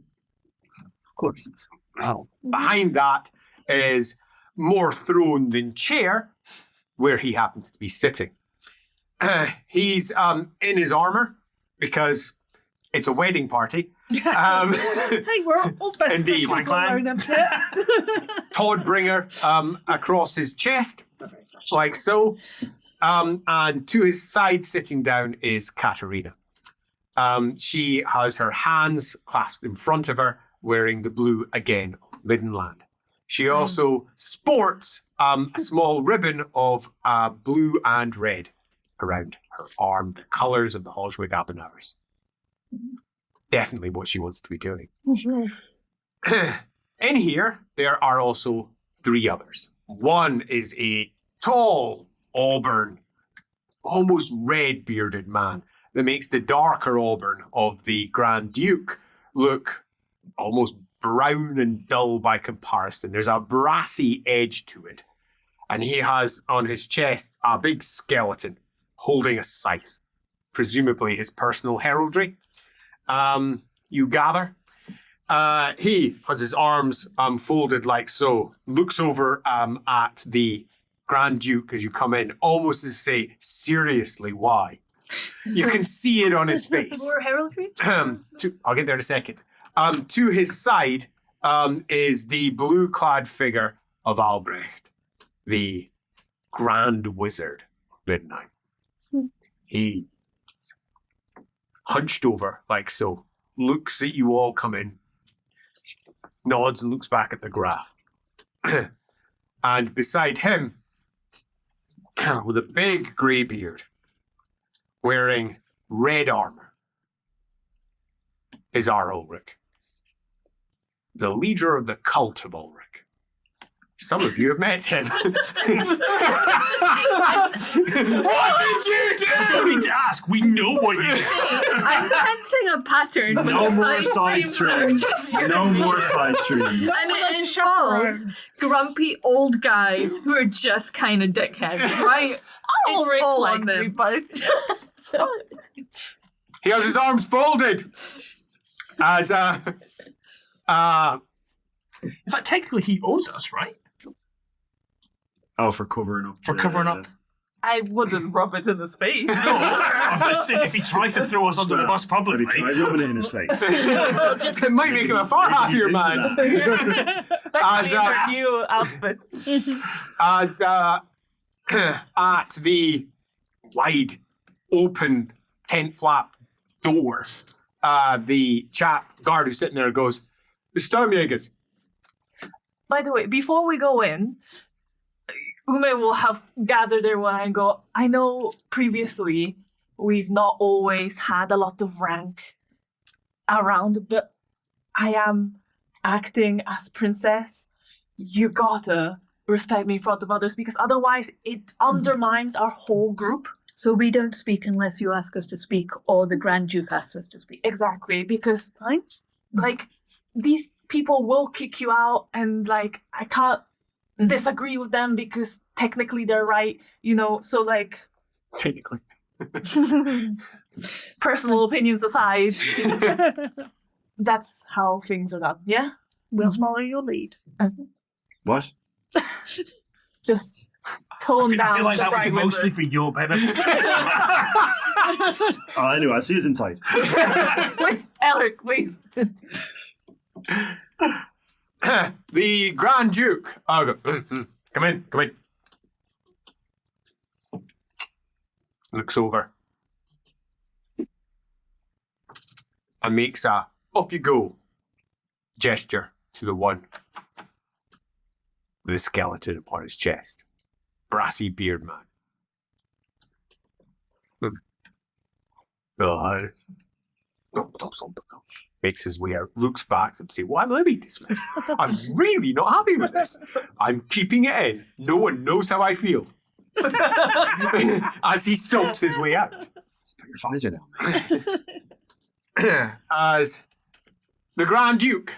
Of course. Wow. Behind that is more throne than chair, where he happens to be sitting. He's in his armor because it's a wedding party. Hey, we're all the best Indeed. people wearing them too. Todbringer across his chest, like so. And to his side, sitting down, is Katerina. She has her hands clasped in front of her, wearing the blue again, Middenland. She also sports a small ribbon of blue and red around her arm, the colours of the Holzwig Abenauers. Definitely what she wants to be doing. In here, there are also three others. One is a tall, auburn, almost red-bearded man that makes the darker auburn of the Grand Duke look almost brown and dull by comparison. There's a brassy edge to it. And he has on his chest a big skeleton holding a scythe, presumably his personal heraldry. You gather. He has his arms folded like so, looks over at the Grand Duke as you come in, almost to say, seriously, why? You can see it on his face. More heraldry? I'll get there in a second. To his side is the blue-clad figure of Albrecht, the Grand Wizard of Midnight. He's hunched over like so, looks at you all come in, nods and looks back at the graph. And beside him, with a big grey beard, wearing red armour, is our Ulrich, the leader of the cult of Ulrich. Some of you have met him. What did you do? I don't need to ask. We know what you did. I'm sensing a pattern. with No the more side streams. streams. No more side streams. And That's a it chaperone. involves grumpy old guys who are just kind of dickheads, right? It's Ulrich all like on me, them. but it's fine. He has his arms folded. As In fact, technically, he owes us, right? Oh, for covering up. For covering up I wouldn't rub it in his face. I'm just saying, if he tries to throw us under the bus But he publicly, tried rubbing it in his face. It might make him a far happier man. As, Especially in her new outfit. As at the wide open tent flap door, the chap guard who's sitting there goes, "The Sturmjaegers." By the way, before we go in, Ume will have gathered everyone and go, I know previously we've not always had a lot of rank around, but I am acting as princess. You gotta respect me in front of others because otherwise it undermines our whole group. So we don't speak unless you ask us to speak or the Grand Duke asks us to speak. Exactly, because like these people will kick you out and like I can't disagree with them because technically they're right, so like Technically. personal opinions aside, that's how things are done. Yeah? We'll follow your lead. What? Just tone I down feel like the that was right mostly wizard. for your benefit. Anyway, I'll see you inside. Wait, Alec, please. The Grand Duke. I'll go, come in. Looks over. And makes a off you go gesture to the one with the skeleton upon his chest. Brassy beard man. God. Makes his way out, looks back and says, "Why am I being dismissed? I'm really not happy with this. I'm keeping it in. No one knows how I feel." As he stomps his way out. Just put your visor down. As the Grand Duke.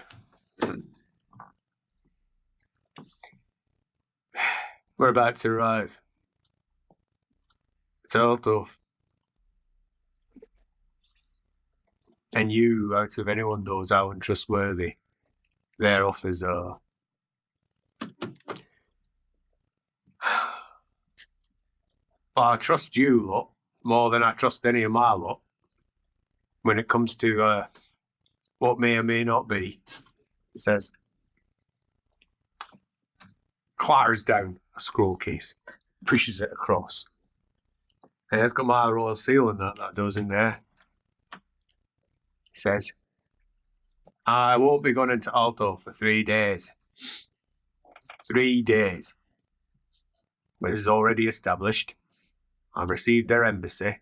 We're about to arrive. It's Altdorf. And you, out of anyone knows how untrustworthy their offers are. But I trust you lot more than I trust any of my lot when it comes to what may or may not be. It says, clatters down a scroll case, pushes it across. And it's got my royal seal in that does in there. He says, I won't be going into Altdorf for 3 days. 3 days. But this is already established. I've received their embassy.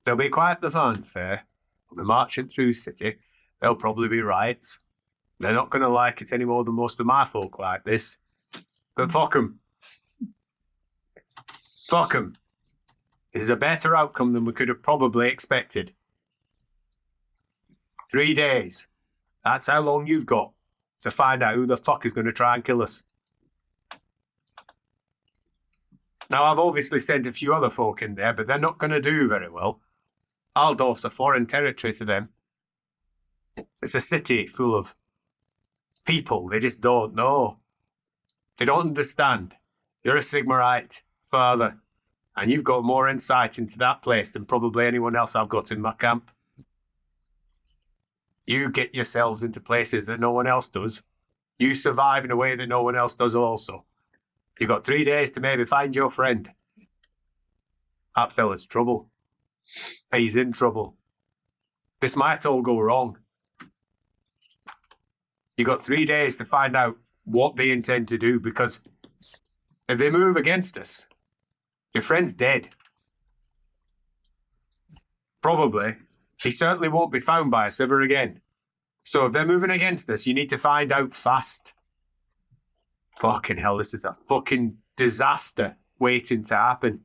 There'll be quite the fanfare. We'll be marching through city. There'll probably be riots. They're not going to like it any more than most of my folk like this. But fuck 'em. Fuck 'em. This is a better outcome than we could have probably expected. 3 days. That's how long you've got to find out who the fuck is going to try and kill us. Now, I've obviously sent a few other folk in there, but they're not going to do very well. Altdorf's a foreign territory to them. It's a city full of people. They just don't know. They don't understand. You're a Sigmarite, father, and you've got more insight into that place than probably anyone else I've got in my camp. You get yourselves into places that no one else does. You survive in a way that no one else does also. You've got 3 days to maybe find your friend. That fella's trouble. He's in trouble. This might all go wrong. You've got 3 days to find out what they intend to do, because if they move against us, your friend's dead. Probably. He certainly won't be found by us ever again. So if they're moving against us, you need to find out fast. Fucking hell, this is a fucking disaster waiting to happen.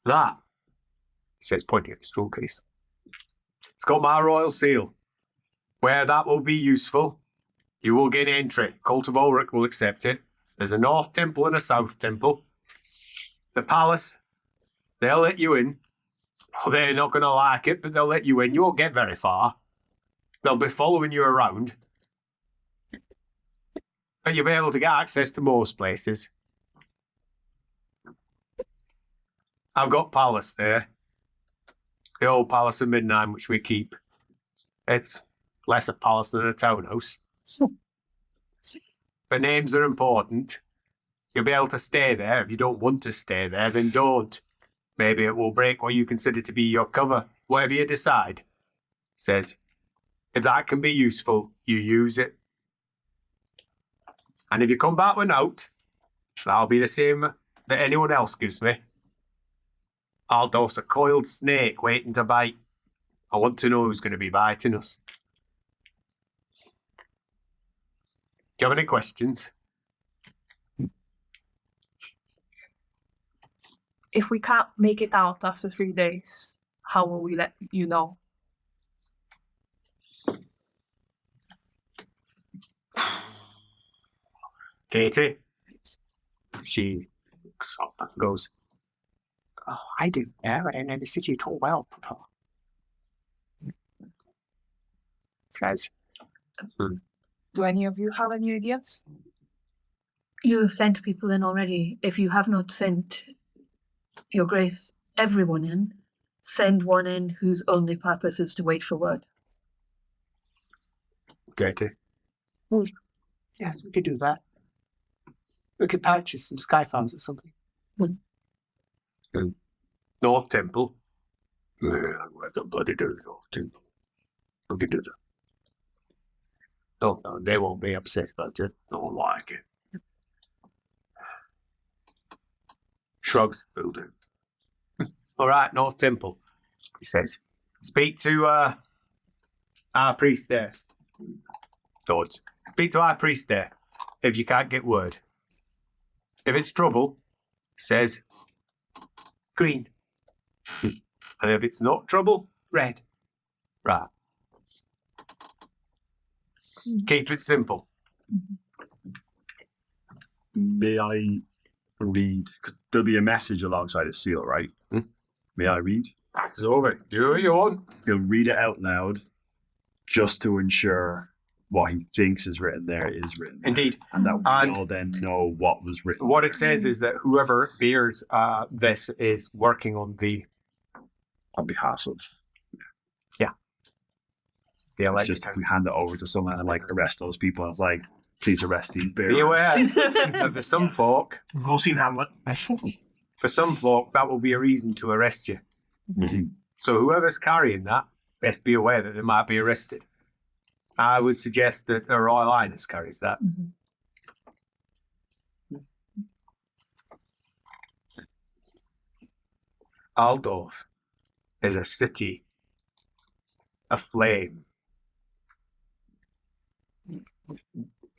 That, he says, pointing at the scroll case, it's got my royal seal. Where that will be useful, you will gain entry. Cult of Ulrich will accept it. There's a north temple and a south temple. The palace, they'll let you in. Oh, they're not going to like it, but they'll let you in. You won't get very far. They'll be following you around. but you'll be able to get access to most places. I've got Palace there. The old Palace of Midnight, which we keep. It's less a palace than a townhouse. But names are important. You'll be able to stay there. If you don't want to stay there, then don't. Maybe it will break what you consider to be your cover. Whatever you decide. Says, if that can be useful, you use it. And if you come back with out, that'll be the same that anyone else gives me. Altdorf's a coiled snake waiting to bite. I want to know who's going to be biting us. Do you have any questions? If we can't make it out after 3 days, how will we let you know? Katie? She looks up and goes, "Oh, I do. Yeah, I know the city at all well, Papa." Says, Do any of you have any ideas? You have sent people in already. If you have not sent, Your Grace, everyone in, send one in whose only purpose is to wait for word. Katie? Yes, we could do that. We could purchase some Skyfans or something. North Temple? Yeah, we can bloody do North Temple. We can do that. No, they won't be upset about it. Don't like it. Shrugs, will do. All right, North Temple, he says. Speak to our priest there. Dodds. Speak to our priest there, if you can't get word. If it's trouble, he says, green. And if it's not trouble, red. Right. Keep it simple. May I read? Because there'll be a message alongside a seal, right? May I read? Pass it over. Do what you want. He'll read it out loud just to ensure what he thinks is written there is written there. Indeed. And that we And all then know what was written. what it says is that whoever bears this is working on the On behalf of. the It's elected just if town. we hand it over to someone and like arrest those people, and it's like, please arrest these bears. Be aware that for some folk, We've all seen Hamlet. that will be a reason to arrest you. Mhm. So whoever's carrying that, best be aware that they might be arrested. I would suggest that the Royal Highness carries that. Altdorf is a city aflame.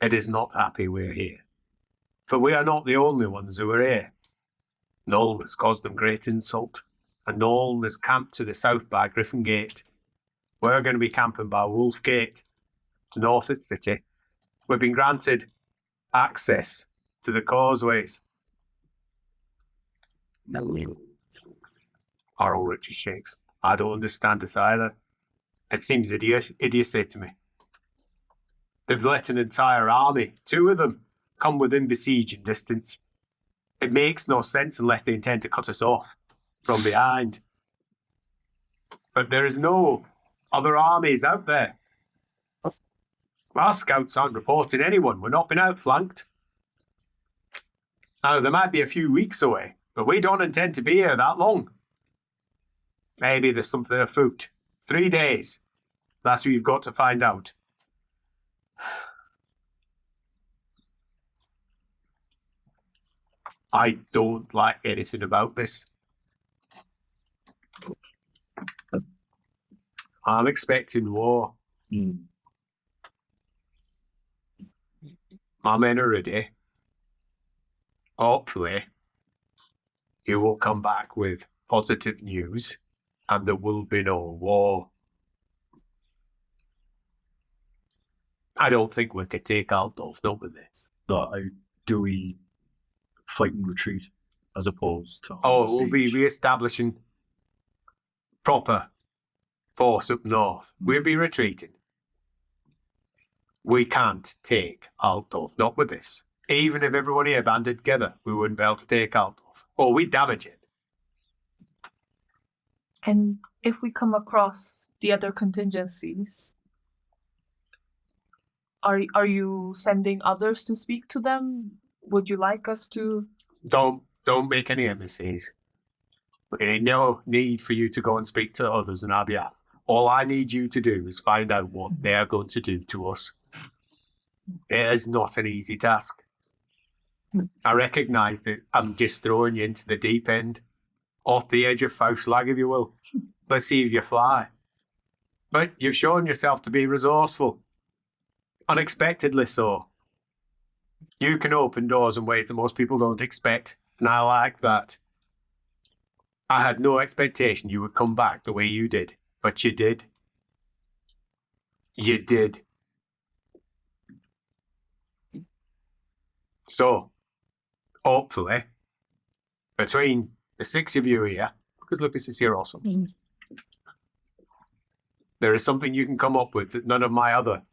It is not happy we're here. But we are not the only ones who are here. Noel has caused them great insult, and Noel is camped to the south by Griffin Gate. We're going to be camping by Wolf Gate, to north of the city. We've been granted access to the causeways. Oral Richard shakes. I don't understand it either. It seems idiocy to me. They've let an entire army, 2 of them, come within besieging distance. It makes no sense unless they intend to cut us off from behind. But there is no other armies out there. Our scouts aren't reporting anyone. We're not been outflanked. Now, they might be a few weeks away, but we don't intend to be here that long. Maybe there's something afoot. 3 days. That's what you've got to find out. I don't like anything about this. I'm expecting war. My men are ready. Hopefully, you will come back with positive news and there will be no war. I don't think we could take Altdorf, not with this. Do we fight and retreat as opposed to? Oh, it will be siege? re-establishing proper force up north. We'll be retreating. We can't take Altdorf, not with this. Even if everybody had banded together, we wouldn't be able to take Altdorf. Or we'd damage it. And if we come across the other contingencies, are you sending others to speak to them? Would you like us to? Don't make any emissaries. There ain't no need for you to go and speak to others on our behalf. All I need you to do is find out what they're going to do to us. It is not an easy task. I recognise that I'm just throwing you into the deep end, off the edge of Faustlag, if you will. Let's see if you fly. But you've shown yourself to be resourceful. Unexpectedly so. You can open doors in ways that most people don't expect, and I like that. I had no expectation you would come back the way you did, but you did. You did. So, hopefully, between the 6 of you here, because Lucas is here also, there is something you can come up with that none of my other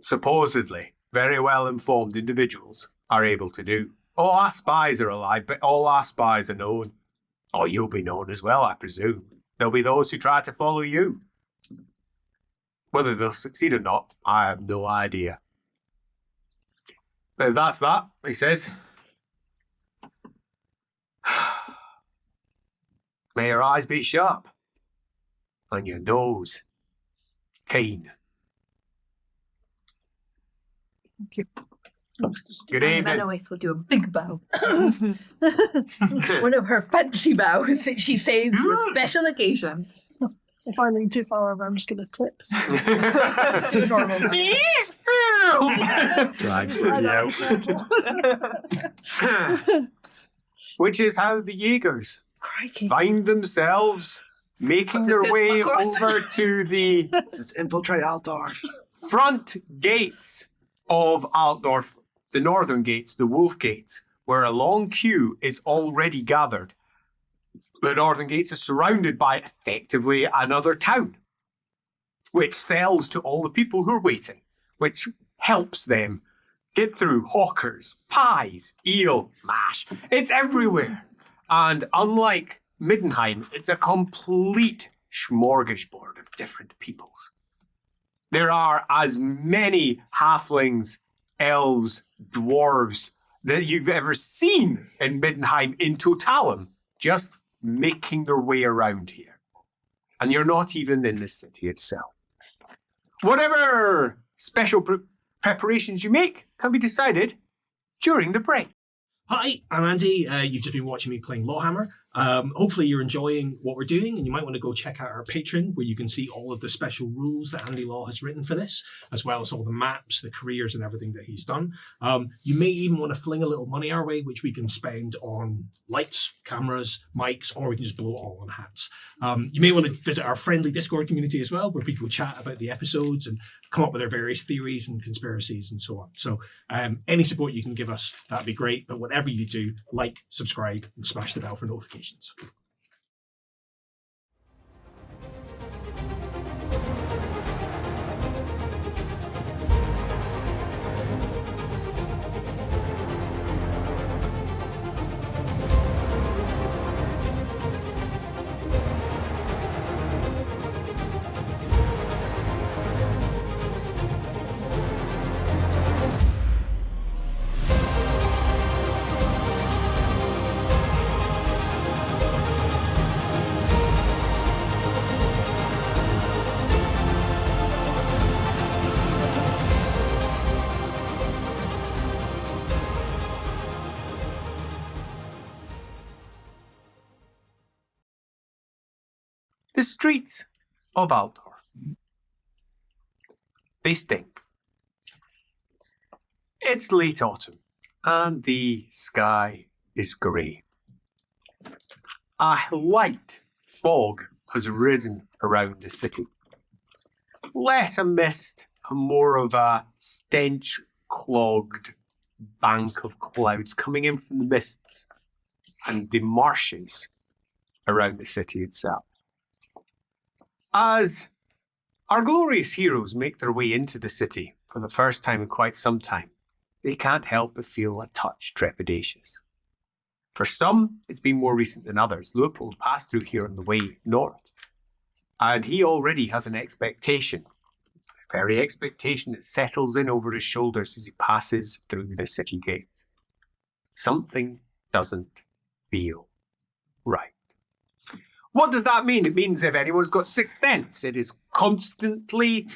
supposedly very well-informed individuals are able to do. All our spies are alive, but all our spies are known. Or you'll be known as well, I presume. There'll be those who try to follow you. Whether they'll succeed or not, I have no idea. But if that's that, he says. May your eyes be sharp. And your nose keen. Thank you. Good evening. Menowith will do a big bow. One of her fancy bows that she saves for special occasions. If I lean too far over, I'm just going to tip. Just do a normal bow. Drags the out. Which is how the Jaegers Crikey. find themselves making Put their it in, way of course. over to the Let's infiltrate Altdorf. front gates of Altdorf, the northern gates, the wolf gates, where a long queue is already gathered. The northern gates are surrounded by effectively another town, which sells to all the people who are waiting, which helps them get through hawkers, pies, eel, mash. It's everywhere. And unlike Middenheim, it's a complete smorgasbord of different peoples. There are as many halflings, elves, dwarves that you've ever seen in Middenheim in totalum, just making their way around here. And you're not even in the city itself. Whatever special preparations you make can be decided during the break. Hi, I'm Andy. You've just been watching me playing LAWhammer. Hopefully you're enjoying what we're doing, and you might want to go check out our Patreon, where you can see all of the special rules that Andy Law has written for this, as well as all the maps, the careers, and everything that he's done. You may even want to fling a little money our way, which we can spend on lights, cameras, mics, or we can just blow it all on hats. You may want to visit our friendly Discord community as well, where people chat about the episodes and come up with their various theories and conspiracies and so on. So any support you can give us, that'd be great. But whatever you do, like, subscribe, and smash the bell for notifications. The streets of Altdorf. They stink. It's late autumn, and the sky is grey. A light fog has risen around the city. Less a mist and more of a stench-clogged bank of clouds coming in from the mists and the marshes around the city itself. As Our glorious heroes make their way into the city for the first time in quite some time. They can't help but feel a touch trepidatious. For some, it's been more recent than others. Leopold passed through here on the way north, and he already has an expectation, a very expectation that settles in over his shoulders as he passes through the city gates. Something doesn't feel right. What does that mean? It means if anyone's got sixth sense, it is constantly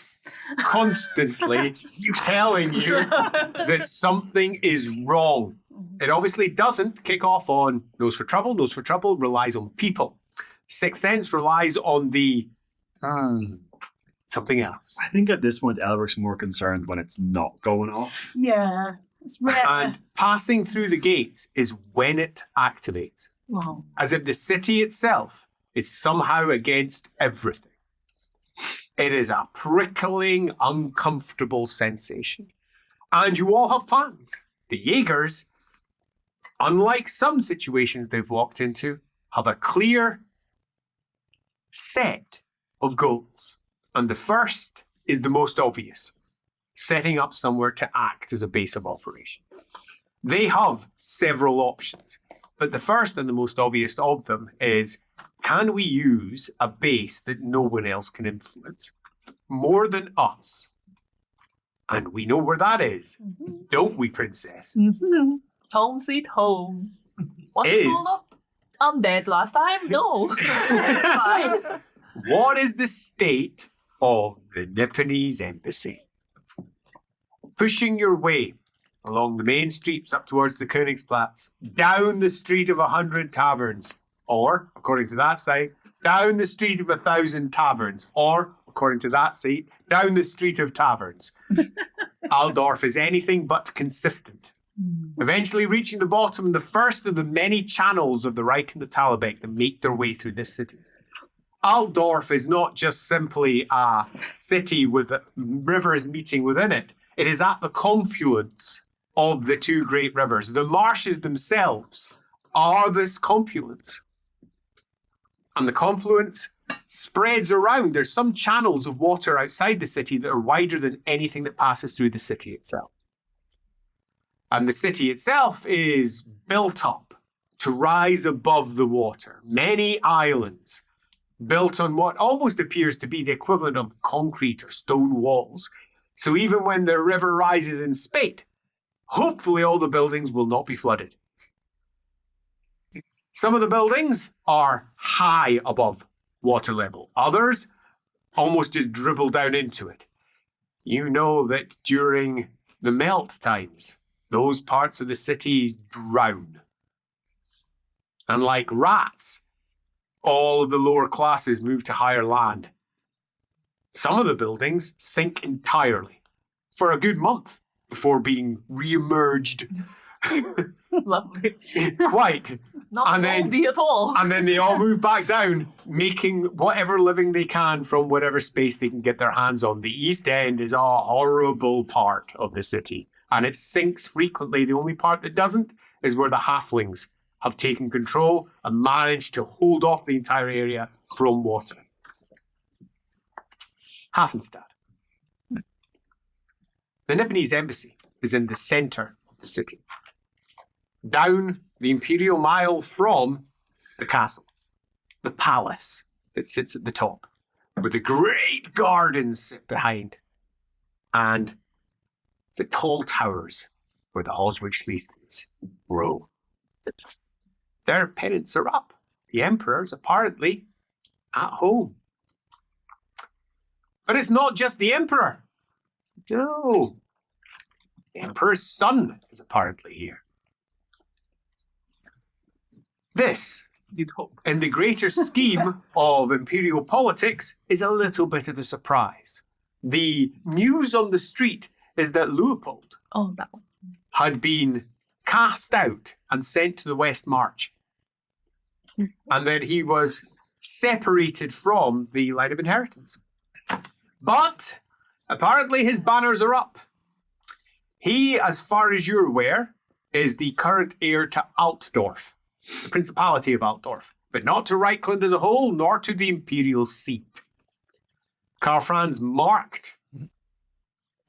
telling you that something is wrong. It obviously doesn't kick off on nose for trouble. Nose for trouble relies on people. Sixth sense relies on the something else. I think at this point, Elric's more concerned when it's not going off. Yeah. It's rare. And passing through the gates is when it activates. Wow. As if the city itself is somehow against everything. It is a prickling, uncomfortable sensation. And you all have plans. The Jaegers, unlike some situations they've walked into, have a clear set of goals. And the first is the most obvious, setting up somewhere to act as a base of operations. They have several options, but the first and the most obvious of them is, can we use a base that no one else can influence? More than us. And we know where that is, don't we, Princess? Mm-hmm. Home sweet home. Was it full of undead last time? No. It's fine. What is the state of the Nipponese embassy? Pushing your way along the main streets up towards the Königsplatz, down the street of 100 taverns, or, according to that site, down the street of 1,000 taverns, or, according to that site, down the street of taverns. Altdorf is anything but consistent. Eventually reaching the bottom, the first of the many channels of the Reich and the Talabek that make their way through this city. Altdorf is not just simply a city with rivers meeting within it. It is at the confluence of the two great rivers. The marshes themselves are this confluence. And the confluence spreads around. There's some channels of water outside the city that are wider than anything that passes through the city itself. And the city itself is built up to rise above the water. Many islands built on what almost appears to be the equivalent of concrete or stone walls. So even when the river rises in spate, hopefully all the buildings will not be flooded. Some of the buildings are high above water level. Others almost just dribble down into it. You know that during the melt times, those parts of the city drown. And like rats, all of the lower classes move to higher land. Some of the buildings sink entirely for a good month before being re-emerged. Lovely. Quite. Not And then- moldy at all. And then they all move back down, making whatever living they can from whatever space they can get their hands on. The East End is a horrible part of the city, and it sinks frequently. The only part that doesn't is where the halflings have taken control and managed to hold off the entire area from water. Hafenstadt. The Nipponese embassy is in the center of the city. Down the Imperial Mile from the castle, the palace that sits at the top, where the great gardens sit behind, and the tall towers where the Hoswig-Schliestens row. Their pennants are up. The emperor's apparently at home. But it's not just the emperor. No. The emperor's son is apparently here. This, You'd hope. in the greater scheme of imperial politics, is a little bit of a surprise. The news on the street is that Leopold Oh, that one. had been cast out and sent to the West March. And that he was separated from the line of inheritance. But apparently his banners are up. He, as far as you're aware, is the current heir to Altdorf, the Principality of Altdorf, but not to Reichland as a whole, nor to the imperial seat. Karl Franz marked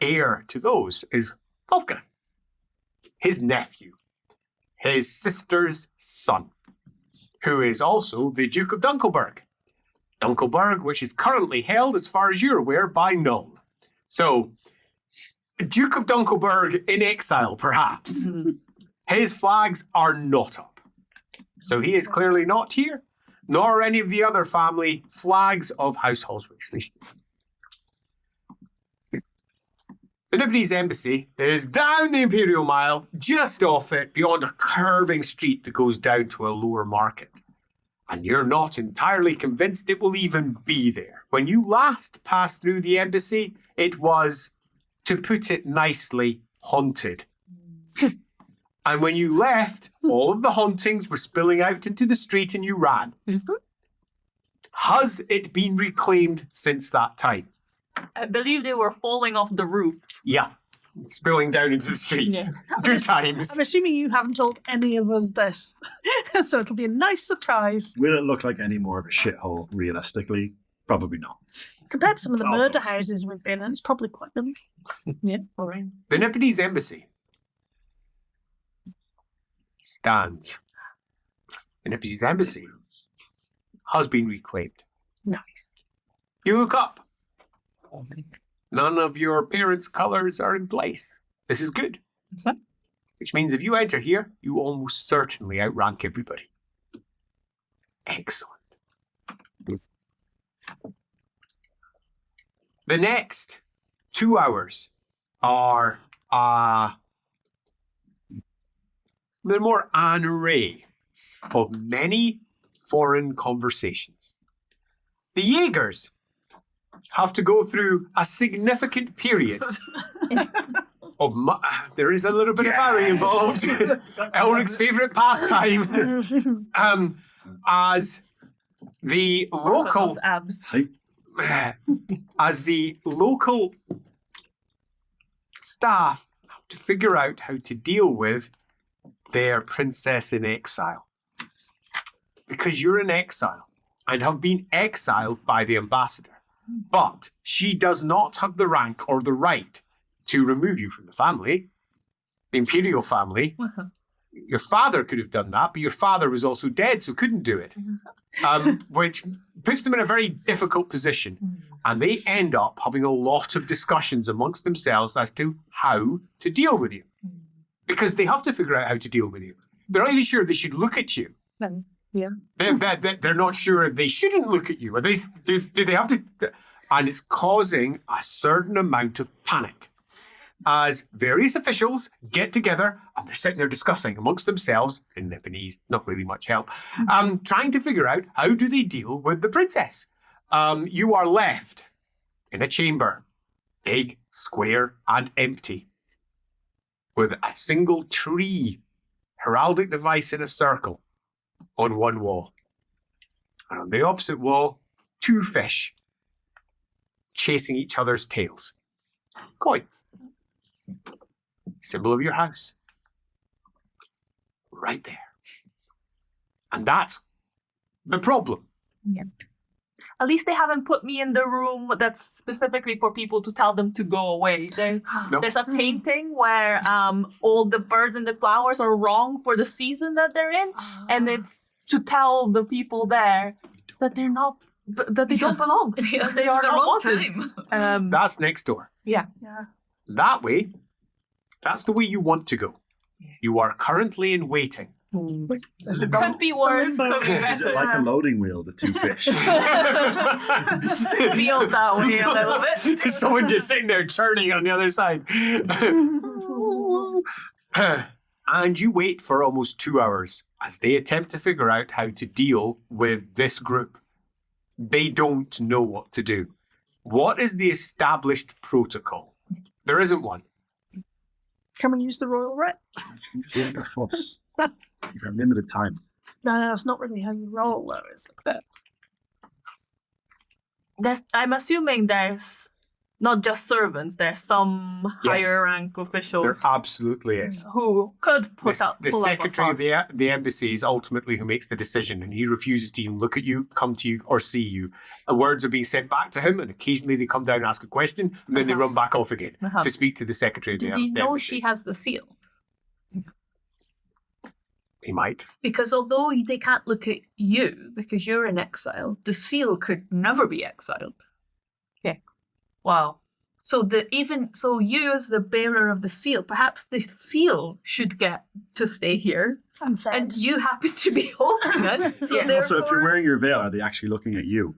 heir to those is Wolfgang, his nephew, his sister's son, who is also the Duke of Dunkelberg. Dunkelberg, which is currently held, as far as you're aware, by Nuln. So, Duke of Dunkelberg in exile, perhaps. His flags are not up. So he is clearly not here, nor any of the other family flags of House Holswick. The Nibonese embassy is down the Imperial Mile, just off it, beyond a curving street that goes down to a lower market. And you're not entirely convinced it will even be there. When you last passed through the embassy, it was, to put it nicely, haunted. And when you left, all of the hauntings were spilling out into the street and you ran. Has it been reclaimed since that time? I believe they were falling off the roof. Yeah, spilling down into the streets. Good times. I'm assuming you haven't told any of us this. So it'll be a nice surprise. Will it look like any more of a shithole, realistically? Probably not. Compared to some of the It's murder awful. houses we've been in, it's probably quite nice. Yeah, all right. The Nibonese embassy stands. The Nibonese embassy has been reclaimed. Nice. You look up. None of your parents' colours are in place. This is good. Which means if you enter here, you almost certainly outrank everybody. Excellent. The next 2 hours are they're more an array of many foreign conversations. The Jaegers have to go through a significant period of there is a little bit of marry involved. Elric's favourite pastime. As the local Those abs. as the local staff have to figure out how to deal with their princess in exile. Because you're in exile and have been exiled by the ambassador. But she does not have the rank or the right to remove you from the family. The imperial family. Your father could have done that, but your father was also dead, so couldn't do it. Which puts them in a very difficult position. And they end up having a lot of discussions amongst themselves as to how to deal with you. Because they have to figure out how to deal with you. They're not even sure they should look at you. Yeah. They're not sure they shouldn't look at you. Or do they have to? And it's causing a certain amount of panic. As various officials get together and they're sitting there discussing amongst themselves, in Nibonese, not really much help, trying to figure out how do they deal with the princess. You are left in a chamber, big, square, and empty, with a single tree, heraldic device in a circle, on one wall. And on the opposite wall, 2 fish chasing each other's tails. Koi. Symbol of your house. Right there. And that's the problem. At least they haven't put me in the room that's specifically for people to tell them to go away. Nope. There's a painting where all the birds and the flowers are wrong for the season that they're in, and it's to tell the people there that they're not, that they don't belong. That they are the not wrong wanted. time. That's next door. Yeah. That way, that's the way you want to go. You are currently in waiting. It could be worse. Could be Is it better. like a loading wheel, the 2 fish? Feels that way a little bit. Someone just sitting there churning on the other side. And you wait for almost 2 hours as they attempt to figure out how to deal with this group. They don't know what to do. What is the established protocol? There isn't one. Can we use the royal writ? Give a fuss. You have limited time. No, that's not really how you roll, though, is it? I'm assuming there's not just servants. There's some Yes. higher rank There officials absolutely is. who could The, pull out the a secretary of fuss. the embassy is ultimately who makes the decision, and he refuses to even look at you, come to you, or see you. Words are being sent back to him, and occasionally they come down and ask a question, and then they run back off again to speak to the secretary of Do the they know embassy. she has the seal? He might. Because although they can't look at you because you're in exile, the seal could never be exiled. Wow. So you as the bearer of the seal, perhaps the seal should get to stay here, I'm fed. and you happen to be holding it. So Yeah. Also, if you're therefore, wearing your veil, are they actually looking at you?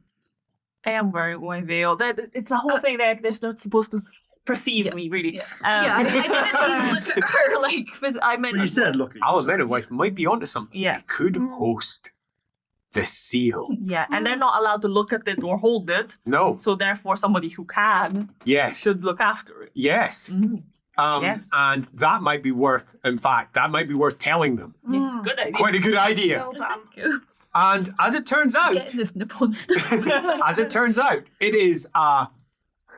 I am wearing my veil. It's a whole thing that they're not supposed to perceive me, really. yeah, I didn't even look at her like. I meant. Well, you said looking. Alan Menowith might be onto something. Yeah. He could host the seal. Yeah, and they're not allowed to look at it or hold it. No. So therefore, somebody who can Yes. should look after it. Yes. Mm. Yes. And that might be worth, in fact, that might be worth telling them. It's a good idea. Quite a good idea. Well done. Thank you. And as it turns out, Getting this nipple stuff. as it turns out, it is a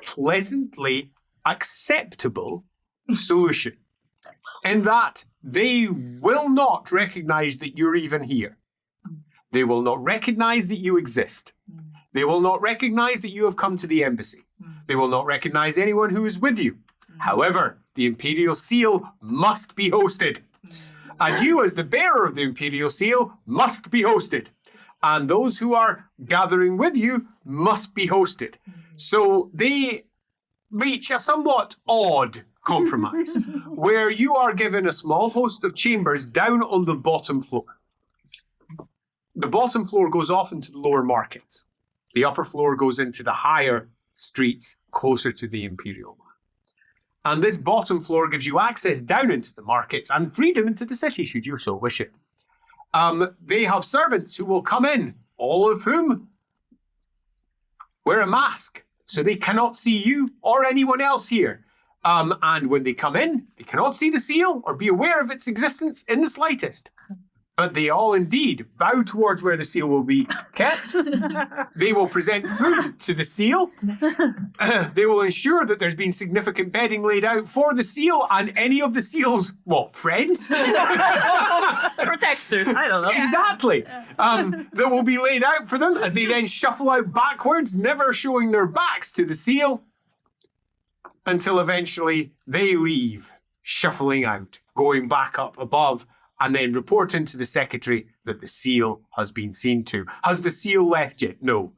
pleasantly acceptable solution in that they will not recognize that you're even here. They will not recognize that you exist. They will not recognize that you have come to the embassy. They will not recognize anyone who is with you. However, the Imperial Seal must be hosted. And you, as the bearer of the Imperial Seal, must be hosted. And those who are gathering with you must be hosted. So they reach a somewhat odd compromise, where you are given a small host of chambers down on the bottom floor. The bottom floor goes off into the lower markets. The upper floor goes into the higher streets closer to the Imperial one. And this bottom floor gives you access down into the markets and freedom into the city, should you so wish it. They have servants who will come in, all of whom wear a mask, so they cannot see you or anyone else here. And when they come in, they cannot see the seal or be aware of its existence in the slightest. But they all indeed bow towards where the seal will be kept. They will present food to the seal. They will ensure that there's been significant bedding laid out for the seal and any of the seal's, friends? Protectors, I don't know. Exactly. That will be laid out for them as they then shuffle out backwards, never showing their backs to the seal, until eventually they leave, shuffling out, going back up above, and then reporting to the secretary that the seal has been seen to. Has the seal left yet? No.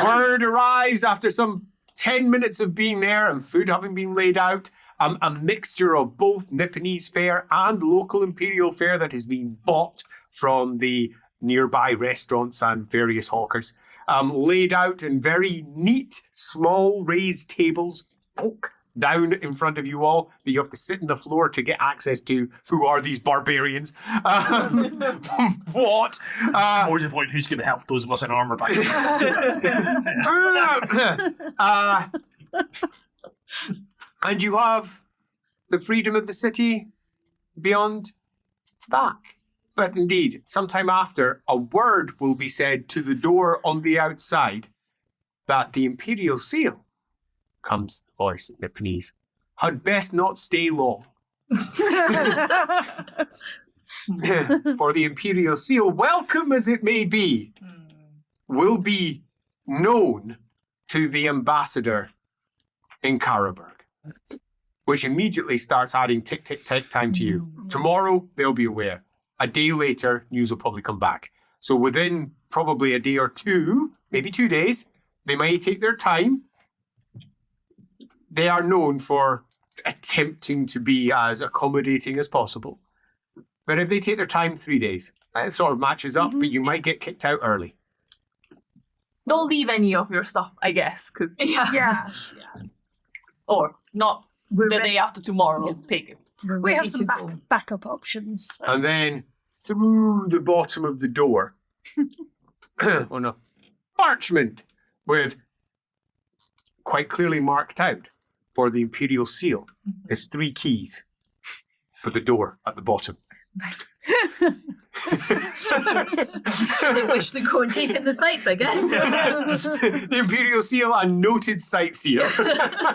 Word arrives after some 10 minutes of being there and food having been laid out. A mixture of both Nipponese fare and local imperial fare that has been bought from the nearby restaurants and various hawkers. Laid out in very neat, small raised tables. Down in front of you all that you have to sit on the floor to get access to. Who are these barbarians? What? More to the point, who's going to help those of us in armor back? And you have the freedom of the city beyond that. But indeed, sometime after, a word will be said to the door on the outside that the Imperial Seal, comes the voice in Nipponese, had best not stay long. For the Imperial Seal, welcome as it may be, will be known to the ambassador in Karaberg, which immediately starts adding tick, tick, tick time to you. Tomorrow, they'll be aware. A day later, news will probably come back. So within probably a day or two, maybe 2 days, they may take their time. They are known for attempting to be as accommodating as possible. But if they take their time, 3 days. That sort of matches up, but you might get kicked out early. Don't leave any of your stuff, I guess, because Yeah. or not We're the ready. day after tomorrow. Yeah. Take it. We ready have to some go. backup options. And then through the bottom of the door, on a parchment with quite clearly marked out for the Imperial Seal, is 3 keys for the door at the bottom. They wish to go and take in the sights, I guess. The Imperial Seal, a noted sightseer.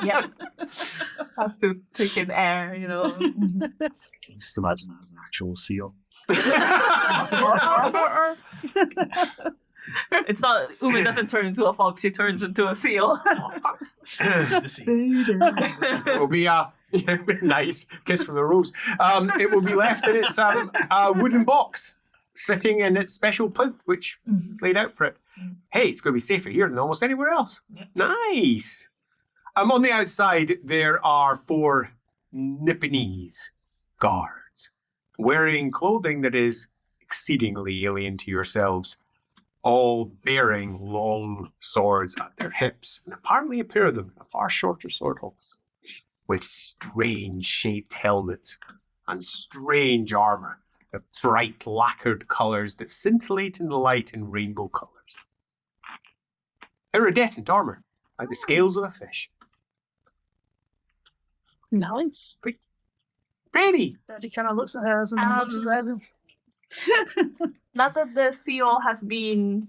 Yeah. Has to take in air, you know. Just imagine that as an actual seal. It's not, Umi doesn't turn into a fox, she turns into a seal. It will be a nice kiss from the rose. It will be left in its a wooden box, sitting in its special plinth, which laid out for it. Hey, it's going to be safer here than almost anywhere else. Nice. On the outside, there are 4 Nipponese guards wearing clothing that is exceedingly alien to yourselves, all bearing long swords at their hips, and apparently a pair of them, a far shorter sword holds, with strange shaped helmets and strange armor of bright lacquered colours that scintillate in the light in rainbow colours. Iridescent armour, like the scales of a fish. Nice. Pretty. Daddy kind of looks at hers and then looks at theirs. Not that the seal has been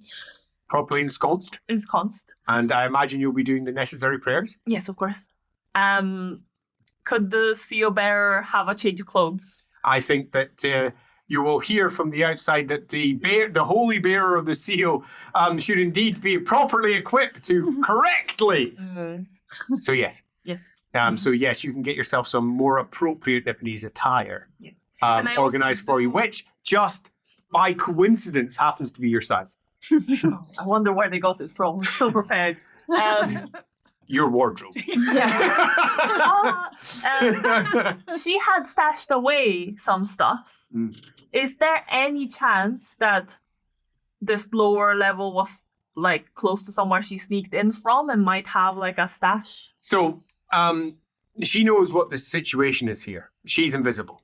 Properly ensconced. ensconced. And I imagine you'll be doing the necessary prayers. Yes, of course. Could the seal bearer have a change of clothes? I think that you will hear from the outside that the holy bearer of the seal should indeed be properly equipped to correctly. So yes. Yes. So yes, you can get yourself some more appropriate Nipponese attire Yes. And I also organised for you, which just by coincidence happens to be your size. I wonder where they got it from. So prepared. Your wardrobe. She had stashed away some stuff. Is there any chance that this lower level was like close to somewhere she sneaked in from and might have like a stash? So she knows what the situation is here. She's invisible.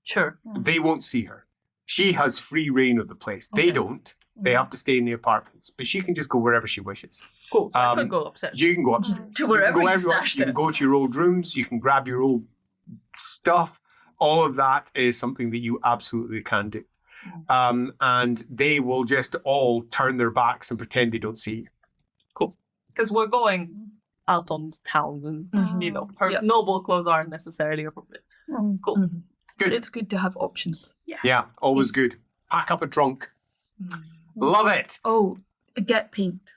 Sure. They won't see her. She has free reign of the place. They Okay. don't. They have to stay in the apartments, but she can just go wherever she wishes. Cool. So I Um, could go upstairs. You can go upstairs. To You can wherever go you everywhere. stashed You can it. go to your old rooms. You can grab your old stuff. All of that is something that you absolutely can do. And they will just all turn their backs and pretend they don't see you. Because we're going out on town and, you know, her Yep. noble clothes aren't necessarily appropriate. Cool. Mhm. Good. It's good to have options. Yeah, always good. Pack up a trunk. Love it. Oh, get paint.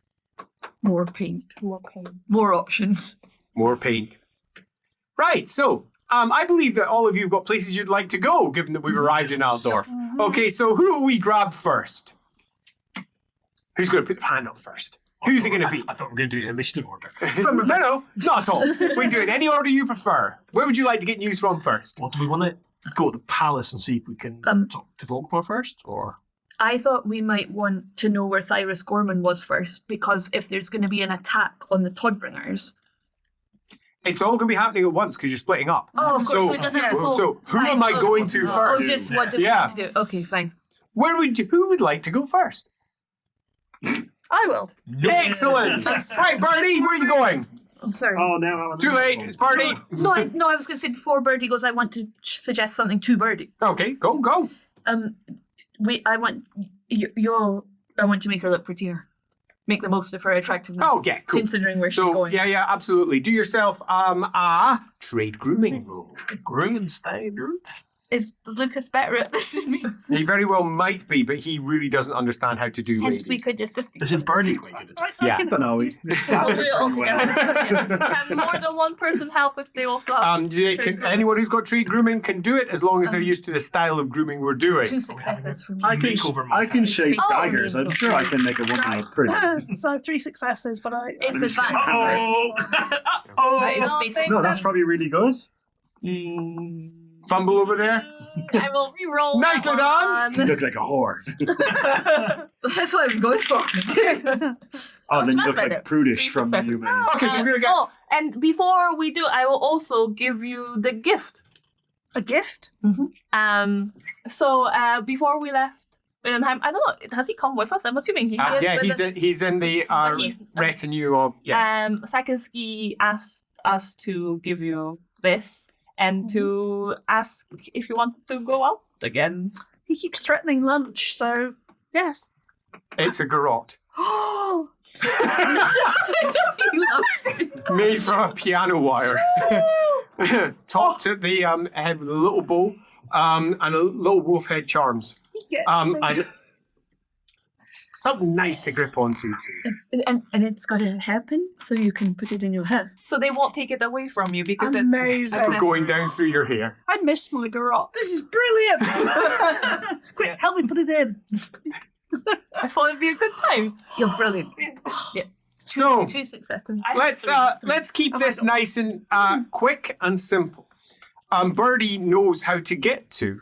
More paint. More pain. More options. More paint. Right, so I believe that all of you have got places you'd like to go, given that we've arrived in Altdorf. Okay, so who will we grab first? Who's going to put their hand up first? Who's it going to be? I thought we were going to do it in initiative order. No, not at all. We can do it in any order you prefer. Where would you like to get news from first? Well, do we want to go to the palace and see if we can talk to Volkmar first? Or I thought we might want to know where Thyrus Gorman was first, because if there's going to be an attack on the Todbringers. It's all going to be happening at once because you're splitting up. Oh, of course, so it doesn't have So who am I going to Oh, first? just what do we Yeah. need to do? Okay, fine. Who would like to go first? I will. Excellent. Right, Bertie, where are you going? I'm sorry. Oh, now I'm Too late. It's Bertie. No, I was going to say before Birdie goes, I want to suggest something to Birdie. Okay, go. I want to make her look prettier. Make the most of her attractiveness. Oh, yeah, cool. Considering where she's So, going. yeah, absolutely. Do yourself a trade grooming roll. grooming standard? Is Lucas better at this than me? He very well might be, but he really doesn't understand how to do Hence, we ladies. could assist Is it Bernie quite good at it? Yeah. I don't know. We'll do it all together. Can more than one person help if they also have Anyone who's got trade grooming can do it as long as they're used to the style of grooming we're doing. 2 successes for me. I can Makeover I can montage. shape Oh, daggers. I'm sure I can make a woman look pretty. So 3 successes, but I. It's advanced. Oh! Right, it was basic. No, that's probably really good. Fumble over there. I will re-roll. Nicely that You one. look like a whore. That's what I was going for. Oh, then you much look better. like prudish 3 from successes. Looming. Okay, so we're gonna get. Oh, and before we do, I will also give you the gift. A gift? So before we left Wilhelm, I don't know, has he come with us? I'm assuming he has. Yeah, Yes, but he's in the But he's- retinue of yes. Sakinski asked us to give you this and to ask if you wanted to go out again. He keeps threatening lunch, so yes. It's a garrote. Oh, He loves it. Made from a piano wire. Topped at the head with a little bow and a little wolf head charms. he gets me. And something nice to grip onto too. And it's got a hairpin, so you can put it in your hair. So they won't take it away from you because Amazing. it's For going down through your hair. I missed my garage. This is brilliant. Quick, help me put it in. I thought it'd be a good time. You're brilliant. Yeah. So Two successes. let's keep this nice and quick and simple. Birdie knows how to get to.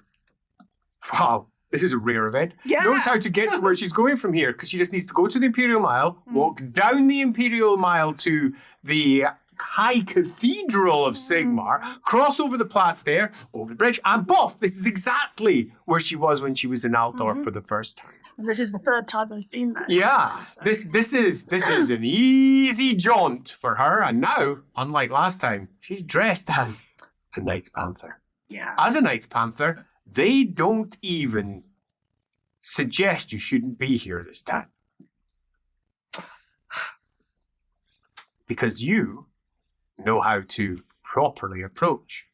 Wow, this is a rare event. Yeah. Knows how to get to where she's going from here because she just needs to go to the Imperial Mile, walk down the Imperial Mile to the High Cathedral of Sigmar, cross over the Platz there, over the bridge, and boff. This is exactly where she was when she was in Altdorf for the first time. And this is the third time I've been there. Yeah, this is an easy jaunt for her, and now, unlike last time, she's dressed as a Knights Panther. Yeah. As a Knights Panther, they don't even suggest you shouldn't be here this time. Because you know how to properly approach.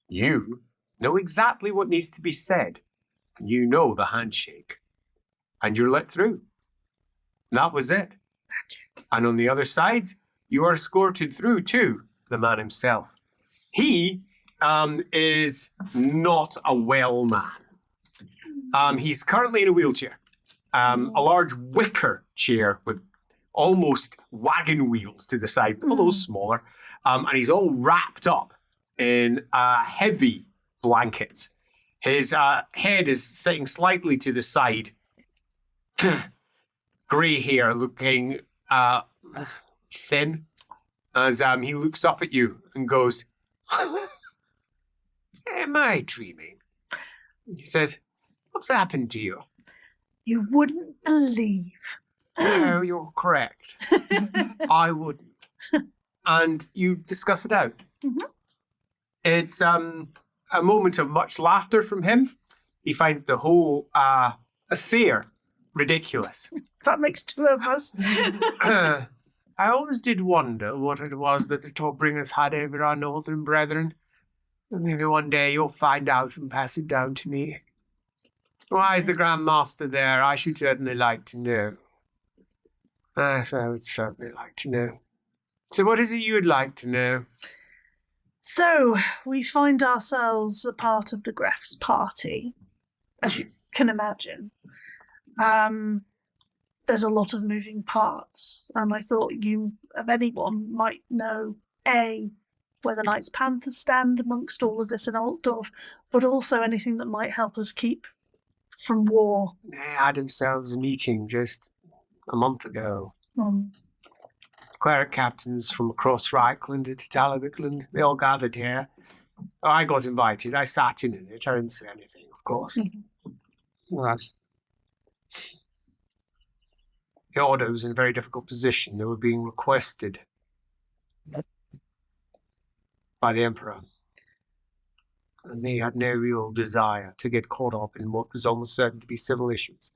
You know exactly what needs to be said. And you know the handshake. And you're let through. And that was it. Magic. And on the other side, you are escorted through to the man himself. He is not a well man. He's currently in a wheelchair. A large wicker chair with almost wagon wheels to the side, although smaller. And he's all wrapped up in a heavy blanket. His head is sitting slightly to the side. Grey hair, looking thin, as he looks up at you and goes, "Am I dreaming?" He says, "What's happened to you?" You wouldn't believe. No, you're correct. I wouldn't. And you discuss it out. Mhm. It's a moment of much laughter from him. He finds the whole affair ridiculous. That makes two of us. I always did wonder what it was that the Torbringers had over our northern brethren. Maybe one day you'll find out and pass it down to me. Why is the Grand Master there? I should certainly like to know. Yes, I would certainly like to know. So what is it you would like to know? So, we find ourselves a part of the Gref's party, as you can imagine. There's a lot of moving parts, and I thought you, of anyone, might know, A, where the Knights Panther stand amongst all of this in Altdorf, but also anything that might help us keep from war. They had themselves a meeting just a month ago. Cleric captains from across Reichland and Talabicland, they all gathered here. I got invited. I sat in it. I didn't say anything, of course. Well, the Order was in a very difficult position. They were being requested by the Emperor. And they had no real desire to get caught up in what was almost certain to be civil issues.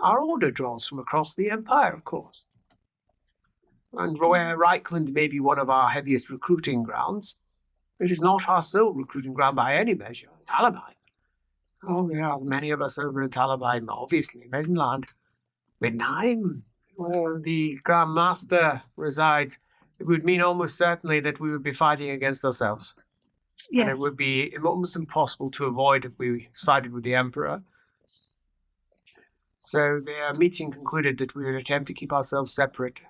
Our Order draws from across the Empire, of course. And where Reichland may be one of our heaviest recruiting grounds, it is not our sole recruiting ground by any measure. Talabheim. Oh, there are many of us over in Talabheim, obviously. Middenland. Middenheim, where the Grand Master resides. It would mean almost certainly that we would be fighting against ourselves. Yes. And it would be almost impossible to avoid if we sided with the Emperor. So their meeting concluded that we would attempt to keep ourselves separate.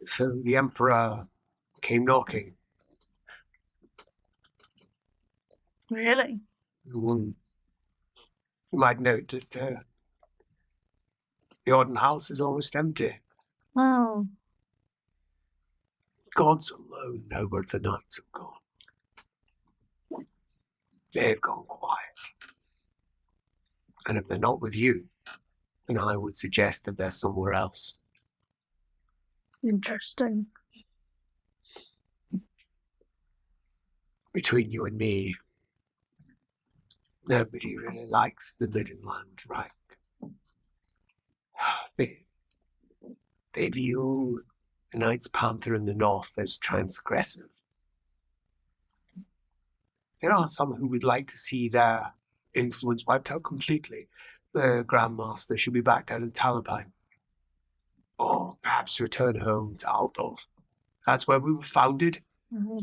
So the Emperor came knocking. Really? You might note that the Orden House is almost empty. Oh. Gods alone know where the knights have gone. They've gone quiet. And if they're not with you, then I would suggest that they're somewhere else. Interesting. Between you and me, Nobody really likes the Midland Reich. They view the Knights Panther in the north as transgressive. There are some who would like to see their influence wiped out completely. The Grandmaster should be back down in Taliban. Or perhaps return home to Altdorf. That's where we were founded. Mm-hmm.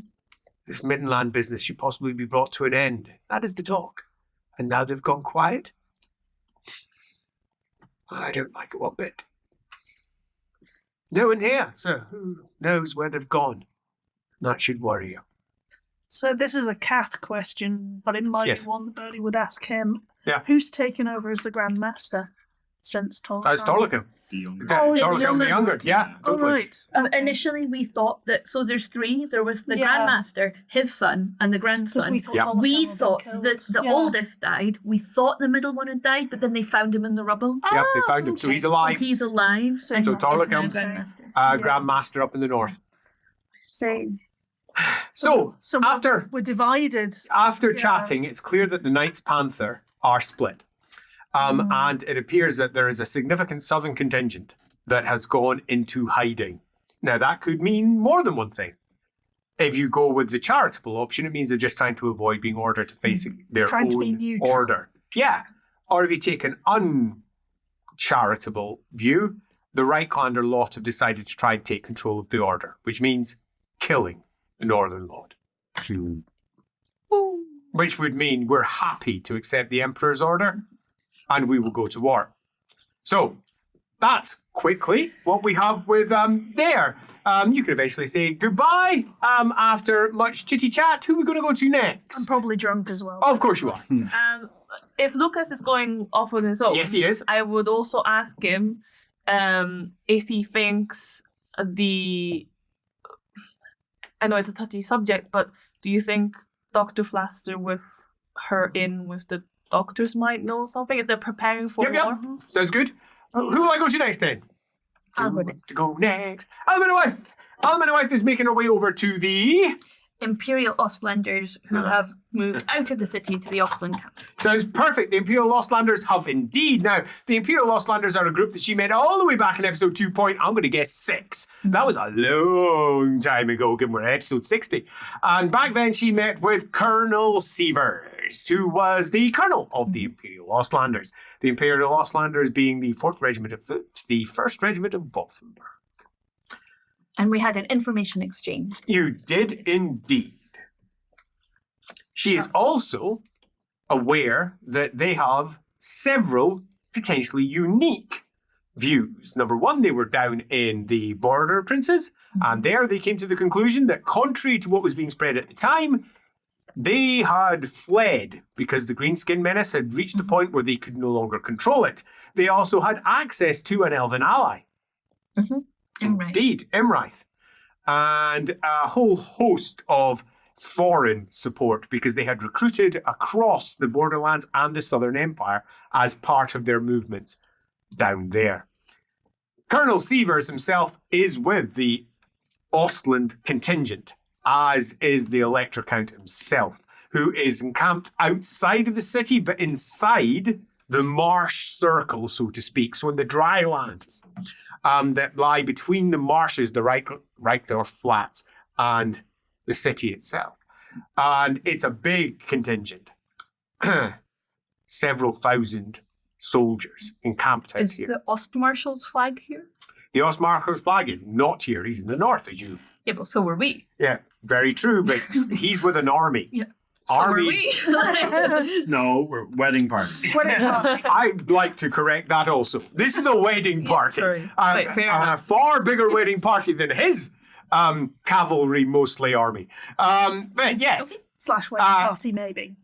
This Midland business should possibly be brought to an end. That is the talk. And now they've gone quiet. I don't like it one bit. No one here, so who knows where they've gone? That should worry you. So this is a cat question, but it might Yes. be one that Bertie would ask him. Yeah. Who's taken over as the Grand Master since Tolkien? That's Tolkien. The younger. Oh, it's Tolkien the younger. younger. Yeah, Oh, totally. right. Initially, we thought that, so there's three. There was the Yeah. Grandmaster, his son, and the Because grandson. we thought Yeah. Tolkien We had been thought killed. that the Yeah. oldest died. We thought the middle one had died, but then they found him in the rubble. Yep, they found him. So okay. he's So alive. he's alive. So and So is now Tolkien's, Grandmaster. Yeah. Grandmaster up in the north. I see. So, So after we're divided. Yeah. chatting, it's clear that the Knights Panther are split. And it appears that there is a significant southern contingent that has gone into hiding. Now, that could mean more than one thing. If you go with the charitable option, it means they're just trying to avoid being ordered to face their Trying to be own neutral. order. Yeah. Or if you take an uncharitable view, the Reiklander lot have decided to try and take control of the order, which means killing the Northern Lord. Which would mean we're happy to accept the Emperor's order and we will go to war. So that's quickly what we have with there. You could eventually say goodbye after much chitty chat. Who are we going to go to next? I'm probably drunk as well. Oh, of course you are. If Lucas is going off on his own, Yes, he is. I would also ask him if he thinks I know it's a touchy subject, but do you think Dr. Flaster with her in with the doctors might know something if they're preparing for Yep, war? Sounds good. Who will I go to next then? I'll go Who next. wants to go next? Alma wife is making her way over to the... Imperial Ostlanders who have moved out of the city to the Ostland camp. Sounds perfect. The Imperial Lostlanders have indeed. Now, the Imperial Lostlanders are a group that she met all the way back in episode 2 point, I'm going to guess 6. That was a long time ago, given we're in episode 60. And back then she met with Colonel Sievers, who was the colonel of the Imperial Lostlanders. The Imperial Lostlanders being the 4th Regiment of Foot, the 1st Regiment of Wolfenburg. And we had an information exchange. You did indeed. She is also aware that they have several potentially unique views. Number one, they were down in the Border Princes, and there they came to the conclusion that contrary to what was being spread at the time, they had fled because the Greenskin Menace had reached a point where they could no longer control it. They also had access to an elven ally. Indeed, Imraith. And a whole host of foreign support because they had recruited across the Borderlands and the Southern Empire as part of their movements down there. Colonel Sievers himself is with the Ostland contingent, as is the Elector Count himself, who is encamped outside of the city, but inside the marsh circle, so to speak. So in the dry lands that lie between the marshes, the Reichdorf Flats, and the city itself. And it's a big contingent. Several thousand soldiers encamped out Is here. the Ostmarshal's flag here? The Ostmarker's flag is not here. He's in the north, as you... Yeah, but so were we. Yeah, very true, but he's with an army. Yeah. So were Armies... we. No, we're wedding party. I'd like to correct that also. This is a wedding party. sorry. Right, fair A enough. far bigger wedding party than his cavalry, mostly army. But yes, / wedding party, maybe.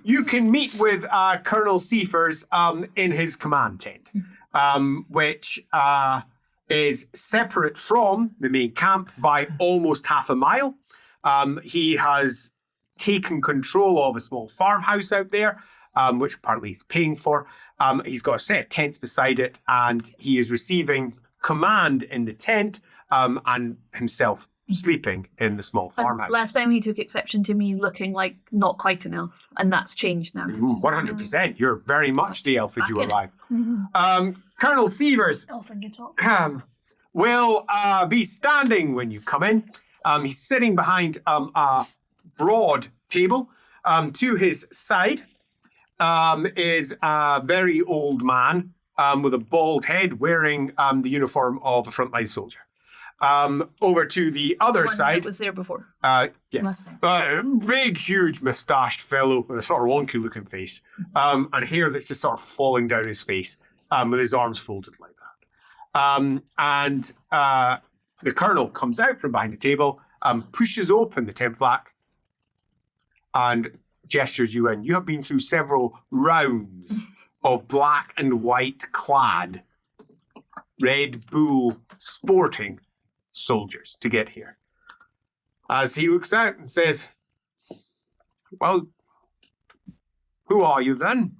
you can meet with Colonel Sievers in his command tent, which is separate from the main camp by almost half a mile. He has taken control of a small farmhouse out there, which partly he's paying for. He's got a set of tents beside it, and he is receiving command in the tent and himself sleeping in the small farmhouse. Last time he took exception to me looking like not quite an elf, and that's changed now. 100%. You're very much the elf as you Back in it. arrive. Colonel Sievers Elfing it up. will be standing when you come in. He's sitting behind a broad table. To his side is a very old man with a bald head wearing the uniform of a frontline soldier. Over to the other One side. that was there before. Yes. Last Big, huge moustached fellow with a sort of wonky looking face. And hair that's just sort of falling down his face with his arms folded like that. And the colonel comes out from behind the table, pushes open the 10 flak, and gestures you in. You have been through several rounds of black and white clad, Red Bull sporting soldiers to get here. As he looks out and says, well, who are you then?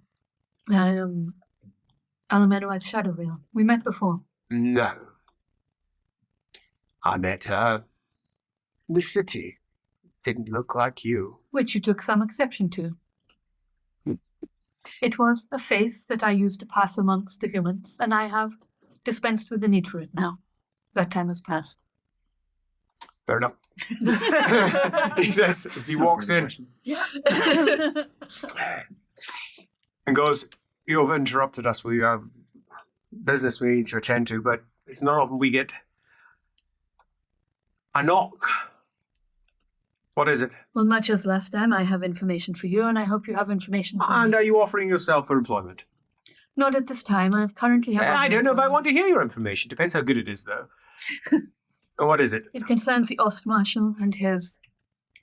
Alameda Shadowvale. We met before. No. I met her in the city. Didn't look like you. Which you took some exception to. It was a face that I used to pass amongst the humans, and I have dispensed with the need for it now. That time has passed. Fair enough. He says as he walks in and goes, you have interrupted us. We have business we need to attend to, but it's not often we get a knock. What is it? Well, much as last time, I have information for you, and I hope you have information for And me. are you offering yourself for employment? Not at this time. I currently have... I don't know if I want to hear your information. Depends how good it is, though. What is it? It concerns the Ostmarshal and his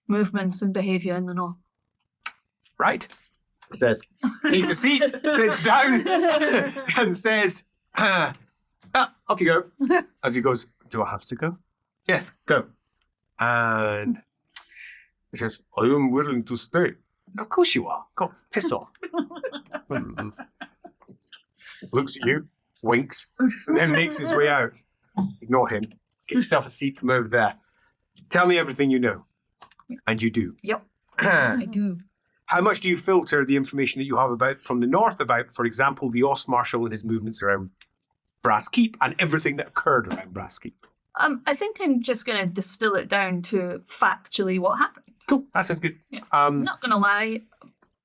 movements and behaviour in the north. Right. Says, takes a seat, sits down, and says, off you go. As he goes, do I have to go? Yes, go. And he says, I am willing to stay. Of course you are. Go, piss off. Looks at you, winks, and then makes his way out. Ignore him. Get yourself a seat from over there. Tell me everything you know. And you do. Yep, I do. How much do you filter the information that you have about from the north about, for example, the Ostmarshal and his movements around Brass Keep and everything that occurred around Brass Keep? I think I'm just going to distill it down to factually what happened. Cool. That sounds good. Not going to lie.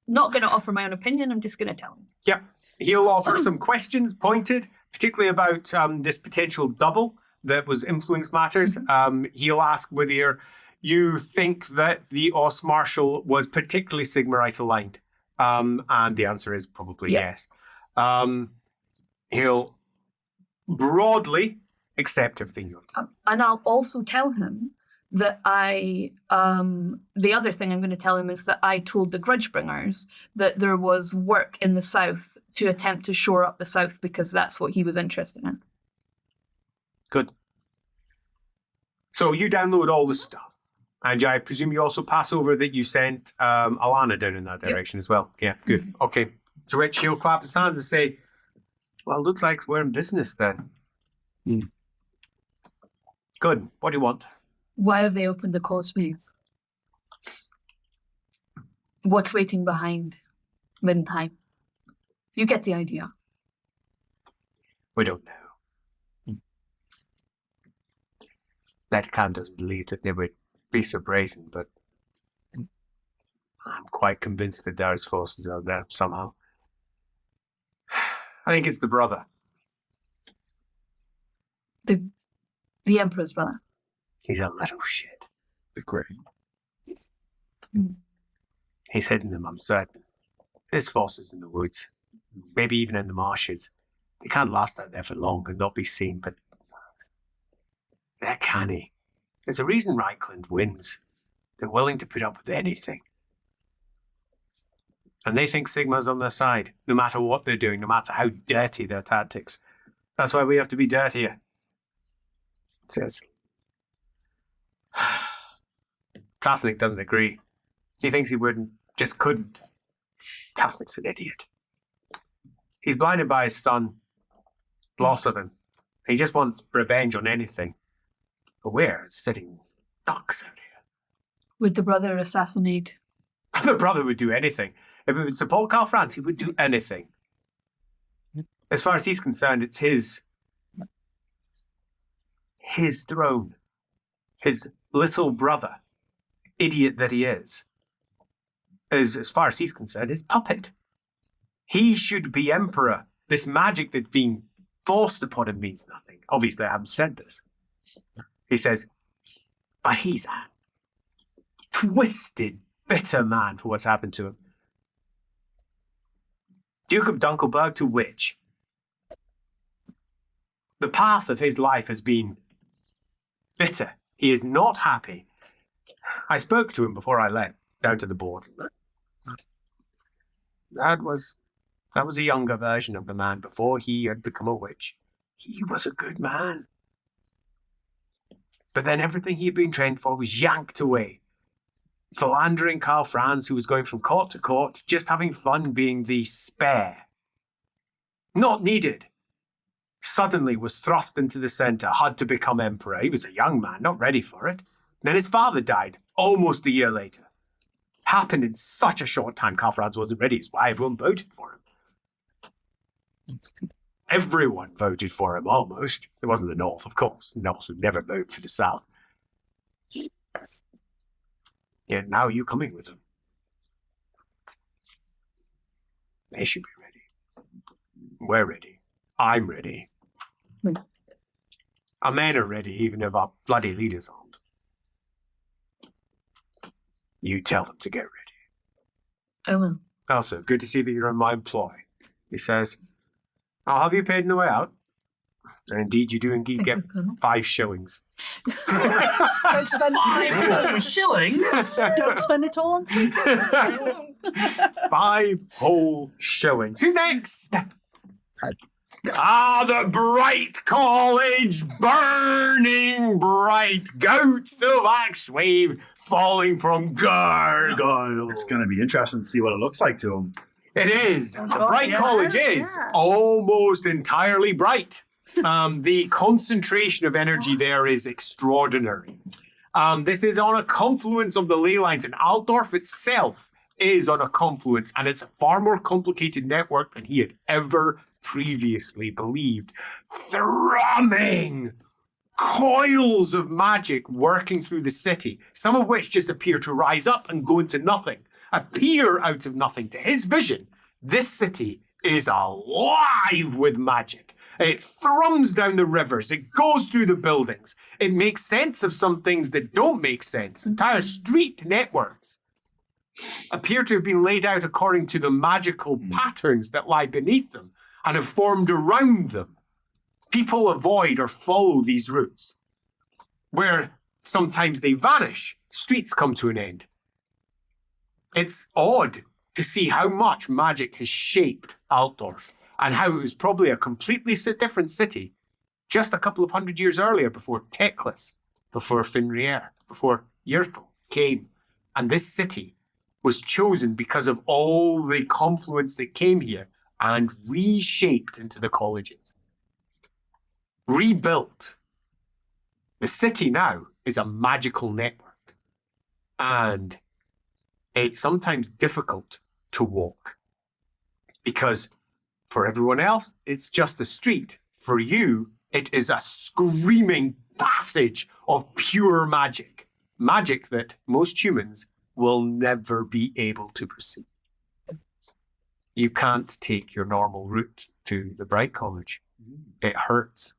Not going to offer my own opinion. I'm just going to tell him. Yeah. He'll offer some questions pointed, particularly about this potential double that was influence matters. He'll ask whether you think that the Ostmarshal was particularly Sigmarite aligned. And the answer is probably yes. He'll broadly accept everything you have to say. And I'll also tell him that the other thing I'm going to tell him is that I told the Grudgebringers that there was work in the south to attempt to shore up the south because that's what he was interested in. Good. So you download all the stuff. And I presume you also pass over that you sent Alana down in that direction as well. Yeah, good. Okay. To which he'll clap his hands and say, well, looks like we're in business then. Good. What do you want? Why have they opened the causeways? What's waiting behind Middenheim? You get the idea. We don't know. That Khan doesn't believe that they would be so brazen, but I'm quite convinced that there's forces out there somehow. I think it's the brother. The Emperor's brother. He's a little shit. The Grey. He's hidden them, I'm certain. His forces in the woods, maybe even in the marshes. They can't last out there for long and not be seen, but they're canny. There's a reason Reichland wins. They're willing to put up with anything. And they think Sigma's on their side, no matter what they're doing, no matter how dirty their tactics. That's why we have to be dirtier. Says. Tasnik doesn't agree. He thinks he wouldn't, just couldn't. Tasnik's an idiot. He's blinded by his son, loss of him. He just wants revenge on anything. But we're sitting ducks out here. Would the brother assassinate? The brother would do anything. If it would support Karl Franz, he would do anything. As far as he's concerned, it's his throne. His little brother, idiot that he is as far as he's concerned, his puppet. He should be emperor. This magic that's being forced upon him means nothing. Obviously, I haven't said this. He says, but he's a twisted, bitter man for what's happened to him. Duke of Dunkelberg to which? The path of his life has been bitter. He is not happy. I spoke to him before I left, down to the board. That was a younger version of the man before he had become a witch. He was a good man. But then everything he had been trained for was yanked away. Philandering Karl Franz, who was going from court to court, just having fun being the spare. Not needed. Suddenly was thrust into the centre, had to become emperor. He was a young man, not ready for it. Then his father died, almost a year later. Happened in such a short time, Karl Franz wasn't ready. It's why everyone voted for him. Everyone voted for him, almost. It wasn't the North, of course. The North would never vote for the South. Yeah, now you're coming with them. They should be ready. We're ready. I'm ready. Our men are ready, even if our bloody leaders aren't. You tell them to get ready. I will. Also, good to see that you're in my employ. He says, I'll have you paid on the way out. And indeed, you do indeed get 5 shillings. Don't spend Shillings? Don't spend it all on sweets. 5 whole shillings. Who's next? The bright college, burning bright, goats of Axwave falling from gargoyles. It's going to be interesting to see what it looks like to him. It is. The bright yeah, college is yeah. almost entirely bright. The concentration of energy there is extraordinary. This is on a confluence of the ley lines, and Altdorf itself is on a confluence, and it's a far more complicated network than he had ever previously believed. Thrumming coils of magic working through the city, some of which just appear to rise up and go into nothing, appear out of nothing. To his vision, this city is alive with magic. It thrums down the rivers. It goes through the buildings. It makes sense of some things that don't make sense. Entire street networks appear to have been laid out according to the magical patterns that lie beneath them and have formed around them. People avoid or follow these routes. Where sometimes they vanish, streets come to an end. It's odd to see how much magic has shaped Altdorf and how it was probably a completely different city just a couple of 100 years earlier, before Teclis, before Finrier, before Yurtle came. And this city was chosen because of all the confluence that came here and reshaped into the colleges. Rebuilt. The city now is a magical network. And it's sometimes difficult to walk. Because for everyone else, it's just a street. For you, it is a screaming passage of pure magic. Magic that most humans will never be able to perceive. You can't take your normal route to the Bright College. It hurts.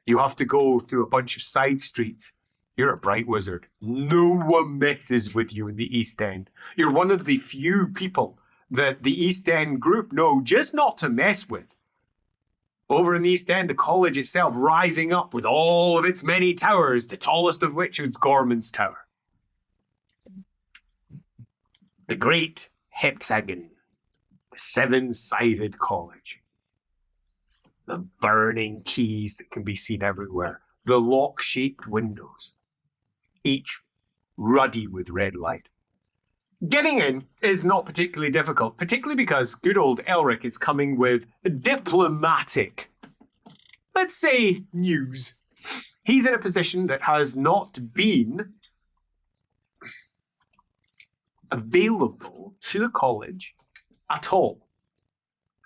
You have to go through a bunch of side streets. You're a bright wizard. No one messes with you in the East End. You're one of the few people that the East End group know just not to mess with. Over in the East End, the college itself rising up with all of its many towers, the tallest of which is Gorman's Tower. The great hexagon, the 7-sided college. The burning keys that can be seen everywhere. The lock-shaped windows, each ruddy with red light. Getting in is not particularly difficult, particularly because good old Elric is coming with diplomatic, let's say, news. he's in a position that has not been available to the college at all.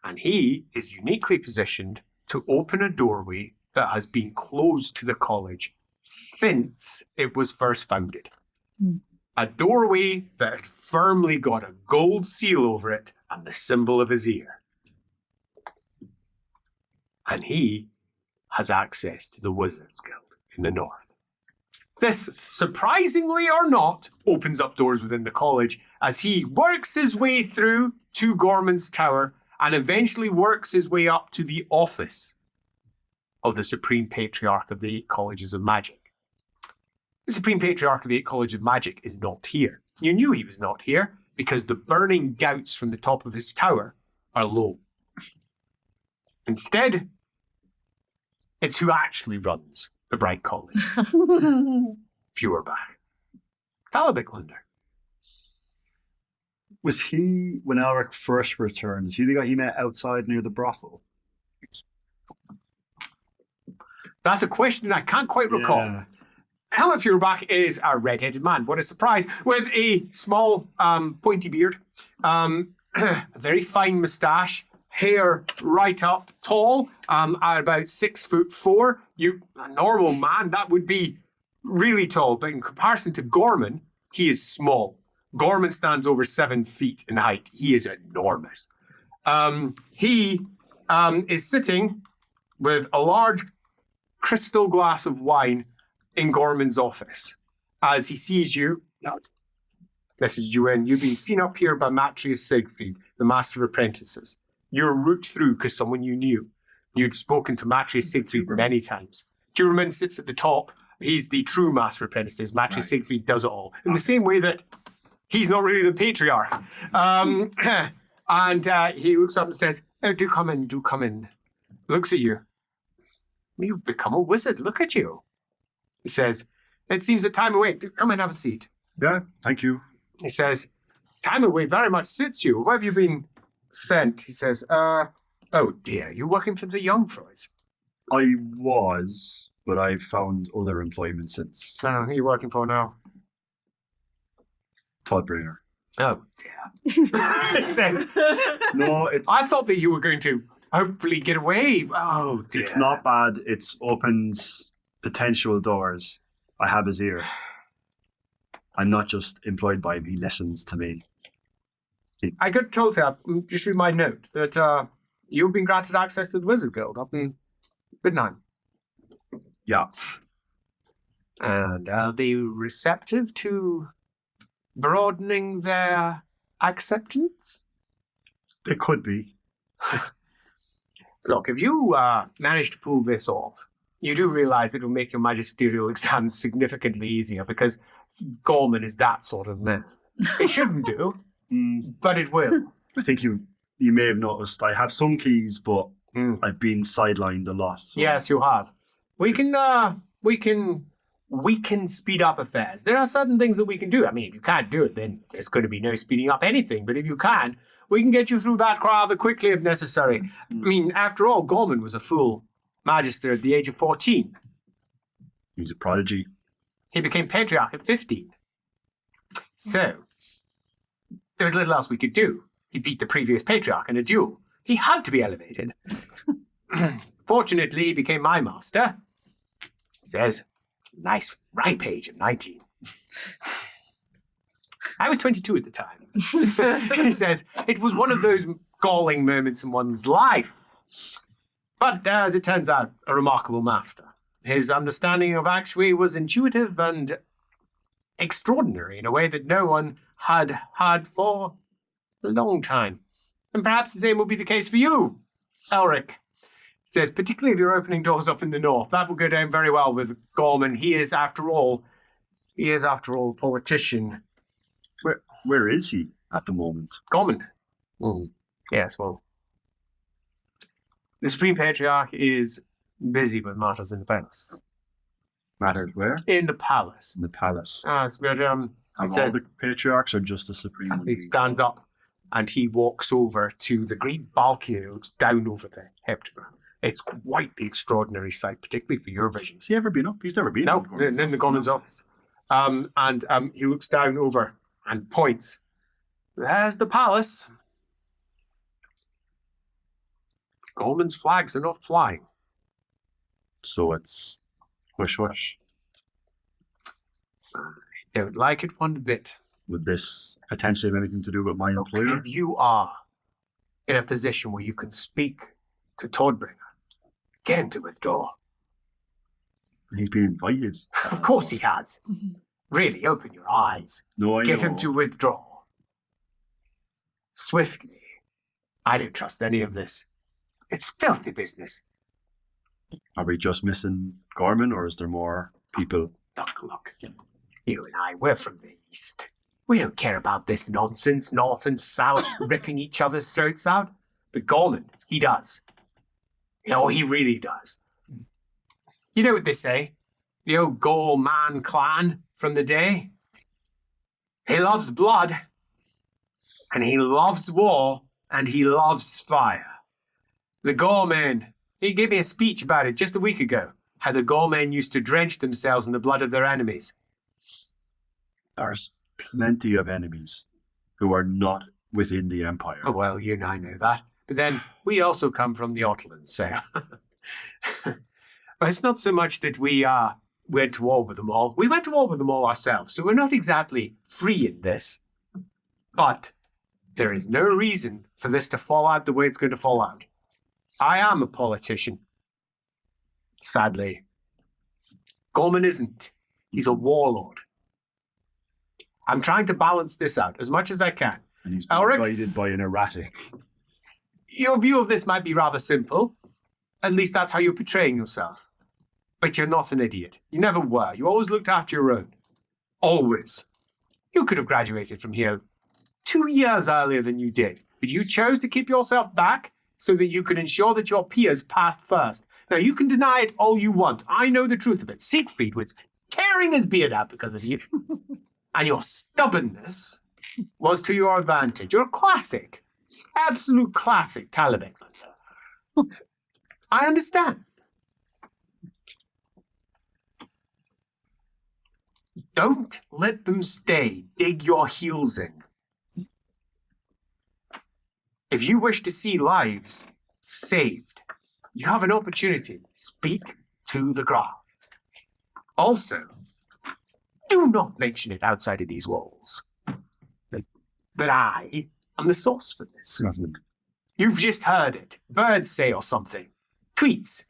And he is uniquely positioned to open a doorway that has been closed to the college since it was first founded. A doorway that firmly got a gold seal over it and the symbol of his ear. And he has access to the Wizards Guild in the north. This, surprisingly or not, opens up doors within the college as he works his way through to Gorman's Tower and eventually works his way up to the office of the Supreme Patriarch of the 8 Colleges of Magic. The Supreme Patriarch of the 8 Colleges of Magic is not here. You knew he was not here because the burning gouts from the top of his tower are low. Instead, it's who actually runs the Bright College. Feuerbach. Talabicklander. Was he, when Elric first returned, is he the guy he met outside near the brothel? That's a question I can't quite recall. Yeah. Helmut Feuerbach is a red-headed man. What a surprise. With a small, pointy beard, a very fine moustache, hair right up, tall, at about 6'4". A normal man, that would be really tall. But in comparison to Gorman, he is small. Gorman stands over 7 feet in height. He is enormous. He is sitting with a large crystal glass of wine in Gorman's office. As he sees you, messages you in. You've been seen up here by Matrius Siegfried, the Master of Apprentices. You're rooked through because someone you knew. You'd spoken to Matrius Siegfried many times. Duerman sits at the top. He's the true Master of Apprentices. Matrius Siegfried does it all. In the same way that he's not really the Patriarch. And he looks up and says, "Oh, do come in, do come in." Looks at you. "You've become a wizard. Look at you." He says, "It seems that time away. Come and have a seat." Yeah, thank you. He says, "Time away very much suits you. Where have you been sent?" He says, "Oh dear, you working for the Jungfraus?" I was, but I've found other employment since. "Oh, who are you working for now?" Toddbringer. "Oh dear." He says, No, it's "I thought that you were going to hopefully get away." "Oh dear." it's not bad. It's opens potential doors. I have his ear. I'm not just employed by him. He listens to me. I got told to just read my note that you've been granted access to the Wizard Guild up in Goodnime. Yeah. And are they receptive to broadening their acceptance? It could be. Look, if you manage to pull this off, you do realize it will make your magisterial exams significantly easier because Gorman is that sort of man. It shouldn't do, but it will. I think you may have noticed I have some keys, but I've been sidelined a lot. So. Yes, you have. We can speed up affairs. There are certain things that we can do. I mean, if you can't do it, then there's going to be no speeding up anything. But if you can, we can get you through that rather quickly if necessary. I mean, after all, Gorman was a full magister at the age of 14. He's a prodigy. He became Patriarch at 15. So, there's little else we could do. He beat the previous Patriarch in a duel. He had to be elevated. Fortunately, he became my master. He says, "Nice ripe age of 19. I was 22 at the time. He says, "It was one of those galling moments in one's life. But as it turns out, a remarkable master. His understanding of actuary was intuitive and extraordinary in a way that no one had had for a long time. And perhaps the same will be the case for you, Elric." He says, "Particularly if you're opening doors up in the north, that will go down very well with Gorman. He is, after all, a politician." Where is he at the moment? Gorman. Yes, well, the Supreme Patriarch is busy with matters in the palace. Matters where? In the palace. In the palace. But, he Have all says, the patriarchs or just the supreme? he stands up and he walks over to the great balcony that looks down over the heptagram. It's quite the extraordinary sight, particularly for your vision. Has he ever been up? He's never been No, up. in the Gorman's office. And he looks down over and points. There's the palace. Gorman's flags are not flying. So it's hush hush. Don't like it one bit. Would this potentially have anything to do with my employer? If you are in a position where you can speak to Todbringer, get him to withdraw. He's been invited. Of course he has. Really, open your eyes. No, I Get know. him to withdraw. Swiftly. I don't trust any of this. It's filthy business. Are we just missing Gorman, or is there more people? Look. You and I, we're from the East. We don't care about this nonsense, North and South, ripping each other's throats out. But Gorman, he does. Oh, he really does. You know what they say? The old Gorman clan from the day? He loves blood, and he loves war, and he loves fire. The Gorman, he gave me a speech about it just a week ago, how the Gorman used to drench themselves in the blood of their enemies. There's plenty of enemies who are not within the Empire. Oh, well, you and I know that. But then we also come from the Ottomans, so... Well, it's not so much that we went to war with them all. We went to war with them all ourselves, so we're not exactly free in this. But there is no reason for this to fall out the way it's going to fall out. I am a politician. Sadly. Gorman isn't. He's a warlord. I'm trying to balance this out as much as I can. And he's been Ulrich? guided by an erratic. Your view of this might be rather simple. At least that's how you're portraying yourself. But you're not an idiot. You never were. You always looked after your own. Always. You could have graduated from here 2 years earlier than you did, but you chose to keep yourself back so that you could ensure that your peers passed first. Now, you can deny it all you want. I know the truth of it. Siegfried was tearing his beard out because of you. And your stubbornness was to your advantage. You're a classic, absolute classic Taliban. I understand. Don't let them stay. Dig your heels in. If you wish to see lives saved, you have an opportunity. Speak to the Graf. Also, do not mention it outside of these walls. That I am the source for this. Nothing. You've just heard it. Birds say or something. Tweets.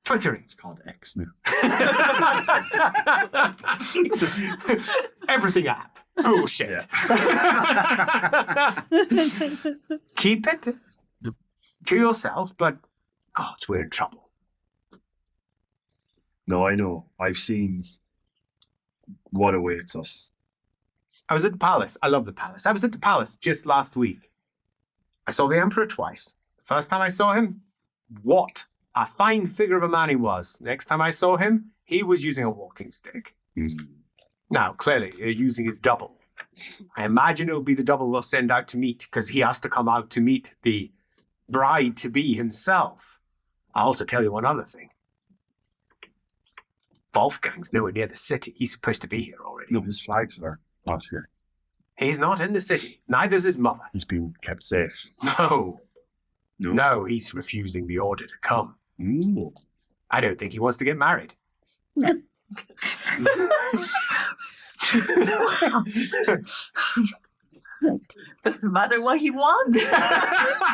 Twittering. It's called X now. Everything app. Bullshit. Keep it to yourself, but gods, we're in trouble. No, I know. I've seen what awaits us. I was at the palace. I love the palace. I was at the palace just last week. I saw the Emperor twice. The first time I saw him, what a fine figure of a man he was. Next time I saw him, he was using a walking stick. Now, clearly, you're using his double. I imagine it'll be the double they'll send out to meet, because he has to come out to meet the bride-to-be himself. I'll also tell you one other thing. Wolfgang's nowhere near the city. He's supposed to be here already. No, his flags are not here. He's not in the city. Neither's his mother. He's been kept safe. No. No. No, he's refusing the order to come. Ooh. I don't think he wants to get married. Doesn't matter what he wants.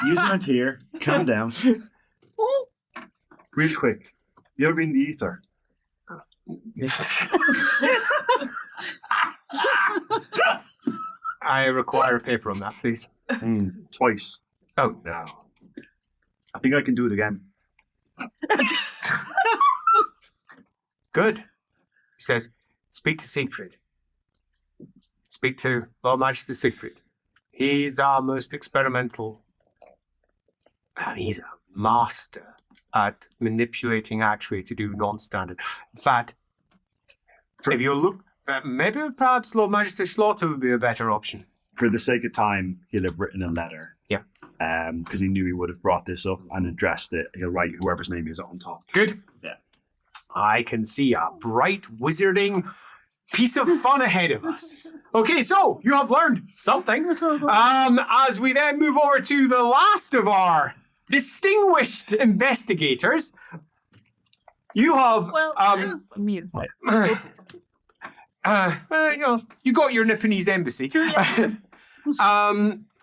Use a here. Calm down. Real quick. You ever been in the ether? I require a paper on that, please. Twice. Oh, no. I think I can do it again. Good. He says, speak to Siegfried. Speak to Lord Majesty Siegfried. He's our most experimental. He's a master at manipulating actually to do non-standard. In fact, if you look, maybe perhaps Lord Majesty Slaughter would be a better option. For the sake of time, he'll have written a letter. Yeah. because he knew he would have brought this up and addressed it. He'll write whoever's name is on top. Good. Yeah. I can see a bright wizarding piece of fun ahead of us. Okay, so you have learned something. As we then move over to the last of our distinguished investigators, you have Mute. you got your Nipponese embassy.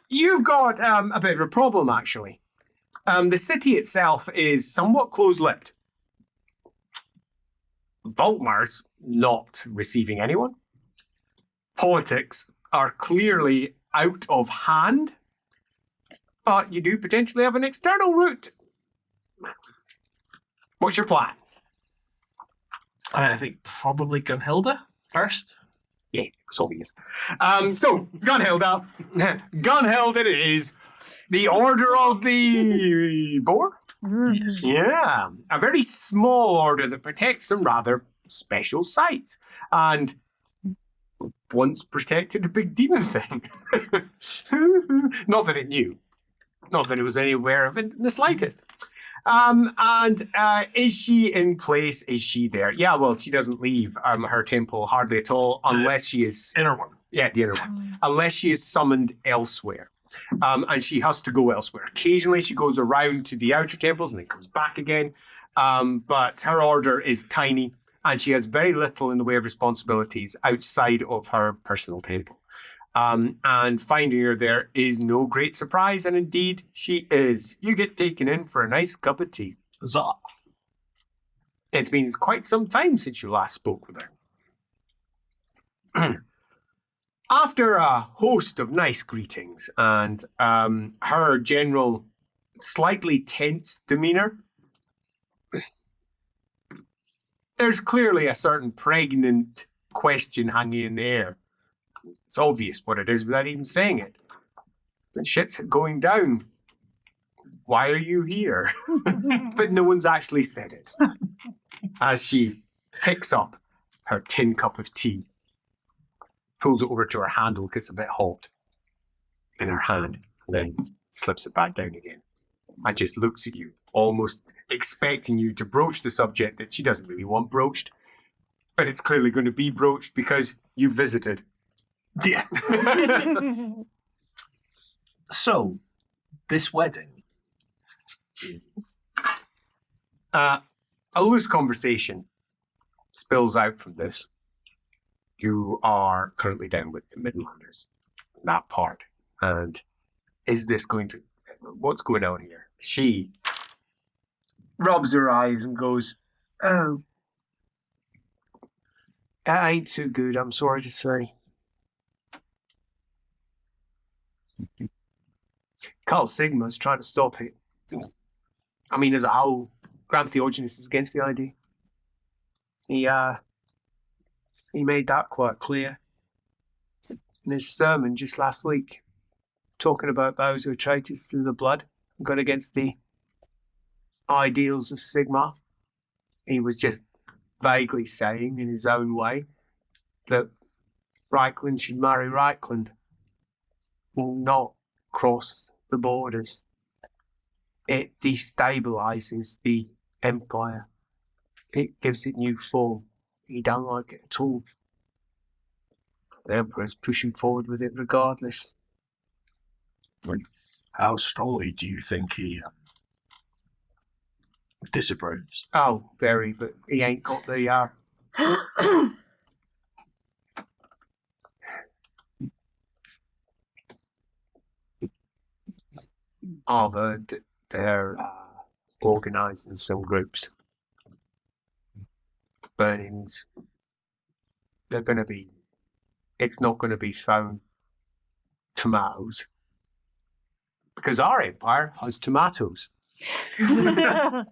You've got a bit of a problem, actually. The city itself is somewhat close-lipped. Volkmar's not receiving anyone. Politics are clearly out of hand. But you do potentially have an external route. What's your plan? I think probably Gunhilda first. Yeah, it's obvious. So, Gunhilda. Gunhilda it is. The Order of the Boar? Yes. Yeah. A very small order that protects some rather special sites. And once protected a big demon thing. Not that it knew. Not that it was anywhere of it in the slightest. Is she in place? Is she there? Yeah, well, she doesn't leave her temple hardly at all unless she is... Inner one. Yeah, the inner one. Unless she is summoned elsewhere. And she has to go elsewhere. Occasionally she goes around to the outer temples and then comes back again. But her order is tiny and she has very little in the way of responsibilities outside of her personal temple. And finding her there is no great surprise, and indeed she is. You get taken in for a nice cup of tea. Huzzah. It's been quite some time since you last spoke with her. After a host of nice greetings and her general slightly tense demeanour, there's clearly a certain pregnant question hanging in the air. It's obvious what it is without even saying it. The shit's going down. Why are you here? But no one's actually said it. As she picks up her tin cup of tea, pulls it over to her handle, gets a bit hot in her hand, and then slips it back down again. And just looks at you, almost expecting you to broach the subject that she doesn't really want broached. But it's clearly going to be broached because you visited. Yeah. So, this wedding. A loose conversation spills out from this. You are currently down with the Midlanders, that part. And is this going to... What's going on here? She rubs her eyes and goes, oh, that ain't so good, I'm sorry to say. Carl Sigma's trying to stop it. I mean, as a whole, Grand Theogenes is against the idea. He made that quite clear in his sermon just last week, talking about those who are traitors to the blood and gone against the ideals of Sigma. He was just vaguely saying in his own way that Reichland should marry Reichland, will not cross the borders. It destabilizes the empire. It gives it new form. He don't like it at all. The emperor's pushing forward with it regardless. How strongly do you think he disapproves? Oh, very, but he ain't got the they're organising some groups. Burnings. They're going to be... It's not going to be thrown tomatoes. Because our empire has tomatoes.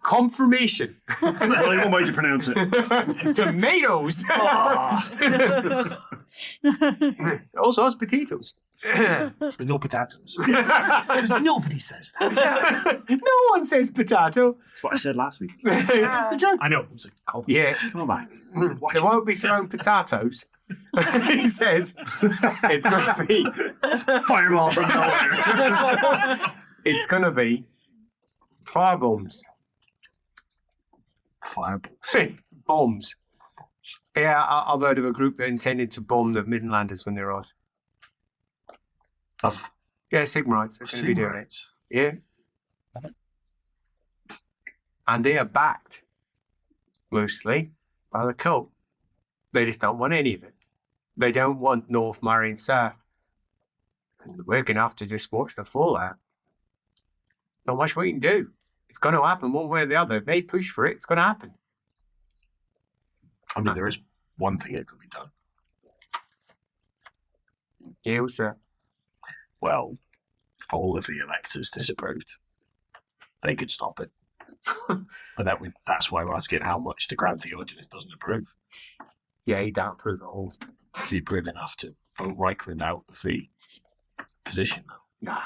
Confirmation. Only one way to pronounce it. Tomatoes. Also has potatoes. But no potatoes. Because nobody says that. No one says potato. That's what I said last week. That's the joke. I know. It was a call. Yeah. Come on back. They won't be throwing potatoes. He says it's going to be Fireball from nowhere. it's going to be firebombs. Fireballs. Bombs. Yeah, I've heard of a group that intended to bomb the Midlanders when they were out. Of Yeah, Sigmarites are going to be doing it. Yeah. And they are backed, mostly, by the cult. They just don't want any of it. They don't want North marrying South. And we're going to have to just watch the fallout. Not much we can do. It's going to happen one way or the other. If they push for it, it's going to happen. I mean, there is one thing that could be done. Yeah, what's that? Well, if all of the electors disapproved, they could stop it. But that's why we're asking how much the Grand Theologianist doesn't approve. Yeah, he don't approve at all. Is he brave enough to vote Reichland out of the position, though? Nah.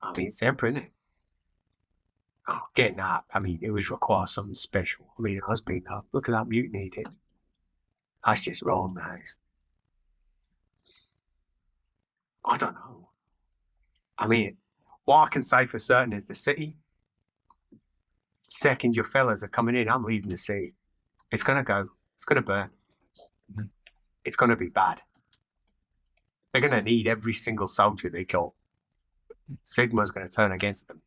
I mean, it's Emperor, isn't it? Oh, getting that. I mean, it would require something special. I mean, it has been that. Look at that mutiny he did. That's just wrong, guys. I don't know. I mean, what I can say for certain is the city, second your fellas are coming in, I'm leaving the city. It's going to go. It's going to burn. It's going to be bad. They're going to need every single soldier they got. Sigma's going to turn against them.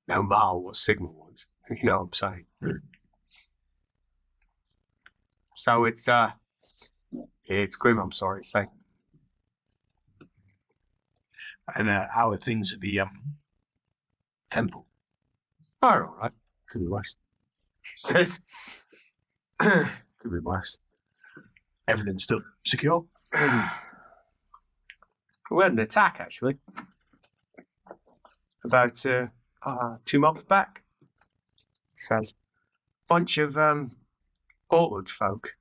No matter what Sigma wants. You know what I'm saying? So it's grim, I'm sorry to say. And how are things at the temple? Oh, all right. Could be worse. Says. Could be worse. Everything's still secure? We had an attack, actually. About 2 months back. Says bunch of Altdorf folk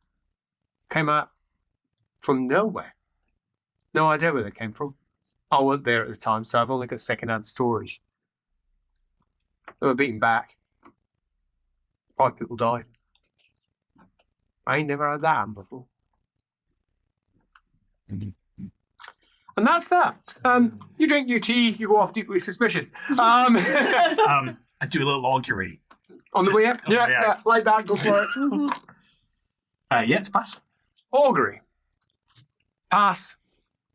came out from nowhere. No idea where they came from. I wasn't there at the time, so I've only got second-hand stories. They were beaten back. 5 people died. I ain't never heard that happen before. And that's that. You drink your tea, you go off deeply suspicious. I do a little augury. On the way up? On the way Yeah, out. like that, go for it. Yeah, it's pass. Augury. Pass.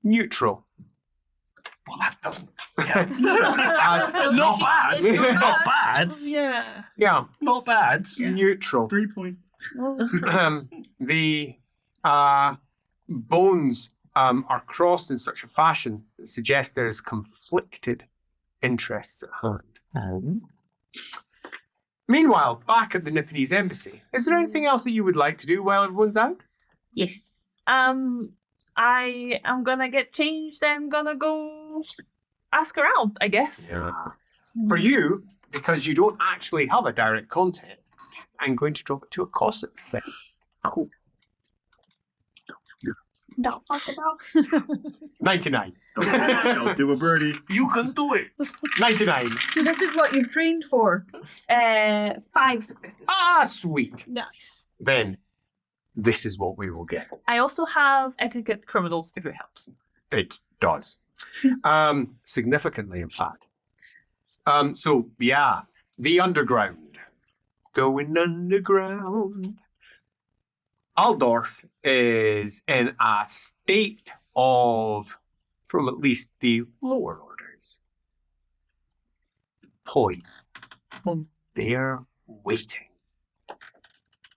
Neutral. Well, that doesn't. Yeah. As, Not bad. It's not Not bad. bad. Yeah. yeah, Not bad. neutral. 3 point. The bones are crossed in such a fashion that suggests there's conflicted interests at hand. Meanwhile, back at the Nipponese embassy, is there anything else that you would like to do while everyone's out? Yes. I am gonna get changed and gonna go ask around, I guess. For you, because you don't actually have a direct contact, I'm going to drop it to a Cossack first. Cool. No, fuck about. 99. Don't do a birdie. You can do it. 99. This is what you've trained for. 5 successes. Ah, sweet. Nice. Then, this is what we will get. I also have etiquette criminals if it helps. It does. Significantly, in fact. So, yeah, the underground. Going underground. Altdorf is in a state of, from at least the lower orders, poise. They're waiting.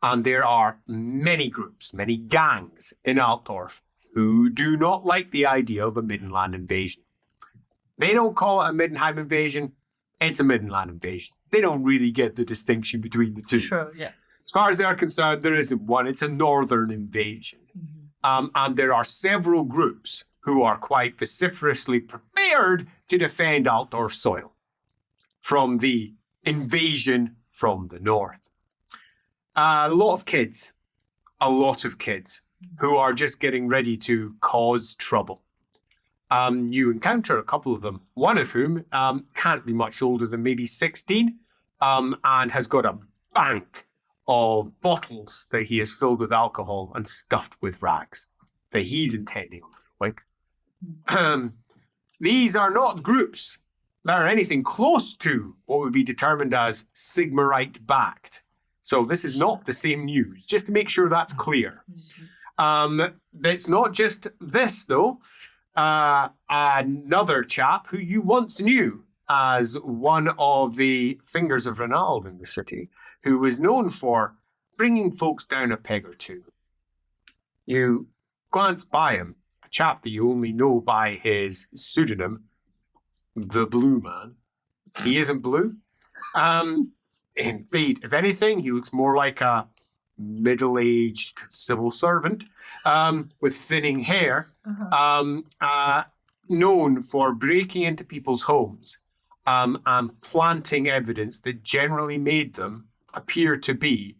And there are many groups, many gangs in Altdorf who do not like the idea of a Middenland invasion. They don't call it a Middenheim invasion, it's a Middenland invasion. They don't really get the distinction between the two. Sure, yeah. As far as they're concerned, there isn't one. It's a northern invasion. And there are several groups who are quite vociferously prepared to defend Altdorf soil from the invasion from the north. A lot of kids who are just getting ready to cause trouble. You encounter a couple of them, one of whom can't be much older than maybe 16 and has got a bank of bottles that he has filled with alcohol and stuffed with rags that he's intending on throwing. These are not groups that are anything close to what would be determined as Sigmarite backed. So this is not the same news, just to make sure that's clear. It's not just this, though. Another chap who you once knew as one of the fingers of Ronald in the city, who was known for bringing folks down a peg or two. You glance by him, a chap that you only know by his pseudonym, the Blue Man. He isn't blue. Indeed, if anything, he looks more like a middle-aged civil servant with thinning hair, known for breaking into people's homes and planting evidence that generally made them appear to be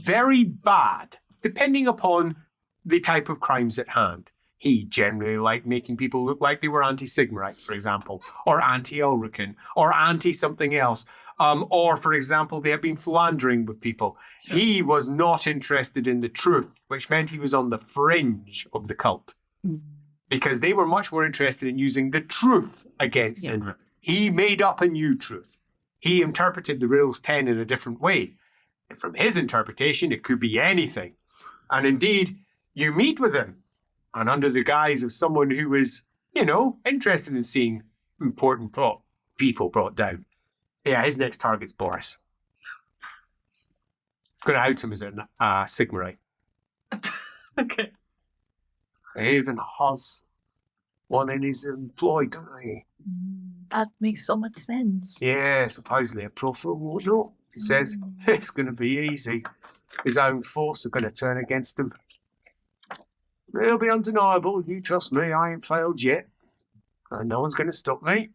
very bad, depending upon the type of crimes at hand. He generally liked making people look like they were anti-Sigmarite, for example, or anti-Ulrican, or anti-something else. Or, for example, they had been philandering with people. Sure. He was not interested in the truth, which meant he was on the fringe of the cult. Because they were much more interested in using the truth against him. He made up a new truth. He interpreted the Riddles 10 in a different way. And from his interpretation, it could be anything. And indeed, you meet with him, and under the guise of someone who is, interested in seeing important people brought down. Yeah, his next target's Boris. Going to out him as a Sigmarite. Okay. He even has one in his employ, don't he? That makes so much sense. Yeah, supposedly a profile wardrobe. He says it's going to be easy. His own force are going to turn against him. It'll be undeniable. You trust me, I ain't failed yet. And no one's going to stop me.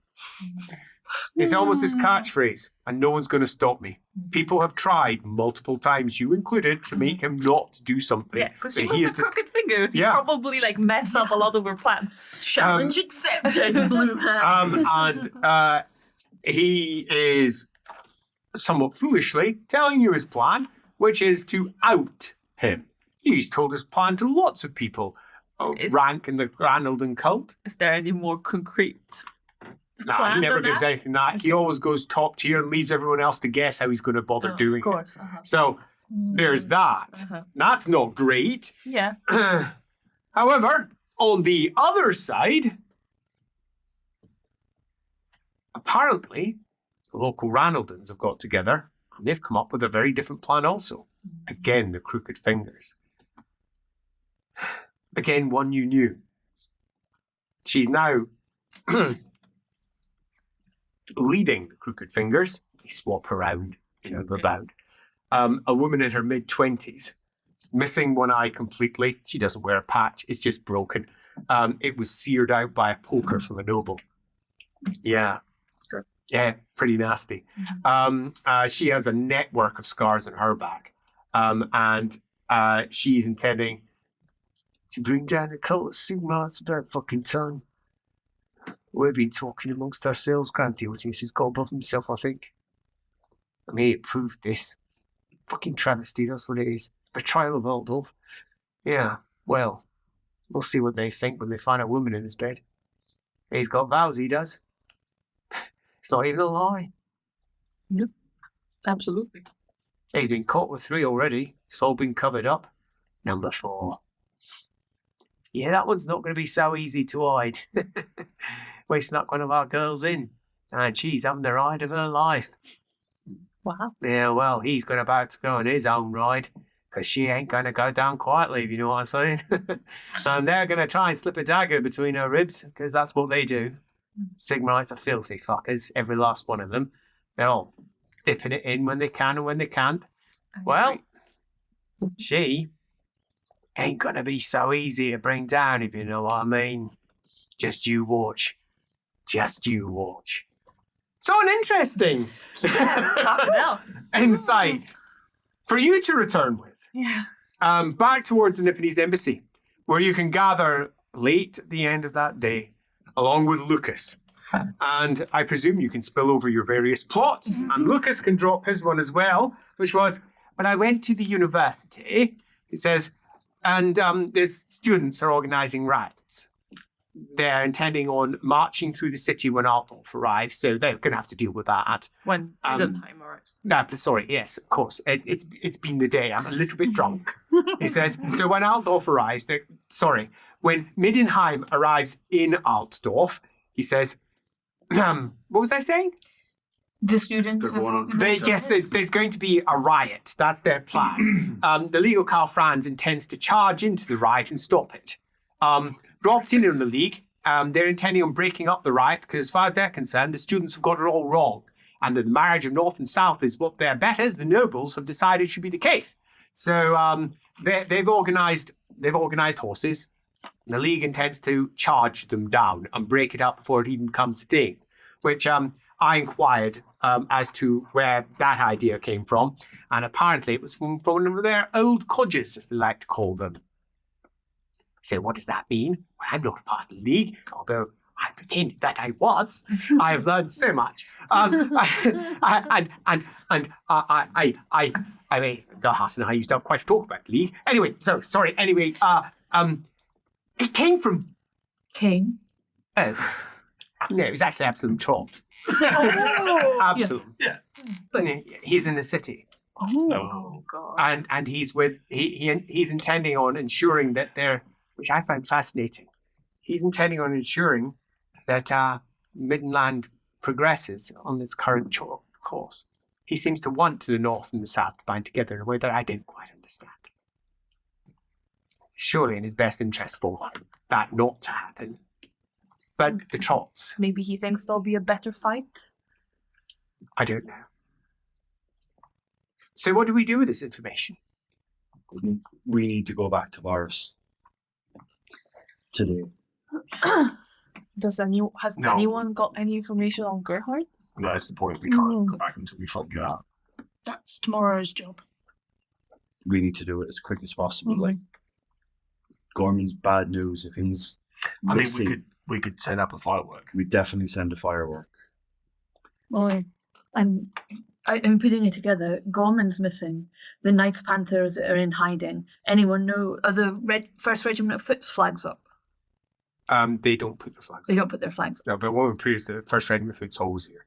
It's almost his catchphrase, and no one's going to stop me. People have tried multiple times, you included, to make him not do something. Yeah, because he was a crooked finger. He probably messed up a lot of our plans. Challenge accepted, Blue Man. And he is somewhat foolishly telling you his plan, which is to out him. He's told his plan to lots of people of rank in the Granaldon cult. Is there any more concrete? No, he never gives anything that. He always goes top tier and leaves everyone else to guess how he's going to bother doing it. So there's that. That's not great. Yeah. However, on the other side, apparently, the local Ranaldons have got together and they've come up with a very different plan also. Again, the crooked fingers. Again, one you knew. She's now leading the crooked fingers. They swap around, about. A woman in her mid-20s, missing one eye completely. She doesn't wear a patch. It's just broken. It was seared out by a poker from a noble. Yeah. Sure. Yeah, pretty nasty. She has a network of scars on her back. And she's intending to bring down the cult of Sigmar. It's about fucking time. We've been talking amongst ourselves. Can't deal with this. He's got above himself, I think. I mean, it proved this. Fucking travesty, that's what it is. Betrayal of Altdorf. Yeah, well, we'll see what they think when they find a woman in his bed. He's got vows, he does. It's not even a lie. Nope. Absolutely. He's been caught with 3 already. It's all been covered up. Number 4. Yeah, that one's not going to be so easy to hide. We snuck one of our girls in, and she's having the ride of her life. Wow. Yeah, well, he's about to go on his own ride, because she ain't going to go down quietly, if you know what I'm saying. And they're going to try and slip a dagger between her ribs, because that's what they do. Sigmarites are filthy fuckers, every last one of them. They're all dipping it in when they can and when they can't. Well, she ain't gonna be so easy to bring down, if you know what I mean. Just you watch. Just you watch. So an interesting insight for you to return with. Yeah. Back towards the Nipponese embassy, where you can gather late at the end of that day, along with Lucas. And I presume you can spill over your various plots. And Lucas can drop his one as well, which was, when I went to the university, he says, and the students are organising riots. they're intending on marching through the city when Altdorf arrives, so they're going to have to deal with that. When Widenheim arrives. Sorry, yes, of course. It's been the day. I'm a little bit drunk. He says, so when Altdorf arrives, when Middenheim arrives in Altdorf, he says, what was I saying? The students. They're going on- There's going to be a riot. That's their plan. The League of Karl Franz intends to charge into the riot and stop it. Dropped in on the League. They're intending on breaking up the riot because, as far as they're concerned, the students have got it all wrong. And the marriage of North and South is what their betters, the nobles, have decided should be the case. So they've organised horses. The League intends to charge them down and break it up before it even comes to thing, which I inquired as to where that idea came from, and apparently it was from one of their old codgers, as they like to call them. So what does that mean? Well, I'm not a part of the League, although I pretended that I was. I have learned so much. I mean, Gerhardt and I used to have quite a talk about the League. Anyway, it came from... King. Oh, no, it was actually Absolute Troll. Absolute. Yeah. But he's in the city. Oh God. And he's he's intending on ensuring that which I find fascinating. He's intending on ensuring that Midland progresses on its current course. He seems to want the North and the South to bind together in a way that I don't quite understand. Surely in his best interest for that not to happen. But the Trolls, Maybe he thinks there'll be a better fight. I don't know. So what do we do with this information? We need to go back to Varus today. Has No. anyone got any information on Gerhardt? That's the point. We can't go back until we figure out. That's tomorrow's job. We need to do it as quick as possible. Like, Gorman's bad news. If he's I mean, missing, we could set up a firework. we definitely send a firework. Well, I'm putting it together. Gorman's missing. The Knights Panthers are in hiding. Anyone know? Are the First Regiment of Foot's flags up? They don't put their flags They up. don't put their flags up. No, but what proves the First Regiment Foot's always here.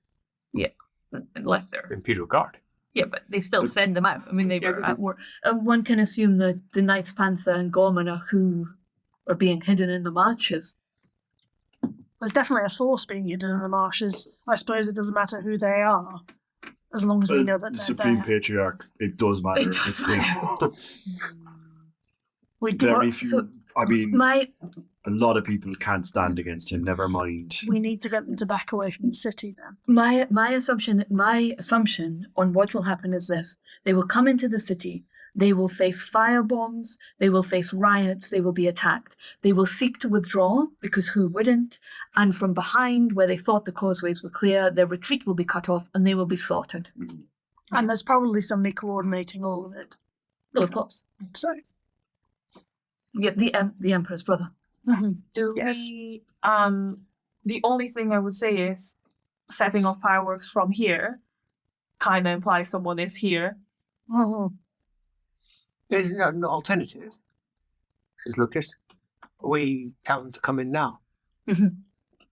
Unless they're... The Imperial Guard. Yeah, but they still send them out. I mean, they Yeah, were they at war. One can assume that the Knights Panther and Gorman are who are being hidden in the marshes. There's definitely a force being hidden in the marshes. I suppose it doesn't matter who they are, as long as we know that The they're Supreme there. Patriarch, it does matter. It does It's matter. We do. very Well, few. so I mean, My a lot of people can't stand against him. Never mind. We need to get them to back away from the city then. my assumption on what will happen is this: they will come into the city. They will face firebombs, they will face riots, they will be attacked. They will seek to withdraw, because who wouldn't? And from behind, where they thought the causeways were clear, their retreat will be cut off and they will be slaughtered. And there's probably somebody coordinating all of it. Well, of course. So, Yeah, the Emperor's brother. Do Yes. we? The only thing I would say is setting off fireworks from here kind of implies someone is here. There's an alternative, says Lucas. We tell them to come in now.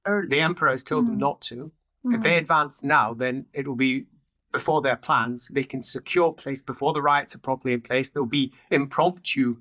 Or The Emperor has told them not to. If they advance now, then it will be before their plans. They can secure place before the riots are properly in place. There'll be impromptu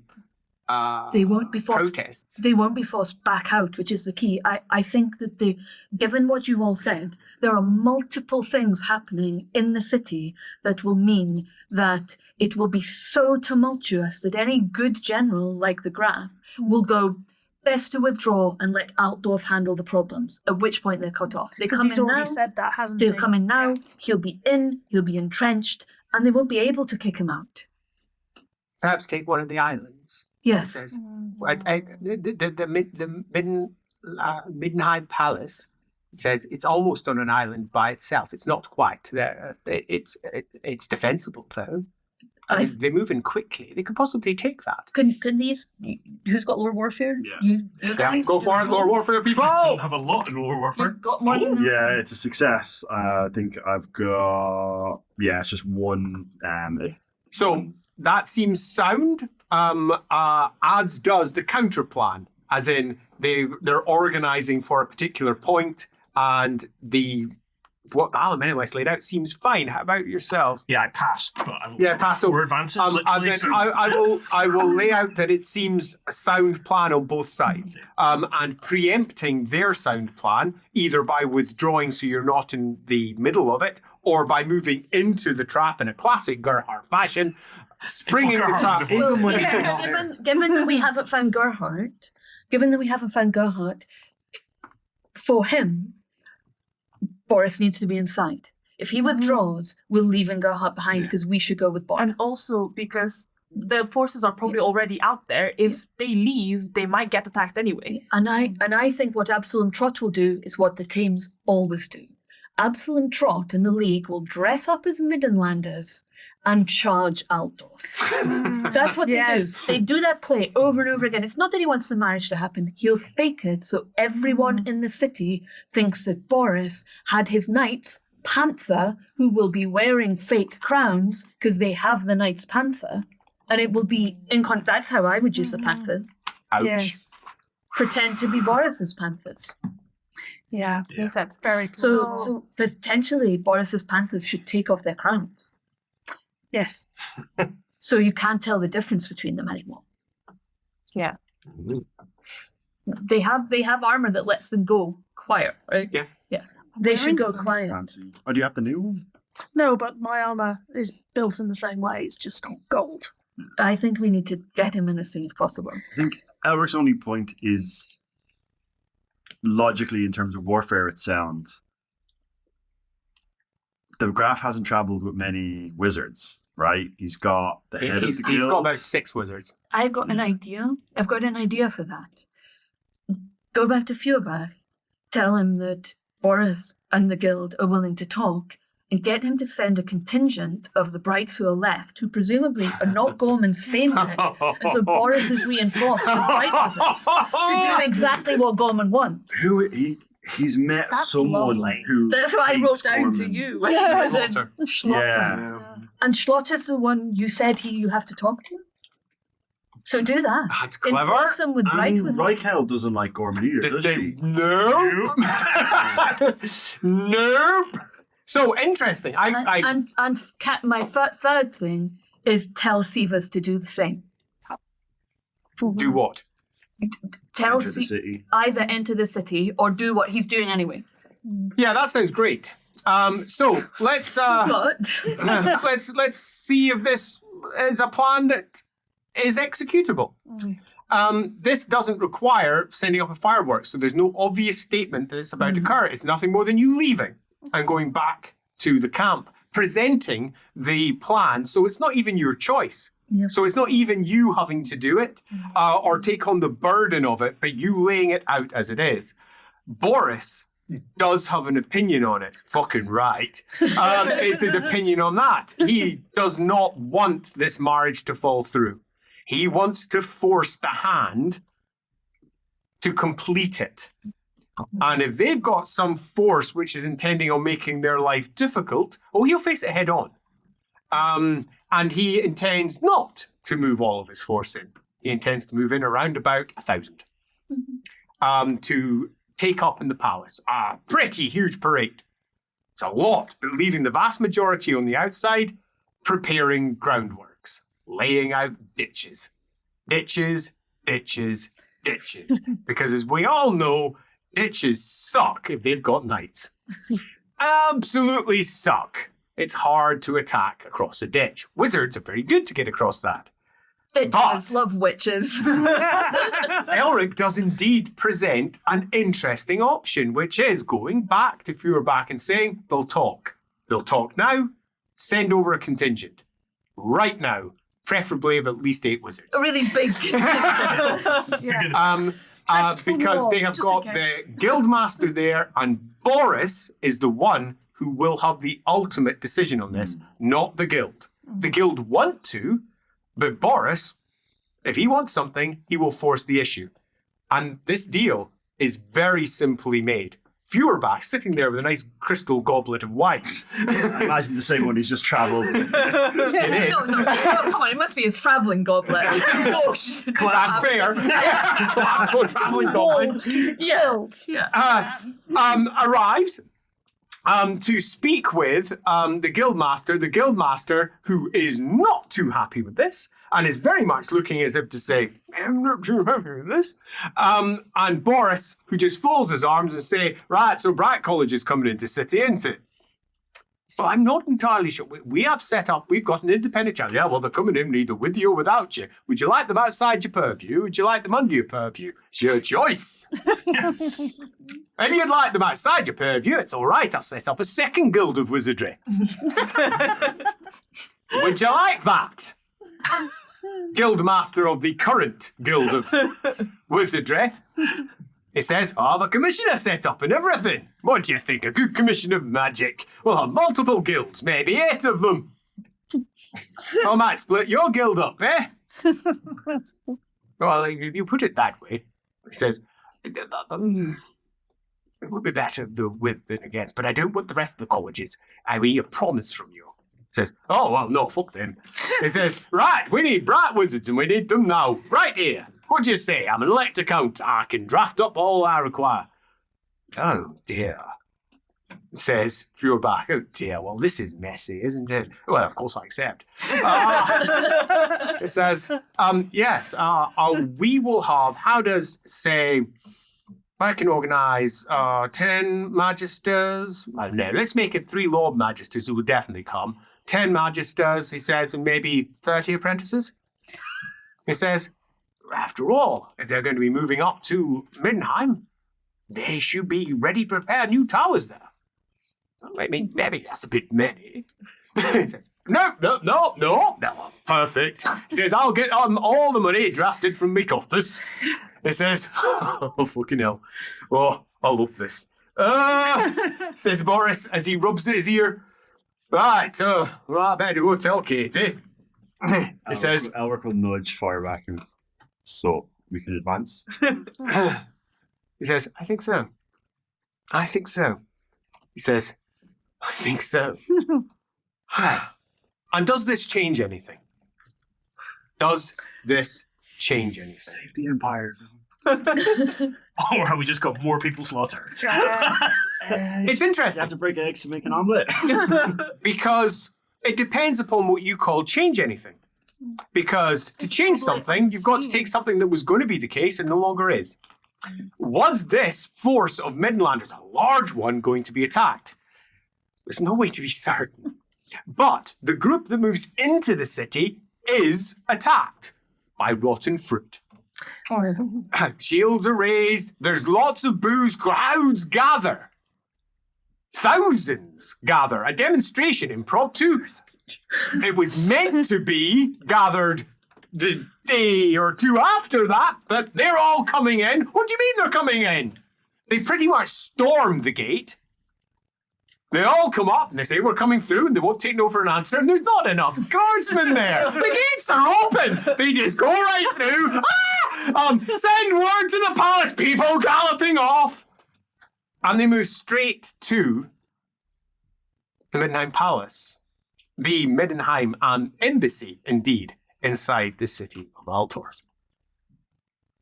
They won't be forced. protests. They won't be forced back out, which is the key. I think that given what you all said, there are multiple things happening in the city that will mean that it will be so tumultuous that any good general like the Graf will go, best to withdraw and let Altdorf handle the problems, at which point they're cut off. They because come he's in already now, said that, hasn't he? they'll come in now, he'll be entrenched, and they won't be able to kick him out. Perhaps take one of the islands. Yes. Says, the Middenheim Palace says it's almost on an island by itself. It's not quite there. It's defensible though. They move in quickly. They could possibly take that. Can these? Who's got Lord Warfare? Yeah. You guys. Go for it, Lord Warfare people! I don't have a lot in Lord Warfare. You've got more than Yeah, it's a success. I think I've got. Yeah, it's just one. So that seems sound. As does the counter plan. as in they're organizing for a particular point, and what the Aluminium laid out seems fine. How about yourself? Yeah, I passed, but I will pass over. We're advances, And literally. then So I will lay out that it seems a sound plan on both sides, and preempting their sound plan either by withdrawing so you're not in the middle of it, or by moving into the trap in a classic Gerhardt fashion, springing the trap. Well, Yes. given that we haven't found Gerhardt, for him, Boris needs to be inside. If he withdraws, we're leaving Gerhardt behind because we should go with Boris. And also because the forces are probably already out there. If they leave, they might get attacked anyway. And I think what Absalom Trot will do is what the Thames always do. Absalom Trot and the League will dress up as Middenlanders and charge Altdorf. That's what Yes. they do. They do that play over and over again. It's not that he wants the marriage to happen. He'll fake it so everyone in the city thinks that Boris had his knights, Panther, who will be wearing fake crowns because they have the Knights Panther. And it will be that's how I would use the Panthers. Ouch. Yes. Pretend to be Boris's Panthers. Yeah. Yes, that's very So, cool. so potentially Boris's Panthers should take off their crowns. Yes. So you can't tell the difference between them anymore. Yeah. They have armor that lets them go quiet, right? Yeah. Yeah. They should go Wearing some. quiet. Fancy. Oh, do you have the new one? No, but my armor is built in the same way. It's just on gold. I think we need to get him in as soon as possible. I think Elric's only point is logically, in terms of warfare, it sounds. The Graf hasn't travelled with many wizards, right? He's got the head of the He's guild. got about 6 wizards. I've got an idea. I've got an idea for that. Go back to Feuerbach. Tell him that Boris and the guild are willing to talk, and get him to send a contingent of the brights who are left, who presumably are not Gorman's favourite, and so Boris is reinforced with bright wizards to do exactly what Gorman wants. He's met That's someone lovely. who. That's what I wrote hates down to Gorman. you. Slaughter. Schlotter. Yeah. And Schlotter's the one you said you have to talk to? So do that. That's clever. Enforce them with bright And wizards. Reichel doesn't like Gorman either, does she? Nope. Nope. So interesting. My third thing is tell Sivas to do the same. Do what? Tell Enter the city. either enter the city or do what he's doing anyway. Yeah, that sounds great. So let's But let's see if this is a plan that is executable. This doesn't require sending up a fireworks, so there's no obvious statement that it's about to occur. It's nothing more than you leaving and going back to the camp, presenting the plan. So it's not even your choice. Yep. So it's not even you having to do it or take on the burden of it, but you laying it out as it is. Boris does have an opinion on it. Fucking right. It's his opinion on that. He does not want this marriage to fall through. He wants to force the hand to complete it. And if they've got some force which is intending on making their life difficult, he'll face it head on. And he intends not to move all of his force in. He intends to move in around about 1,000 to take up in the palace. A pretty huge parade. It's a lot, but leaving the vast majority on the outside, preparing groundworks, laying out ditches. Ditches, ditches, ditches. Because as we all know, ditches suck if they've got knights. Absolutely suck. It's hard to attack across a ditch. Wizards are very good to get across that. bitches love witches. Elric does indeed present an interesting option, which is going back to Feuerbach and saying they'll talk. They'll talk now, send over a contingent. Right now, preferably of at least 8 wizards. A really big Just for Because war, they have just in got case. the guildmaster there, and Boris is the one who will have the ultimate decision on this, not the guild. The guild want to, but Boris, if he wants something, he will force the issue. And this deal is very simply made. Feuerbach sitting there with a nice crystal goblet of wine. I imagine the same one he's just travelled. It is. No, come on, it must be his travelling goblet. Gosh. That's fair. Class one traveling goblet. Yeah. Arrives to speak with the guildmaster who is not too happy with this and is very much looking as if to say, I'm not too happy with this. And Boris, who just folds his arms and say, right, so Bright College is coming into city, isn't it? Well, I'm not entirely sure. We have set up, we've got an independent channel. Yeah, well, they're coming in either with you or without you. Would you like them outside your purview? Would you like them under your purview? It's your choice. And you'd like them outside your purview, it's all right. I'll set up a second guild of wizardry. Would you like that? Guildmaster of the current guild of wizardry. He says, the commissioner set up and everything. What do you think? A good commission of magic. We'll have multiple guilds, maybe 8 of them. I might split your guild up, eh? Well, if you put it that way, he says, it would be better with than against, but I don't want the rest of the colleges. I need a promise from you. He says, no, fuck them. He says, right, we need bright wizards and we need them now, right here. What do you say? I'm an elect account. I can draft up all I require. Oh, dear. Says Feuerbach. Oh, dear. Well, this is messy, isn't it? Well, of course I accept. It says, yes, we will have, how does, say, I can organise 10 magisters. I don't know. Let's make it 3 Lord Magisters who will definitely come. 10 magisters, he says, and maybe 30 apprentices. He says, after all, if they're going to be moving up to Middenheim, they should be ready to prepare new towers there. I mean, maybe that's a bit many. He says, no, perfect. He says, I'll get all the money drafted from me coffers. He says, oh, fucking hell. Oh, I love this. Says Boris as he rubs his ear. Right, I better go tell Katie. He says, Elric will nudge Feuerbach and so we can advance. He says, I think so. He says, I think so. And does this change anything? Does this change anything? Save the Empire. Or have we just got more people slaughtered? It's You interesting have to break eggs to make an omelette. because it depends upon what you call change anything. Because to change something, you've got to take something that was going to be the case and no longer is. Was this force of Midlanders, a large one, going to be attacked? There's no way to be certain. But the group that moves into the city is attacked by rotten fruit. Shields are raised. There's lots of booze. Crowds gather. Thousands gather. A demonstration, impromptu. It was meant to be gathered the day or two after that, but they're all coming in. What do you mean they're coming in? They pretty much storm the gate. They all come up and they say, we're coming through, and they won't take no for an answer, and there's not enough guardsmen there. The gates are open. They just go right through. Send word to the palace, people galloping off. And they move straight to the Middenheim Palace. The Middenheim embassy, indeed, inside the city of Altdorf.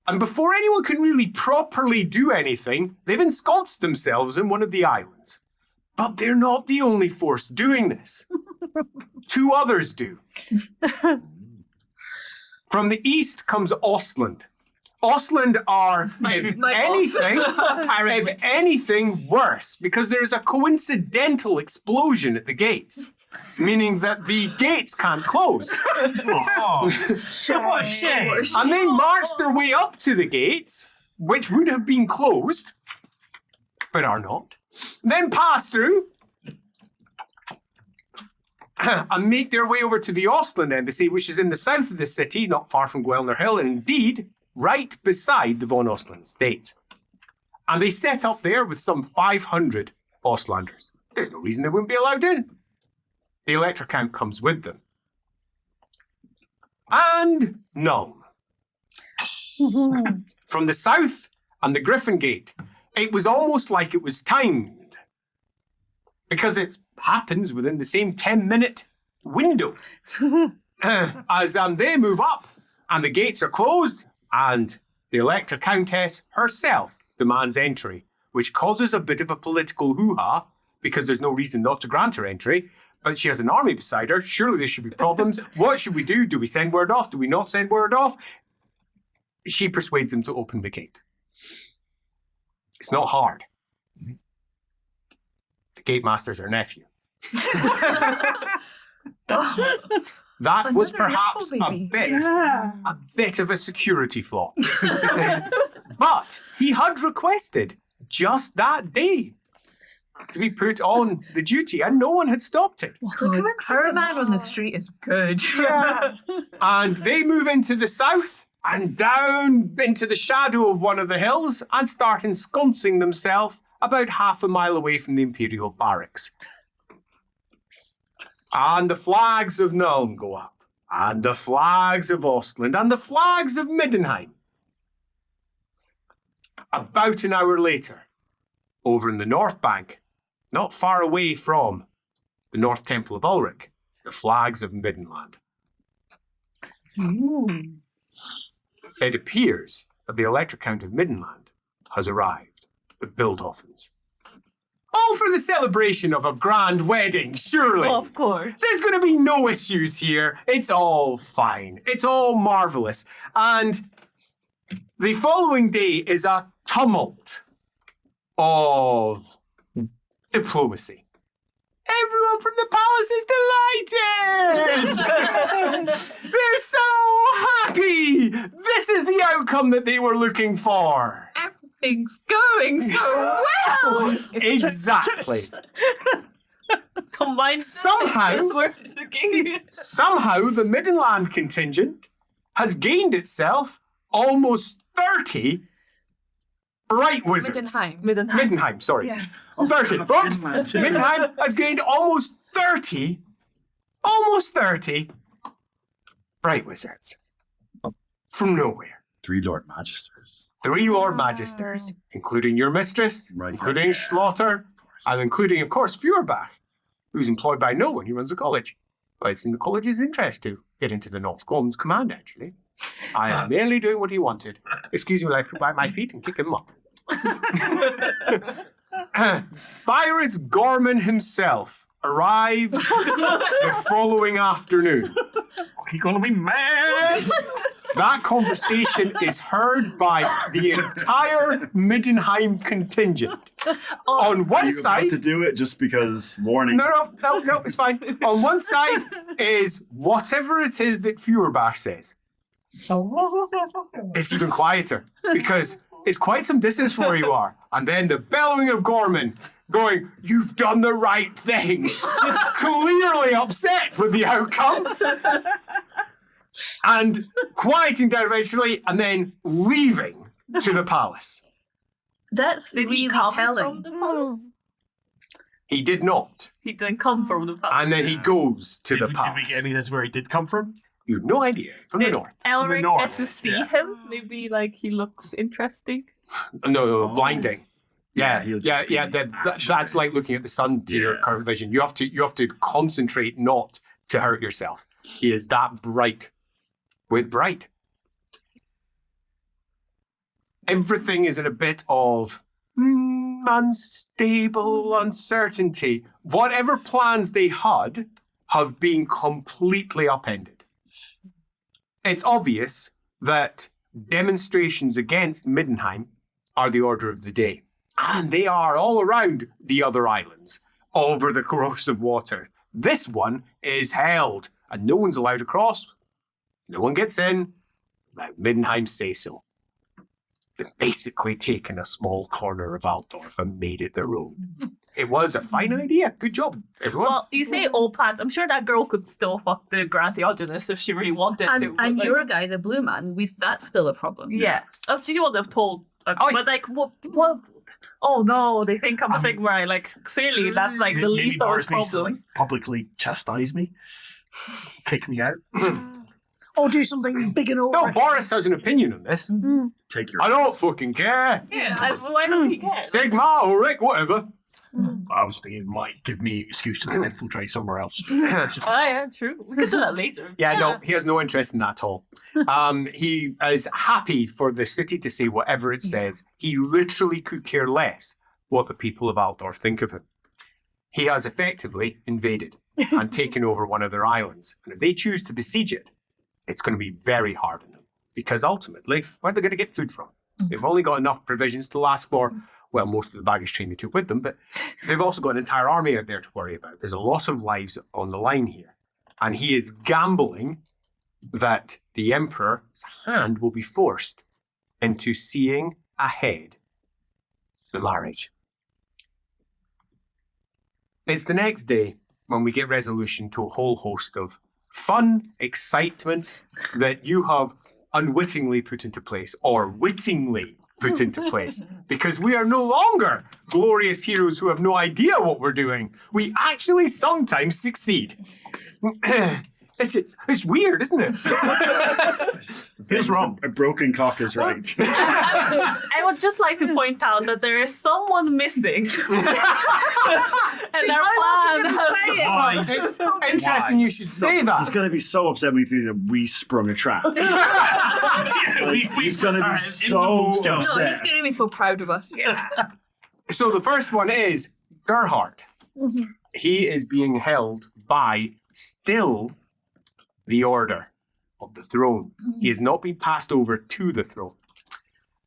And before anyone can really properly do anything, they've ensconced themselves in one of the islands. But they're not the only force doing this. 2 others do. From the east comes Ostland. Ostland are, if anything, worse, because there is a coincidental explosion at the gates, meaning that the gates can't close. Oh, what a shame. And they march their way up to the gates, which would have been closed, but are not. Then pass through and make their way over to the Ostland embassy, which is in the south of the city, not far from Guelner Hill, and indeed right beside the von Ostland estate. And they set up there with some 500 Ostlanders. There's no reason they wouldn't be allowed in. The Elector Count comes with them. And Nuln. From the south and the Griffin Gate it was almost like it was timed. Because it happens within the same 10-minute window. As they move up and the gates are closed and the Electra Countess herself demands entry, which causes a bit of a political hoo-ha because there's no reason not to grant her entry, but she has an army beside her. Surely there should be problems. What should we do? Do we send word off? Do we not send word off? She persuades them to open the gate. It's not hard. The gate master's her nephew. That was Another perhaps nipple, a baby. bit of a security flaw. But he had requested just that day to be put on the duty, and no one had stopped it. What a Good. coincidence. Her man on the street is good. And they move into the south and down into the shadow of one of the hills and start ensconcing themselves about half a mile away from the Imperial barracks. And the flags of Nuln go up, and the flags of Ostland, and the flags of Middenheim. About an hour later, over in the North Bank, not far away from the North Temple of Ulrich, the flags of Middenland. It appears that the Elector Count of Middenland has arrived, the Bildhoffens. All for the celebration of a grand wedding, surely. Of course. There's going to be no issues here. It's all fine. It's all marvelous. And the following day is a tumult of diplomacy. Everyone from the palace is delighted. They're so happy. This is the outcome that they were looking for. Everything's going so well. Exactly. Combined Somehow- is worth the game. Somehow the Middenland contingent has gained itself almost 30 bright wizards. Middenheim. Middenheim, sorry. Yeah. 30. Oops. Middenheim has gained almost 30 bright wizards from nowhere. 3 Lord Magisters. 3 Lord Magisters, including your mistress, Right. including Slaughter, and including, of course, Feuerbach, who's employed by no one. He runs the college. But it's in the college's interest to get into the North Gorman's command, actually. I am merely doing what he wanted. Excuse me while I put by my feet and kick him up. Cyrus Gorman himself arrives the following afternoon. He's gonna be mad. That conversation is heard by the entire Middenheim contingent. On Are one you side, about to do it just because warning? no, it's fine. On one side is whatever it is that Feuerbach says. It's even quieter because it's quite some distance from where you are. And then the bellowing of Gorman going, "You've done the right thing." Clearly upset with the outcome. And quieting down eventually and then leaving to the palace. That's Did he really come from telling. the palace? He did not. He didn't come from the palace. And then he goes to the Did we palace. get any of where he did come from? You have no idea. From the Did north. Elric north, get to see yeah. him? Maybe like he looks interesting. No, blinding. Yeah, he'll yeah, just yeah. be- That's like looking at the sun to your Yeah. current vision. You have to concentrate not to hurt yourself. He is that bright. With bright. Everything is in a bit of unstable uncertainty. Whatever plans they had have been completely upended. It's obvious that demonstrations against Middenheim are the order of the day. And they are all around the other islands, over the corrosive water. This one is held, and no one's allowed across. No one gets in. Let Middenheim say so. They've basically taken a small corner of Altdorf and made it their own. It was a fine idea. Good job, everyone. Well, you say all plans. I'm sure that girl could still fuck the Grand Theogenes if she really wanted to. And but, like, your guy, the blue man, that's still a problem. yeah. You would have told. Oh, but like, what? Oh no, they think I'm a Sigmar. Like, clearly, that's like the Maybe least of our Boris needs to, like, problems. publicly chastise me, kick me out. Or do something big and No, all. Boris has an opinion on this. Take your. I don't fucking care. Yeah, why don't he care? Sigma, Ulrich, whatever. I was thinking it might give me an excuse to then infiltrate somewhere else. Oh, yeah, true. We could do that later. Yeah, no, he has no interest in that at all. He is happy for the city to say whatever it says. He literally could care less what the people of Altdorf think of him. He has effectively invaded and taken over one of their islands. And if they choose to besiege it, it's going to be very hard on them. Because ultimately, where are they going to get food from? They've only got enough provisions to last for, well, most of the baggage train they took with them, but they've also got an entire army out there to worry about. There's a lot of lives on the line here. And he is gambling that the Emperor's hand will be forced into seeing ahead the marriage. It's the next day when we get resolution to a whole host of fun, excitement that you have unwittingly put into place, or wittingly put into place, because we are no longer glorious heroes who have no idea what we're doing. We actually sometimes succeed. It's weird, isn't it? Feels wrong. A broken clock is right. I would just like to point out that there is someone missing. And our plan has It's interesting you should say that. He's going to be so upset when he feels that we sprung a trap. He's going to be so No, he's upset. going to be so proud of us. So the first one is Gerhardt. He is being held by still the order of the throne. He has not been passed over to the throne.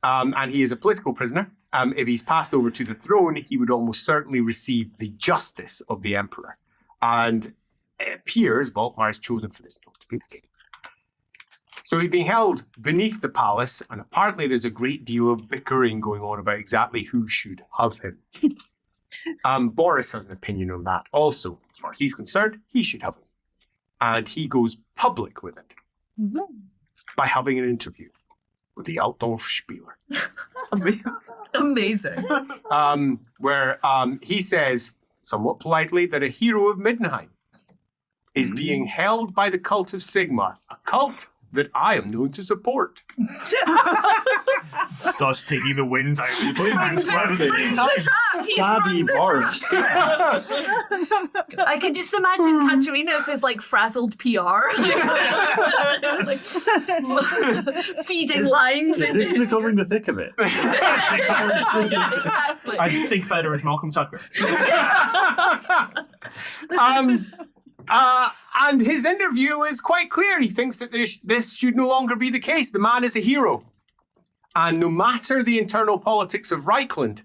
And he is a political prisoner. If he's passed over to the throne, he would almost certainly receive the justice of the emperor. And it appears WFRP has chosen for this not to be the case. So he's being held beneath the palace, and apparently there's a great deal of bickering going on about exactly who should have him. Boris has an opinion on that also. As far as he's concerned, he should have him. And he goes public with it by having an interview with the Altdorf Spieler. Amazing. Where he says, somewhat politely, that a hero of Middenheim is being held by the cult of Sigmar, a cult that I am known to support. Does take even wind out of the Savvy Boris. I can just imagine Katerina's is like frazzled PR. Like, feeding lines. Is this becoming the thick of it? Exactly. And Sigfeder is Malcolm Tucker. And his interview is quite clear. He thinks that this should no longer be the case. The man is a hero. And no matter the internal politics of Reichland,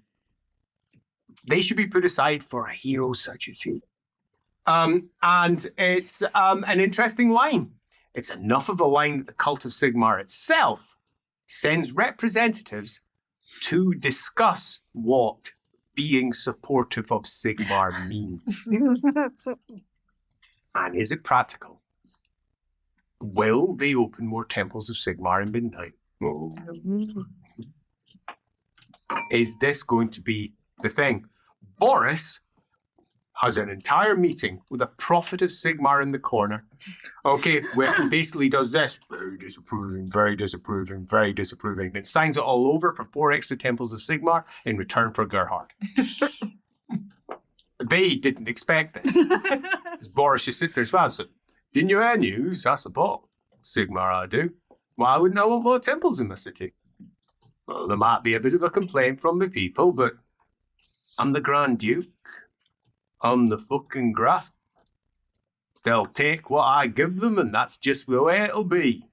they should be put aside for a hero such as he. And it's an interesting line. It's enough of a line that the cult of Sigmar itself sends representatives to discuss what being supportive of Sigmar means. And is it practical? Will they open more temples of Sigmar in Midnight? Oh. Is this going to be the thing? Boris has an entire meeting with a prophet of Sigmar in the corner. Okay, where he basically does this. Very disapproving, very disapproving, very disapproving. Then signs it all over for 4 extra temples of Sigmar in return for Gerhardt. They didn't expect this. As Boris just sits there and smiles. Didn't you hear news? I support Sigmar, I do. Why wouldn't I want more temples in my city? Well, there might be a bit of a complaint from the people, but I'm the Grand Duke. I'm the fucking Graf. They'll take what I give them, and that's just the way it'll be.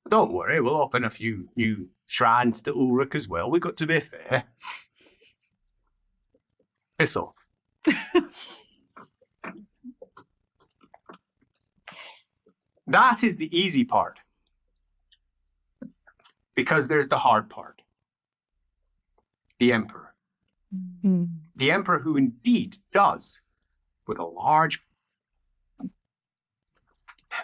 Don't worry, we'll open a few new shrines to Ulrich as well. We've got to be fair. Piss off. That is the easy part. Because there's the hard part. The Emperor. The Emperor who indeed does, with a large,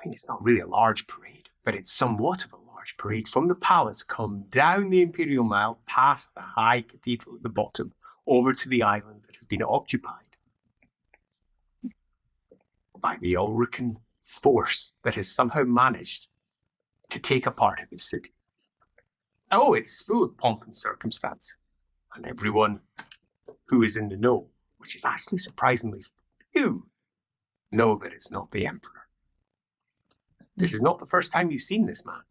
it's not really a large parade, but it's somewhat of a large parade from the palace, come down the Imperial Mile, past the high cathedral at the bottom, over to the island that has been occupied by the Ulrican force that has somehow managed to take a part in this city. Oh, it's full of pomp and circumstance, and everyone who is in the know, which is actually surprisingly few, know that it's not the Emperor. This is not the first time you've seen this man.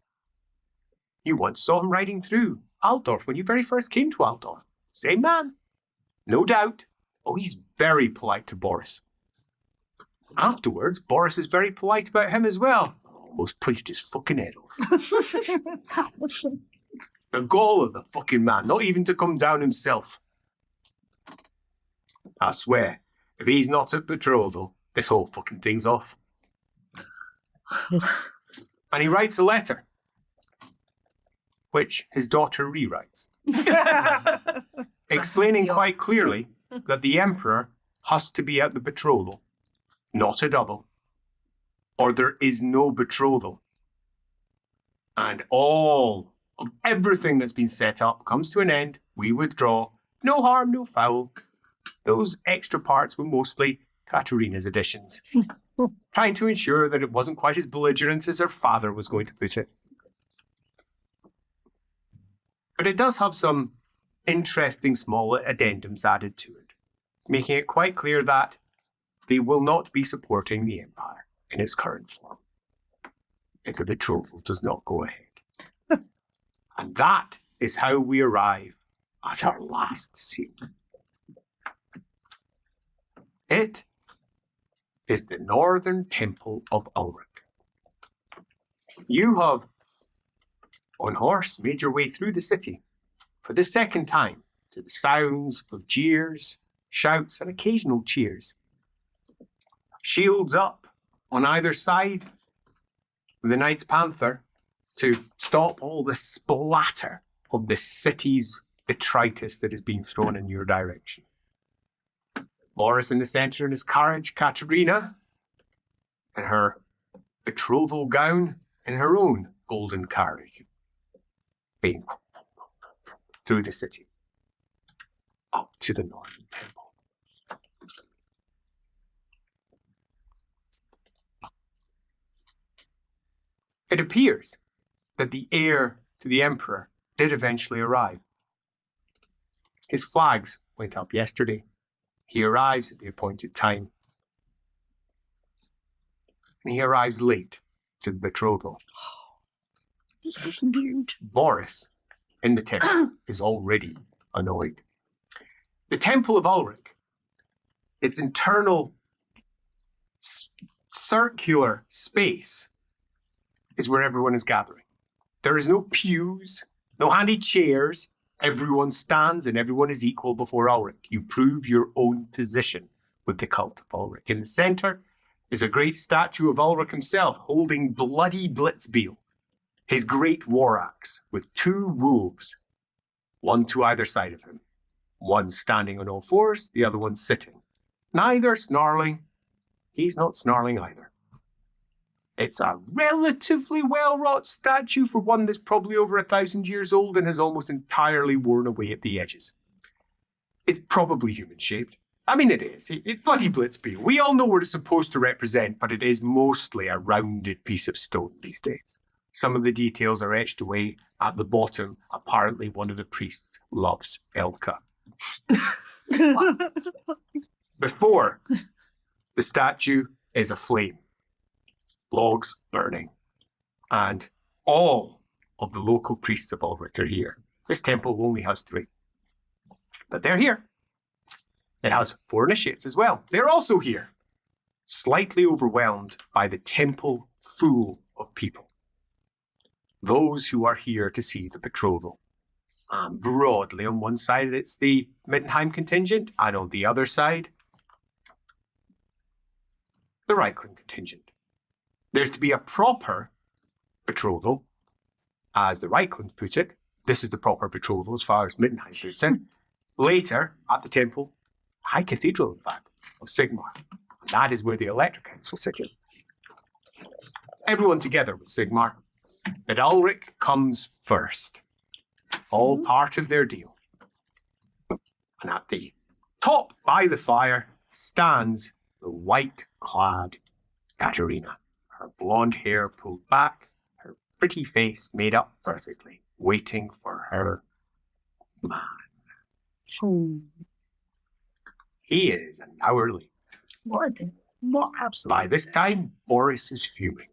You once saw him riding through Altdorf when you very first came to Altdorf. Same man. No doubt. Oh, he's very polite to Boris. Afterwards, Boris is very polite about him as well. Almost punched his fucking head off. The gall of the fucking man, not even to come down himself. I swear, if he's not at patrol though, this whole fucking thing's off. And he writes a letter, which his daughter rewrites, explaining quite clearly that the Emperor has to be at the betrothal, not a double, or there is no betrothal. And all of everything that's been set up comes to an end. We withdraw. No harm, no foul. Those extra parts were mostly Katerina's additions, trying to ensure that it wasn't quite as belligerent as her father was going to put it. But it does have some interesting small addendums added to it, making it quite clear that they will not be supporting the Empire in its current form if the betrothal does not go ahead. And that is how we arrive at our last scene. It is the Northern Temple of Ulrich. You have, on horse, made your way through the city for the second time to the sounds of jeers, shouts, and occasional cheers. Shields up on either side with the Knights Panther to stop all the splatter of the city's detritus that is being thrown in your direction. Boris in the centre in his carriage, Katerina in her betrothal gown in her own golden carriage, being through the city, up to the Northern Temple. It appears that the heir to the Emperor did eventually arrive. His flags went up yesterday. He arrives at the appointed time. And he arrives late to the betrothal. Boris, in the temple, is already annoyed. The Temple of Ulrich, its internal circular space, is where everyone is gathering. There is no pews, no handy chairs. Everyone stands and everyone is equal before Ulrich. You prove your own position with the cult of Ulrich. In the centre is a great statue of Ulrich himself holding bloody Blitzbiel, his great war axe with two wolves, one to either side of him. One standing on all fours, the other one sitting. Neither snarling. He's not snarling either. It's a relatively well-wrought statue for one that's probably over 1,000 years old and has almost entirely worn away at the edges. It's probably human-shaped. I mean, it is. It's bloody Blitzbiel. We all know what it's supposed to represent, but it is mostly a rounded piece of stone these days. Some of the details are etched away at the bottom. Apparently, one of the priests loves Elka. Before the statue is a flame. Logs burning, and all of the local priests of Ulrich are here. This temple only has 3, but they're here. It has 4 initiates as well. They're also here, slightly overwhelmed by the temple full of people. Those who are here to see the betrothal. And broadly, on one side, it's the Mittenheim contingent, and on the other side, the Reichling contingent. There's to be a proper betrothal, as the Reichland put it. This is the proper betrothal as far as Mittenheim puts it. Later, at the temple, High Cathedral, in fact, of Sigmar. And that is where the Electrocants will sit in. Everyone together with Sigmar. But Ulrich comes first. All part of their deal. And at the top, by the fire, stands the white-clad Katerina. Her blonde hair pulled back, her pretty face made up perfectly, waiting for her man. He is an hour late. What absolutely? By this time, Boris is fuming.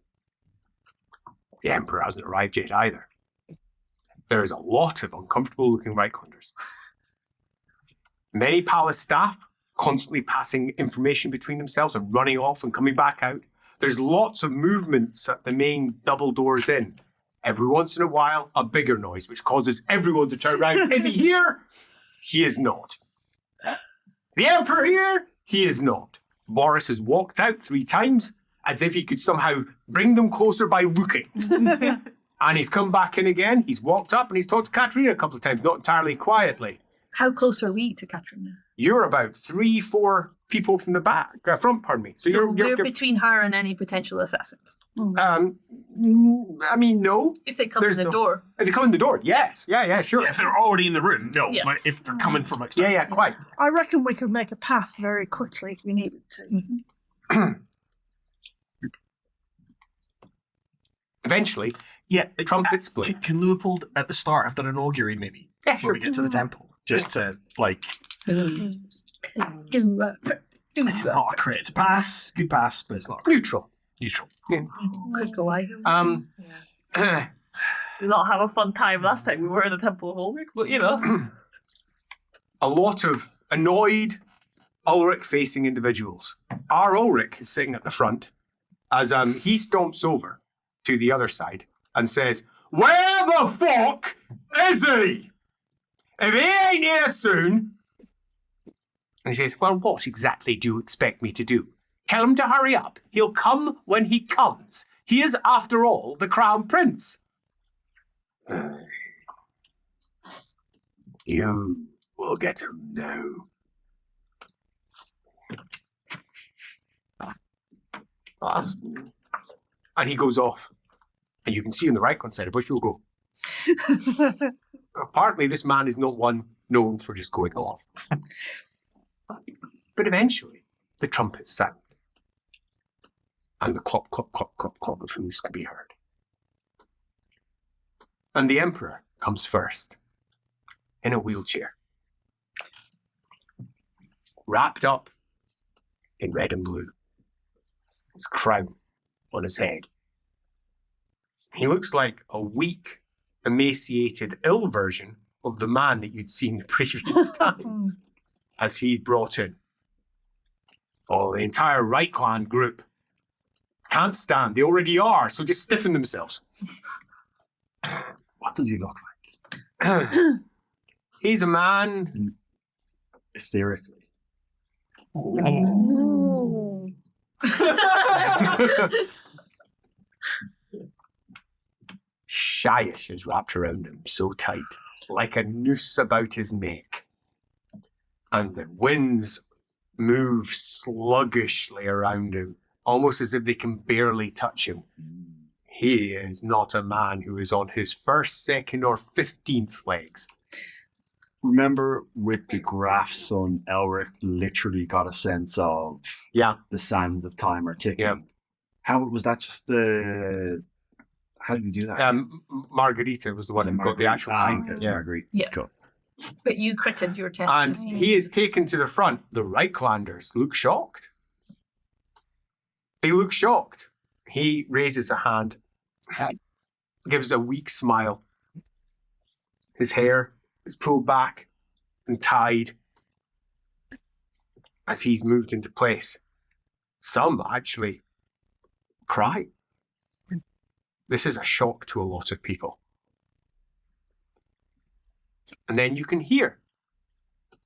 The Emperor hasn't arrived yet either. There is a lot of uncomfortable-looking Reichlanders. Many palace staff constantly passing information between themselves and running off and coming back out. There's lots of movements at the main double doors in. Every once in a while, a bigger noise, which causes everyone to turn around. Is he here? He is not. The Emperor here? He is not. Boris has walked out 3 times, as if he could somehow bring them closer by looking. And he's come back in again. He's walked up and he's talked to Katerina a couple of times, not entirely quietly. How close are we to Katrina? You're about 3-4 people from the front, pardon me. So we're between her and any potential assassins. I mean, no. If they come in the door. If they come in the door, yes. Yeah, sure. Yeah, if they're already in the room, no. Yeah. But if they're coming from outside. Yeah, quite. I reckon we could make a path very quickly if we needed to. Eventually, Yeah, trumpets play. Can Leopold at the start have done an augury maybe? Yeah, Before sure. we get to the temple? Just to, like, it's not a crit. It's a pass. Good pass, but it's not a crit. Neutral. Neutral. Could go either. Did not have a fun time last time we were in the Temple of Ulrich, but you know. A lot of annoyed Ulrich-facing individuals. Our Ulrich is sitting at the front as he stomps over to the other side and says, "Where the fuck is he? If he ain't here soon..." And he says, "Well, what exactly do you expect me to do? Tell him to hurry up. He'll come when he comes. He is, after all, the Crown Prince." You will get him now. And he goes off. And you can see on the right-hand side, Bush will go. Apparently, this man is not one known for just going off. But eventually, the trumpets sound. And the clop, clop, clop, clop, clop of hooves can be heard. And the Emperor comes first, in a wheelchair, wrapped up in red and blue, his crown on his head. He looks like a weak, emaciated, ill version of the man that you'd seen the previous time as he's brought in. Oh, the entire Right Clan group can't stand. They already are, so just stiffen themselves. What does he look like? He's a man. Etherically. Shyish is wrapped around him so tight, like a noose about his neck. And the winds move sluggishly around him, almost as if they can barely touch him. He is not a man who is on his first, second, or 15th legs. Remember with the graphs on Elric, literally got a sense of the sands of time are ticking. Yeah. How was that just how did you do that? Margarita was the one who got the actual time. Okay. Margarita. Yeah. Cool. But you critted your test. And he is taken to the front. The Reichlanders look shocked. They look shocked. He raises a hand, gives a weak smile. His hair is pulled back and tied as he's moved into place. Some actually cry. This is a shock to a lot of people. And then you can hear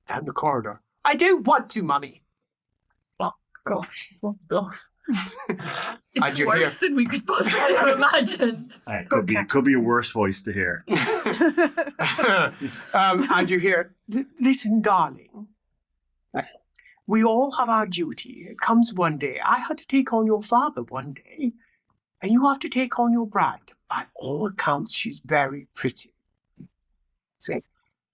down the corridor, "I don't want to, Mummy." Gosh, it's locked off. It's worse than we could possibly have imagined. It could be a worse voice to hear. And you hear, "Listen, darling, we all have our duty. It comes one day. I had to take on your father one day, and you have to take on your bride. By all accounts, she's very pretty." Says,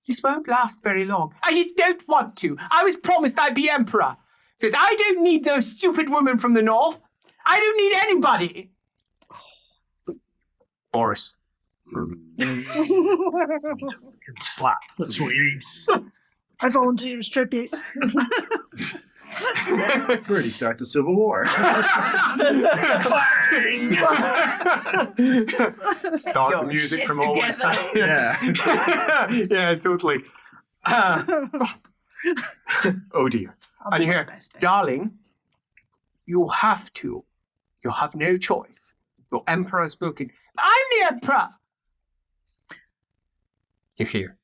"This won't last very long." "I just don't want to. I was promised I'd be emperor." Says, "I don't need those stupid women from the north. I don't need anybody." Boris. Slap. That's what he needs. I volunteer as tribute. Really starts a civil war. Start the music shit from all together. sides. Yeah. Yeah, totally. Oh dear. And you hear, darling, you have to. You have no choice. Your emperor has spoken. I'm the emperor! You hear,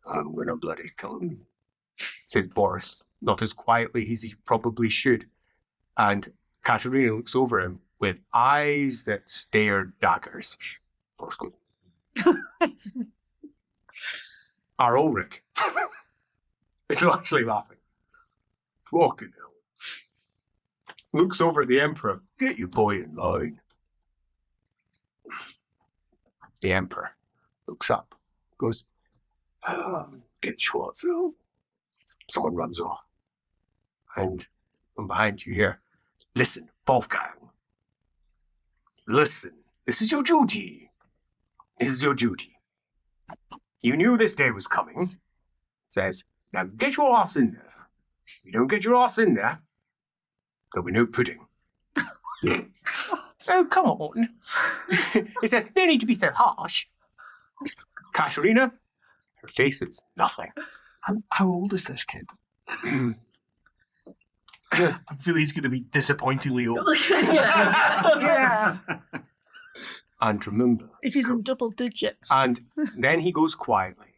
I'm gonna bloody kill him, says Boris, not as quietly as he probably should. And Katerina looks over him with eyes that stare daggers. Boris goes, our Ulrich is actually laughing. Fucking hell. Looks over at the Emperor. Get your boy in line. The Emperor looks up, goes, get Schwartzel. Someone runs off. And from behind you hear, listen, Wolfgang. Listen, this is your duty. This is your duty. You knew this day was coming. Says, now get your ass in there. If you don't get your ass in there, there'll be no pudding. Oh, come on. He says, no need to be so harsh. Katerina, her face is nothing. How old is this kid? I feel he's going to be disappointingly old. Yeah. And remember. If he's in double digits. And then he goes quietly.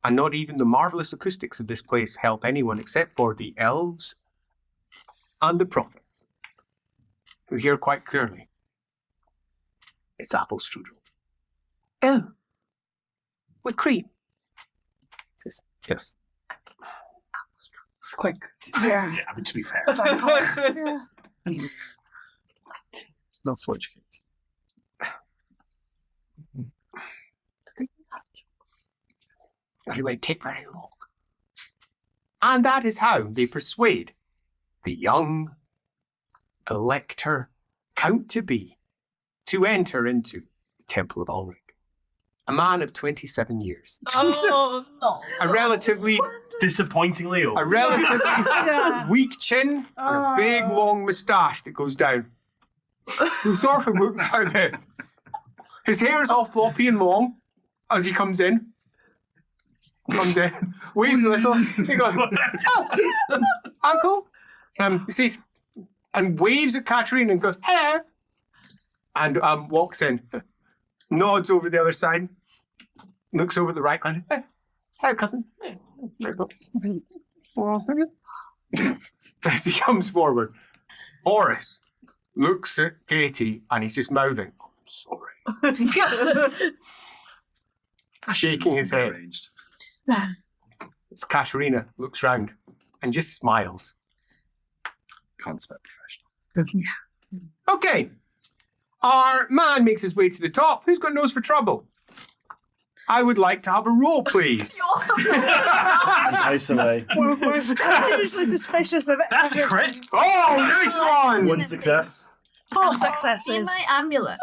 And not even the marvellous acoustics of this place help anyone except for the elves and the prophets, who hear quite clearly. It's apple strudel. Oh. With cream. Says, yes. It's quite good. Yeah. Yeah, but to be fair. Yeah. It's not fudge cake. But it won't take very long. And that is how they persuade the young Elector Count-to-be to enter into the Temple of Ulrich. A man of 27 years. Jesus. A relatively Disappointingly old. a relatively Yeah. weak chin and a big long moustache that goes down. He sort of looks like this. His hair is all floppy and long as he comes in. Waves a little. He goes, oh, Uncle. He says, and waves at Katerina and goes, hello. And walks in, nods over the other side, looks over the right hand. Hello, cousin. As he comes forward, Boris looks at Katie and he's just mouthing, I'm sorry. Shaking his head. Arranged. As Katerina looks round and just smiles. Concept professional. Okay. Our man makes his way to the top. Who's got nose for trouble? I would like to have a roll, please. Nice away. We're usually suspicious of That's a crit. Oh, nice one! One success. 4 See successes. my amulet.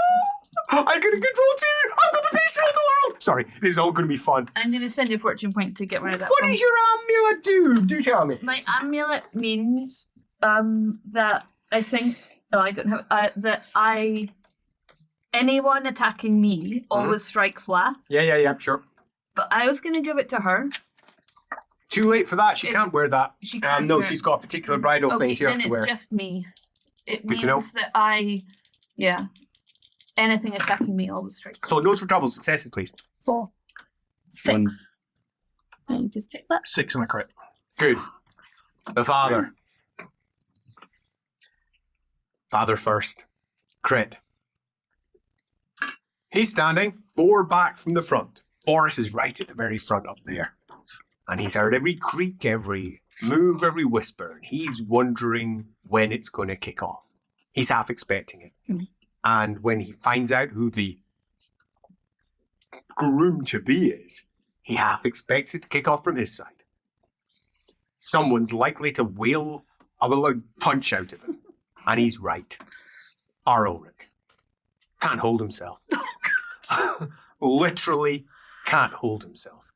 I got a good roll too! I've got the best roll in the world! Sorry, this is all going to be fun. I'm going to send you a fortune point to get rid of that. What from- does your amulet do? Do tell me. My amulet means that I think I don't have that anyone attacking me always strikes last. Yeah, sure. But I was going to give it to her. Too late for that. She If- can't wear that. She can't. No, wear she's it. got a particular bridal Okay, thing she has then to it's wear. just me. It Good to know. means that anything attacking me always strikes. So, nose for trouble, successes, please. 4. 6. And you just check that. 6 and a crit. Good. The father. Father first. Crit. He's standing 4 back from the front. Boris is right at the very front up there. And he's heard every creak, every move, every whisper. And he's wondering when it's going to kick off. He's half expecting it. And when he finds out who the groom-to-be is, he half expects it to kick off from his side. Someone's likely to wail a loud punch out of him. And he's right. Our Ulrich can't hold himself. literally can't hold himself.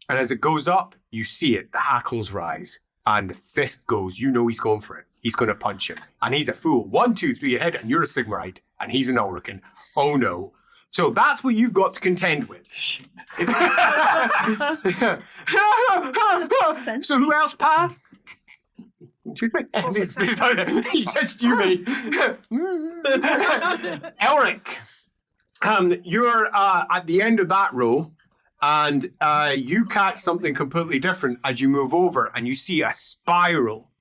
And as it goes up, you see it, the hackles rise, and the fist goes, you know he's going for it. He's going to punch him. And he's a fool. 1, 2, 3 ahead, and you're a Sigmarite, and he's an Ulrican. Oh no. So that's what you've got to contend with. So who else passed? 2, 3. He touched you, mate. Elric, you're at the end of that row, and you catch something completely different as you move over, and you see a spiral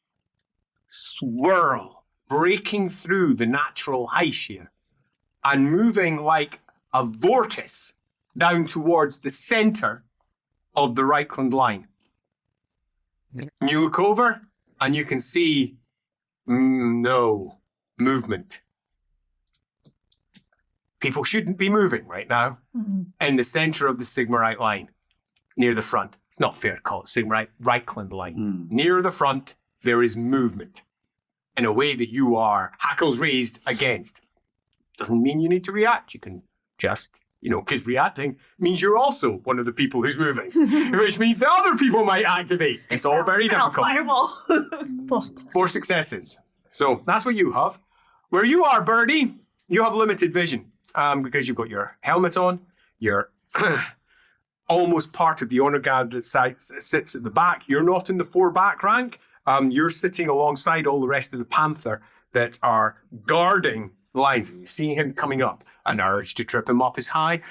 swirl breaking through the natural height here and moving like a vortice down towards the center of the Reichland line. You look over and you can see no movement. People shouldn't be moving right now in the center of the Sigmarite line, near the front. It's not fair to call it Sigmarite, Reichland line. Near the front, there is movement in a way that you are hackles raised against. Doesn't mean you need to react. You can just, because reacting means you're also one of the people who's moving, which means the other people might activate. It's all very difficult. Fireball. 4 successes. So that's what you have. Where you are, Birdie, you have limited vision because you've got your helmet on. You're almost part of the honor guard that sits at the back. You're not in the 4 back rank. You're sitting alongside all the rest of the Panther that are guarding lines. And you're seeing him coming up. An urge to trip him up is high.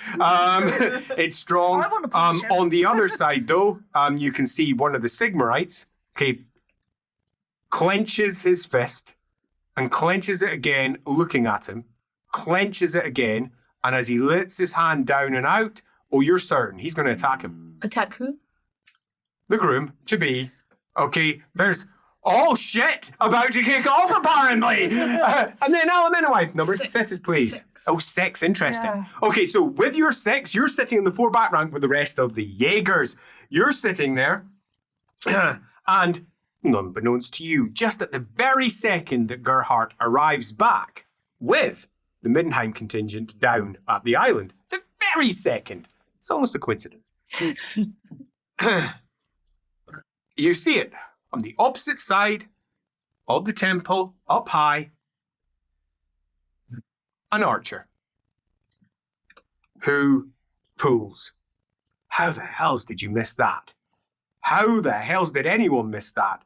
It's strong. I want to punch him. On the other side, though, you can see one of the Sigmarites, clenches his fist and clenches it again, looking at him, clenches it again, and as he lets his hand down and out, you're certain he's going to attack him. Attack who? The groom, to be. There's shit about to kick off, apparently. And then Alaminawide, number of successes, please. 6, interesting. Yeah. Okay, so with your 6, you're sitting in the 4 back rank with the rest of the Jaegers. You're sitting there, and unbeknownst to you, just at the very second that Gerhardt arrives back with the Middenheim contingent down at the island, the very second. It's almost a coincidence. You see it on the opposite side of the temple, up high, an archer who pulls. How the hells did you miss that? How the hells did anyone miss that?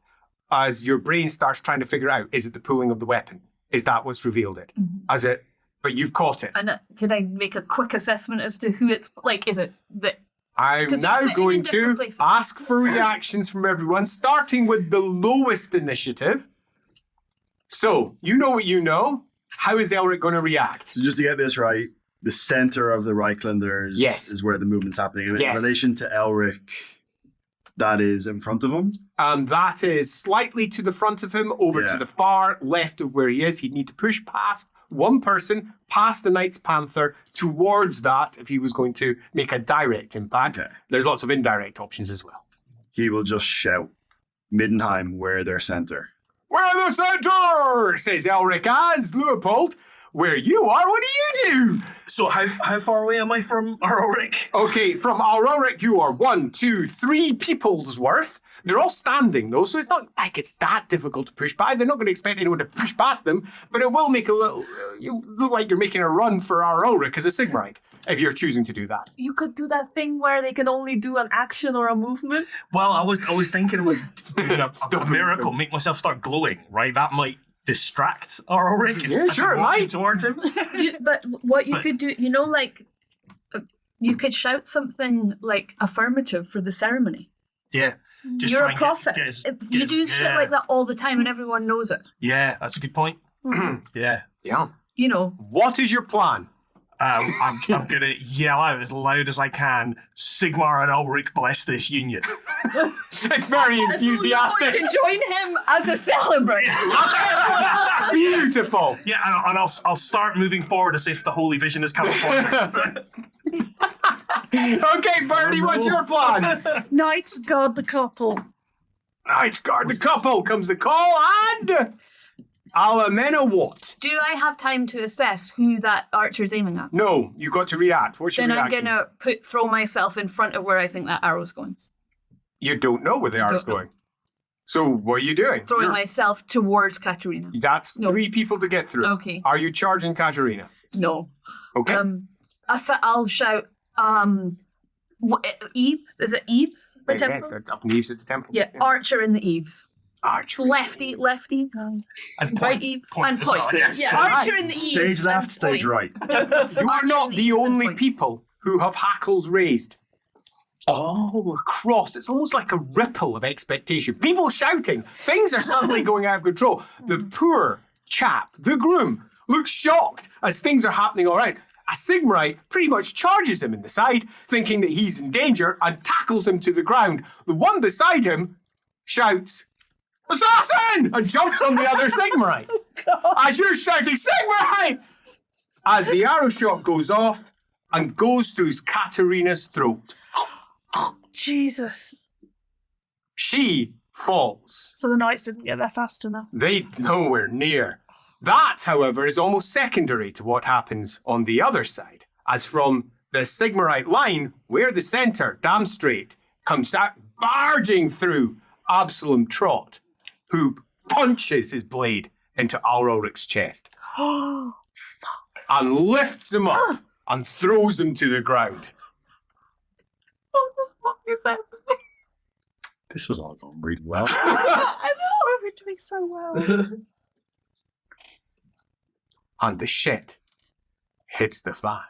As your brain starts trying to figure out, is it the pulling of the weapon? Is that what's revealed it? But you've caught it. And can I make a quick assessment as to who it's like? Is it that? I'm 'Cause now it's in going different to places. ask for reactions from everyone, starting with the lowest initiative. So, you know what you know. How is Elric going to react? So just to get this right, the center of the Reichlanders is where the movement's happening. In relation to Elric, that is in front of him? That is slightly to the front of him, over to the far left of where he is. He'd need to push past one person, past the Knights Panther, towards that if he was going to make a direct impact. Okay. There's lots of indirect options as well. He will just shout, Middenheim, where their center. Where the center, says Elric, as Leopold. Where you are, what do you do? So how far away am I from Ulrich? Okay, from Ulrich, you are 1, 2, 3 people's worth. They're all standing, though, so it's not like it's that difficult to push by. They're not going to expect anyone to push past them, but it will make a little... You look like you're making a run for our Ulrich as a Sigmarite, if you're choosing to do that. You could do that thing where they can only do an action or a movement. Well, I was thinking about doing a miracle, make myself start glowing, right? That might distract our Ulrich. Yeah, sure, it might. Towards him. But what you could do, you could shout something like affirmative for the ceremony. Yeah. Just You're try a and prophet. You do shit like that all the time and everyone knows it. Yeah, that's a good point. Yeah. Yeah. What is your plan? I'm going to yell out as loud as I can, Sigmar and Ulrich bless this union. It's very enthusiastic. To join him as a celebrant. Beautiful. Yeah, and I'll start moving forward as if the Holy Vision is coming forward. Okay, Bertie, what's your plan? Knights guard the couple. Knights guard the couple, comes the call, and... Alamena what? Do I have time to assess who that archer's aiming at? No, you got to react. What's your Then I'm reaction? gonna throw myself in front of where I think that arrow's going. You don't know where the arrow's Don't know. going. So what are you doing? Throwing You're- myself towards Katerina. That's No. 3 people to get through. Okay. Are you charging Katerina? No. Okay. I'll shout, eaves? Is it eaves? The temple? Yes, up in Eves at the temple. Yeah, archer in the eaves. Archer. Left eaves. And Right eaves. And as point. well, yes. Yeah, Right. archer in the eaves. Stage left, and stage point. right. You are Archer not in the the eaves and only point. people who have hackles raised. All across. It's almost like a ripple of expectation. People shouting. Things are suddenly going out of control. The poor chap, the groom, looks shocked as things are happening all right. A Sigmarite pretty much charges him in the side, thinking that he's in danger, and tackles him to the ground. The one beside him shouts, "Assassin!" and jumps on the other Sigmarite. As you're shouting, "Sigmarite!" As the arrow shot goes off and goes through Katerina's throat. Jesus. She falls. So the knights didn't get there fast enough. They nowhere near. That, however, is almost secondary to what happens on the other side, as from the Sigmarite line, where the centre, damn straight, comes out barging through Absalom Trot, who punches his blade into Alroric's chest Oh, and lifts him up and throws him to the ground. What the fuck is that? This was all going really well. I know. we're doing so well. And the shit hits the fan.